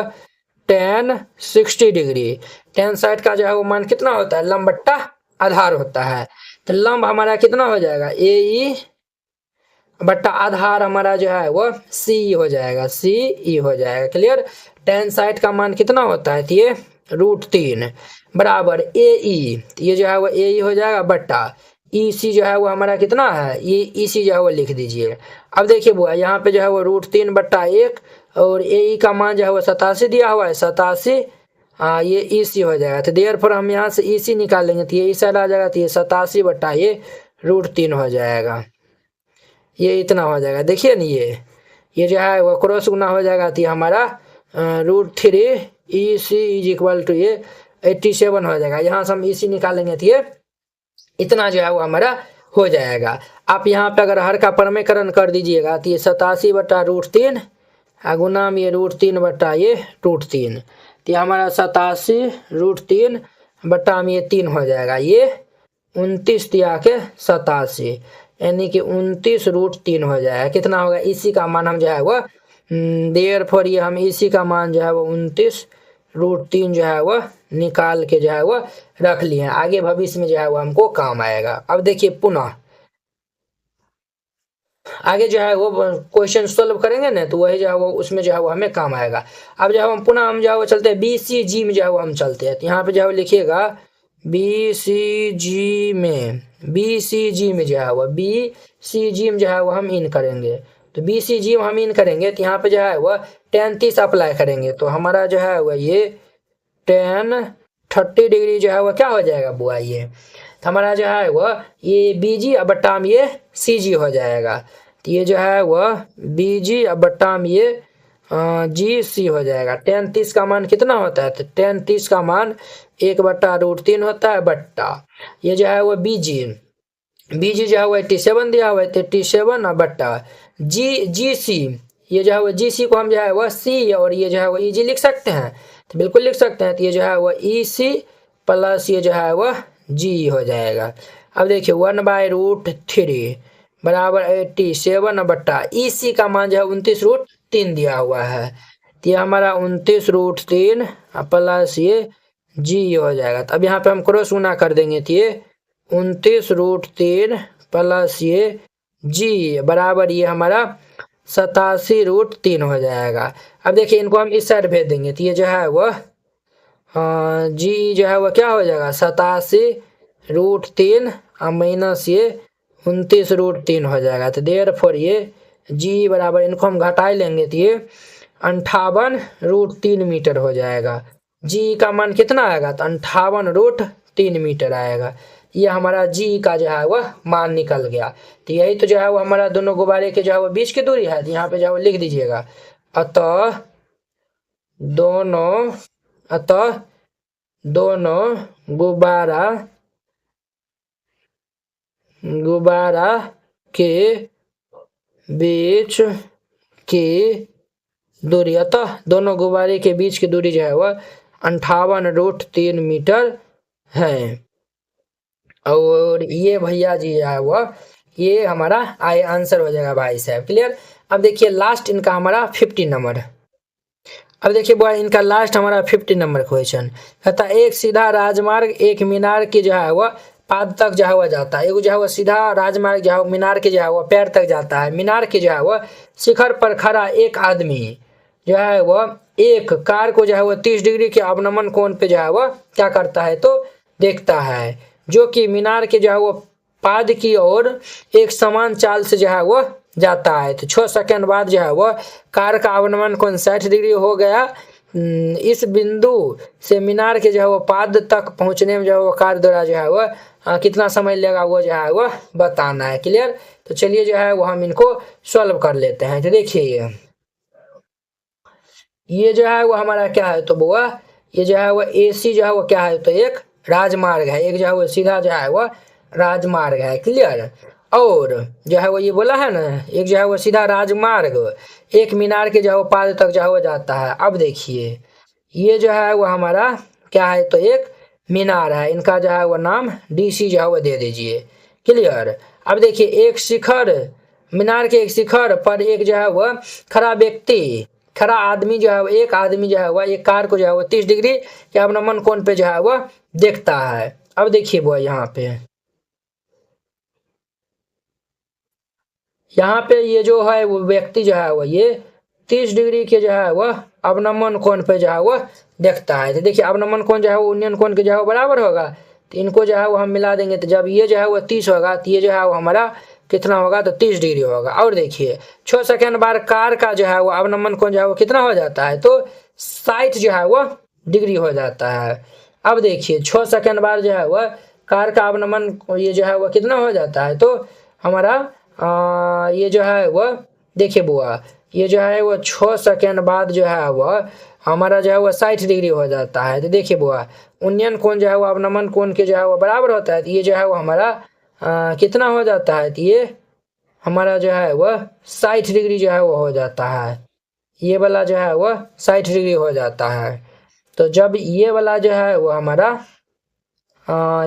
tan 60 डिग्री, tan 60 का जो है वो मान कितना होता है, लंब बट्टा आधार होता है। तो लंब हमारा कितना हो जाएगा, AE बट्टा आधार हमारा जो है वो CE हो जाएगा, CE हो जाएगा, क्लियर। tan 60 का मान कितना होता है, तो ये √3 बराबर AE, तो ये जो है वो AE हो जाएगा बट्टा EC जो है वो हमारा कितना है, ये EC जो है वो लिख दीजिए। अब देखिए बुआ, यहाँ पे जो है वो √3 बट्टा 1, और AE का मान जो है वो 87 दिया हुआ है, 87, ये EC हो जाएगा। तो देयरफॉर हम यहाँ से EC निकालेंगे, तो ये इस साइड आ जाएगा, तो ये 87 बट्टा ये √3 हो जाएगा, ये इतना हो जाएगा। देखिए ना ये जो है वो क्रॉस गुना हो जाएगा, तो ये हमारा √3 EC इज इक्वल टू ये 87 हो जाएगा। यहाँ से हम EC निकालेंगे तो ये इतना जो है वो हमारा हो जाएगा। आप यहाँ पे अगर हर का परमेकरण कर दीजिएगा तो ये 87 बट्टा √3 गुना में ये √3 बट्टा ये √3, तो ये हमारा 87 √3 बट्टा में ये 3 हो जाएगा, ये 29 दिया के 87 यानी कि 29 √3 हो जाएगा। कितना होगा, इसी का मान हम जो है वो देयरफॉर ये हम इसी का मान जो है वो 29 √3 जो है वो निकाल के जो है वो रख लिए हैं, आगे भविष्य में जो है वो हमको काम आएगा। अब देखिए पुनः आगे जो है वो क्वेश्चन सॉल्व करेंगे ना, तो वही जो है वो उसमें जो है वो हमें काम आएगा। अब जो है हम पुनः हम जो है वो चलते हैं BCG में जो है वो हम चलते हैं। तो यहाँ पे जो है लिखिएगा BCG में जो है वो BCG में जो है वो हम इन करेंगे। तो BCG में हम इन करेंगे तो यहाँ पे जो है वो 10-30 अप्लाई करेंगे तो हमारा जो है वो ये 10-30 डिग्री जो है वो क्या हो जाएगा बुआ, ये तो हमारा जो है वो ये BG अब बट्टा में ये CG हो जाएगा। तो ये जो है वो BG अब बट्टा में ये GC हो जाएगा। 10-30 का मान कितना होता है, तो 10-30 का मान 1/√3 होता है बट्टा ये जो है वो BG जो है वो 87 दिया हुआ है, 87 और बट्टा GC ये जो है वो GC को हम जो है वो C और ये जो है वो EG लिख सकते हैं, तो बिल्कुल लिख सकते हैं। तो ये जो है वो EC प्लस ये जो है वो G हो जाएगा। अब देखिए 1/√3 बराबर 87 बट्टा EC का मान जो है 29√3 दिया हुआ है, तो ये हमारा 29√3 प्लस ये G हो जाएगा। तो अब यहाँ पे हम क्रॉस गुना कर देंगे तो ये 29√3 प्लस ये G बराबर ये हमारा 87√3 हो जाएगा। अब देखिए इनको हम इस साइड भेज देंगे तो ये जो है वो G जो है वो क्या हो जाएगा 87√3 माइनस ये 29√3 हो जाएगा। तो देयरफॉर ये G बराबर इनको हम घटाए लेंगे तो ये 58√3 मीटर हो जाएगा। G का मान कितना आएगा, तो 58√3 मीटर आएगा। ये हमारा G का जो है वह मान निकल गया। तो यही तो जो है वो हमारा दोनों गुब्बारे के जो है वो बीच की दूरी है, तो यहाँ पे जो है वो लिख दीजिएगा अतः दोनों गुब्बारा के बीच की दूरी, अतः दोनों गुब्बारे के बीच की दूरी जो है वह 58√3 मीटर है। और ये भैया जी है वह ये हमारा आंसर हो जाएगा भाई साहब। क्लियर। अब देखिए लास्ट इनका हमारा 50 नंबर। अब देखिए बॉय इनका लास्ट हमारा 50 नंबर क्वेश्चन कहता एक सीधा राजमार्ग एक मीनार की जो है वह पाद तक जो है वह जाता है। एक जो है वह सीधा राजमार्ग जो है मीनार के जो है वह पैर तक जाता है। मीनार के जो है वह शिखर पर खड़ा एक आदमी जो है वह एक कार को जो है वह 30 डिग्री के अवनमन कोण पे जो है वह क्या करता है, तो देखता है, जो कि मीनार के जो है वो पाद की ओर एक समान चाल से जो है वो जाता है। तो 6 सेकंड बाद जो है वो कार का अवनमन कोण 60 डिग्री हो गया। इस बिंदु से मीनार के जो है वो पाद तक पहुंचने में जो है वो कार द्वारा जो है वो कितना समय लगेगा वो जो है वो बताना है। क्लियर। तो चलिए जो है वो हम इनको सॉल्व कर लेते हैं। तो देखिए ये जो है वो हमारा क्या है, तो बुआ ये जो है वो AC जो है वो क्या है, तो एक राजमार्ग है, एक जो है वो सीधा जो है वो राजमार्ग है। क्लियर। और जो है वो ये बोला है ना एक जो है वो सीधा राजमार्ग एक मीनार के जो है वो पाद तक जो है वो जाता है। अब देखिए ये जो है वो हमारा क्या है, तो एक मीनार है, इनका जो है वो नाम DC जो है वो दे दीजिए। क्लियर। अब देखिए एक शिखर मीनार के एक शिखर पर एक जो है वह खड़ा आदमी जो है एक आदमी जो है वह एक कार को जो है वो 30 डिग्री के अवनमन कोण पे जो है वह देखता है। अब देखिए वो यहाँ पे ये जो है वो व्यक्ति जो है वो ये 30 डिग्री के जो है वह अवनमन कोण पे जो है वह देखता है। तो देखिए अवनमन कोण जो है वो उन्नयन कोण के जो है वो बराबर होगा, तो इनको जो है वो हम मिला देंगे। तो जब ये जो है वो 30 होगा तो ये जो है वो हमारा कितना होगा, तो 30 डिग्री होगा। और देखिए 6 सेकंड बाद कार का जो है वो अवनमन कोण जो है वो कितना हो जाता है, तो 60 जो है वो डिग्री हो जाता है। अब देखिए 6 सेकंड बाद जो है वह कार का अवनमन ये जो है वह कितना हो जाता है, तो हमारा ये जो है वह देखिए बुआ ये जो है वो 6 सेकंड बाद जो है वह हमारा जो है वो 60 डिग्री हो जाता है। तो देखिए बुआ उन्नयन कोण जो है वो अवनमन कोण के जो है वो बराबर होता है, तो ये जो है वो हमारा कितना हो जाता है, तो ये हमारा जो है वह 60 डिग्री जो है वो हो जाता है। ये वाला जो है वह 60 डिग्री हो जाता है। तो जब ये वाला जो है वो हमारा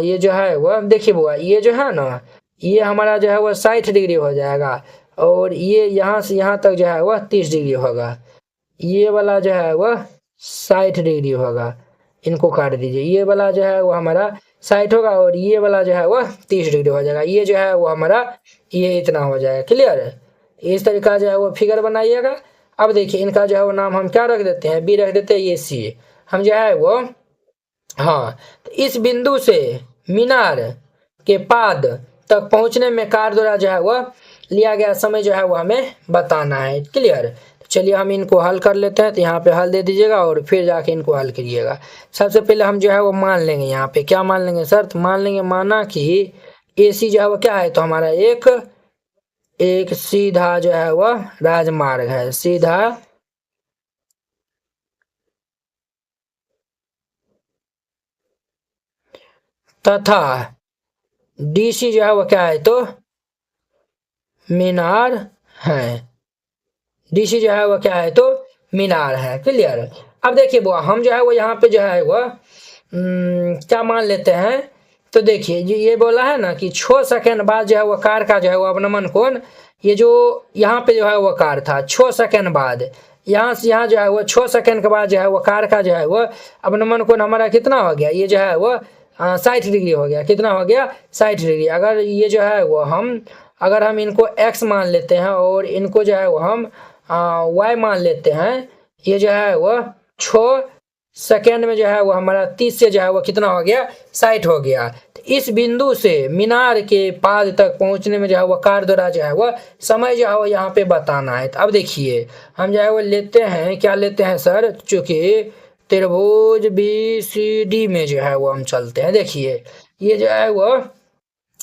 ये जो है वह देखिए बुआ ये जो है ना ये हमारा जो है वह 60 डिग्री हो जाएगा और ये यहाँ से यहाँ तक जो है वह 30 डिग्री होगा। ये वाला जो है वह 60 डिग्री होगा, इनको काट दीजिए। ये वाला जो है वो हमारा 60 होगा और ये वाला जो है वह 30 डिग्री हो जाएगा। ये जो है वो हमारा ये इतना हो जाएगा। क्लियर है। इस तरीका जो है वो फिगर बनाइएगा। अब देखिए इनका जो है वो नाम हम क्या रख देते हैं, B रख देते हैं, ये C हम जो है वो हाँ, तो इस बिंदु से मीनार के पाद तक पहुंचने में कार द्वारा जो है वह लिया गया समय जो है वह हमें बताना है। क्लियर। तो चलिए हम इनको हल कर लेते हैं। तो यहाँ पे हल दे दीजिएगा और फिर जाके इनको हल करिएगा। सबसे पहले हम जो है वो मान लेंगे, यहाँ पे क्या मान लेंगे सर, तो मान लेंगे, माना कि AC जो है वो क्या है, तो हमारा एक सीधा जो है वह राजमार्ग है, सीधा तथा DC जो है वह क्या है, तो मीनार है। DC जो है वह क्या है, तो मीनार है। क्लियर। अब देखिए वो हम जो है वो यहाँ पे जो है वह क्या मान लेते हैं, तो देखिए ये बोला है ना कि 6 सेकंड बाद जो है वो कार का जो है वो अवनमन कोण, ये जो यहाँ पे जो है वो कार था 6 सेकंड बाद, यहाँ से यहाँ जो है वो 6 सेकंड के बाद जो है वो कार का जो है वो अवनमन कोण हमारा कितना हो गया, ये जो है वो 60 डिग्री हो गया। कितना हो गया, 60 डिग्री। अगर ये जो है वो अगर हम इनको x मान लेते हैं और इनको जो है वो हम y मान लेते हैं, ये जो है वो 6 सेकेंड में जो है वो हमारा 30 से जो है वो कितना हो गया, 60 हो गया। तो इस बिंदु से मीनार के पाद तक पहुंचने में जो है वो कार द्वारा जो है वो समय जो है वो यहाँ पे बताना है। तो अब देखिए हम जो है वो लेते हैं, क्या लेते हैं सर, चूंकि त्रिभुज BCD में जो है वो हम चलते हैं। देखिए ये जो है वो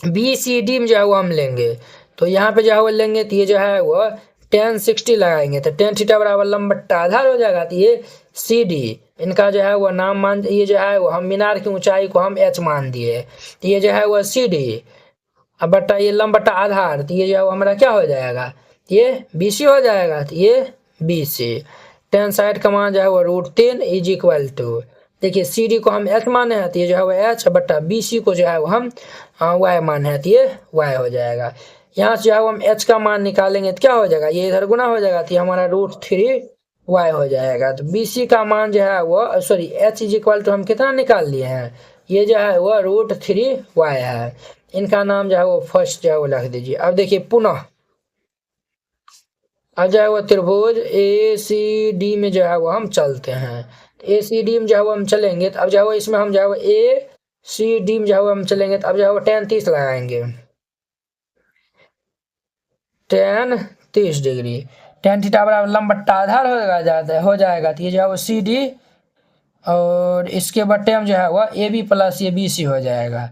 BCD में जो है वो हम लेंगे, तो यहाँ पे जो है वो लेंगे, तो ये जो है वो tan 60 लगाएंगे, तो tan थीटा बराबर लंब बट्टा आधार हो जाएगा। तो ये CD इनका जो है वो नाम मान, ये जो है वो हम मीनार की ऊंचाई को हम h मान दिए, तो ये जो है वो CD अब बट्टा ये लंब बट्टा आधार, तो ये जो है वो हमारा क्या हो जाएगा, ये BC हो जाएगा। तो ये BC tan 60 का मान जो है वो √3 इज इक्वल टू, देखिए CD को हम h माने हैं, तो ये जो है वो h बट्टा BC को जो है वो हम y माने हैं, तो ये y हो जाएगा। यहाँ से जो है हम h का मान निकालेंगे तो क्या हो जाएगा, ये इधर गुना हो जाएगा, तो ये हमारा √3y हो जाएगा। तो BC का मान जो है वो sorry h is equal to हम कितना निकाल लिए हैं, ये जो है वो √3y है। इनका नाम जो है वो फर्स्ट जो है वो लिख दीजिए। अब देखिए पुनः अब जो है वो त्रिभुज ACD में जो है वो हम चलते हैं। ACD में जो है वो हम चलेंगे, तो अब जो है वो इसमें हम जो है वो ACD में जो है वो हम चलेंगे, तो अब जो है वो tan 30 लगाएंगे, tan 30 डिग्री, tan थीटा बराबर लंब बट्टा आधार हो जाएगा। तो ये जो है वो CD और इसके बट्टे हम जो है वो AB प्लस ये BC हो जाएगा,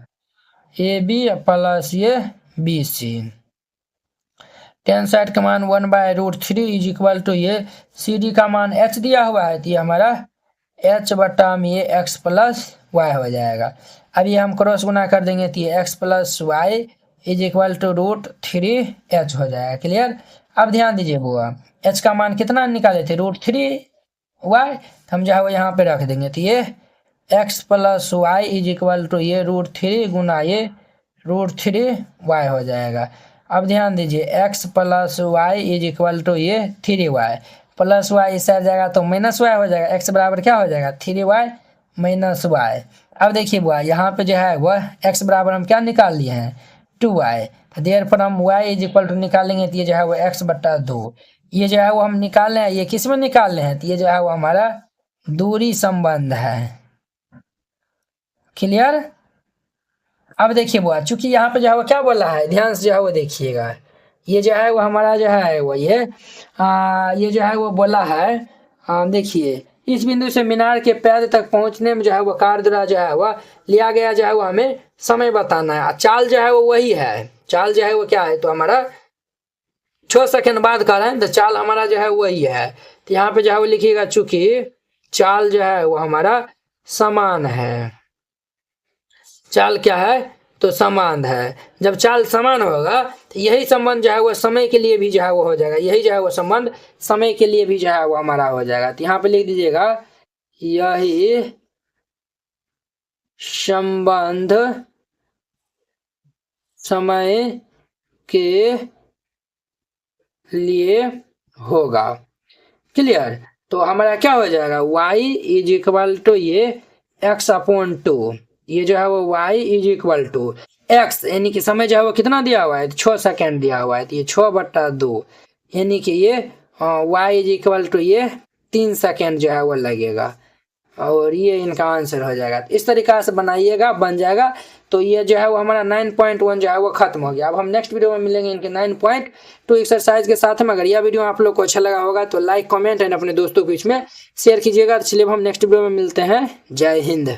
AB प्लस ये BC। tan 60 का मान 1/√3 इज इक्वल टू ये CD का मान h दिया हुआ है, तो ये हमारा h बट्टा में ये x प्लस y हो जाएगा। अब ये हम क्रॉस गुना कर देंगे, तो ये x plus y is equal to √3h हो जाएगा। क्लियर। अब ध्यान दीजिए बुआ, h का मान कितना निकाले थे, √3y, हम जो है वो यहाँ पे रख देंगे, तो ये x plus y is equal to ये √3 गुना ये √3y हो जाएगा। अब ध्यान दीजिए x plus Y is equal to ये 3y प्लस वाई इस साइड जाएगा तो माइनस वाई हो जाएगा, x बराबर क्या हो जाएगा 3y माइनस वाई। अब देखिए बुआ यहाँ पे जो है वह x बराबर हम क्या निकाल लिए हैं 2y, देयर पर हम y इज इक्वल टू निकालेंगे, तो ये जो है वो x बट्टा 2, ये जो है वो हम निकाल रहे हैं, ये किस में निकाल रहे हैं, तो ये जो है वो हमारा दूरी संबंध है। क्लियर। अब देखिए बुआ चूंकि यहाँ पे जो है वो क्या बोला है, ध्यान से जो है वो देखिएगा, ये जो है वो हमारा जो है वो ये जो है वो बोला है, देखिए इस बिंदु से मीनार के पैर तक पहुंचने में जो है वो कार द्वारा जो है वो लिया गया जो है वो हमें समय बताना है। चाल जो है वो वही है, चाल जो है वो क्या है, तो हमारा 6 सेकंड बाद का है, तो चाल हमारा जो है वही है। तो यहाँ पे जो है वो लिखिएगा, चूंकि चाल जो है वो हमारा समान है, चाल क्या है, तो समान है। जब चाल समान होगा तो यही संबंध जो है वो समय के लिए भी जो है वो हो जाएगा, यही जो है वो संबंध समय के लिए भी जो है वो हमारा हो जाएगा। तो यहाँ पे लिख दीजिएगा यही संबंध समय के लिए होगा। क्लियर। तो हमारा क्या हो जाएगा y इज इक्वल टू ये x/2, ये जो है वो y is equal to x, यानी कि समय जो है वो कितना दिया हुआ है 6 सेकंड दिया हुआ है, तो ये 6/2 यानी कि ये y इज इक्वल टू ये 3 सेकंड जो है वो लगेगा। और ये इनका आंसर हो जाएगा। इस तरीका से बनाइएगा, बन जाएगा। तो ये जो है वो हमारा 9.1 जो है वो खत्म हो गया। अब हम नेक्स्ट वीडियो में मिलेंगे इनके 9.2 एक्सरसाइज के साथ में। अगर यह वीडियो आप लोग को अच्छा लगा होगा तो लाइक, कमेंट एंड अपने दोस्तों के बीच में शेयर कीजिएगा। तो चलिए हम नेक्स्ट वीडियो में मिलते हैं। जय हिंद।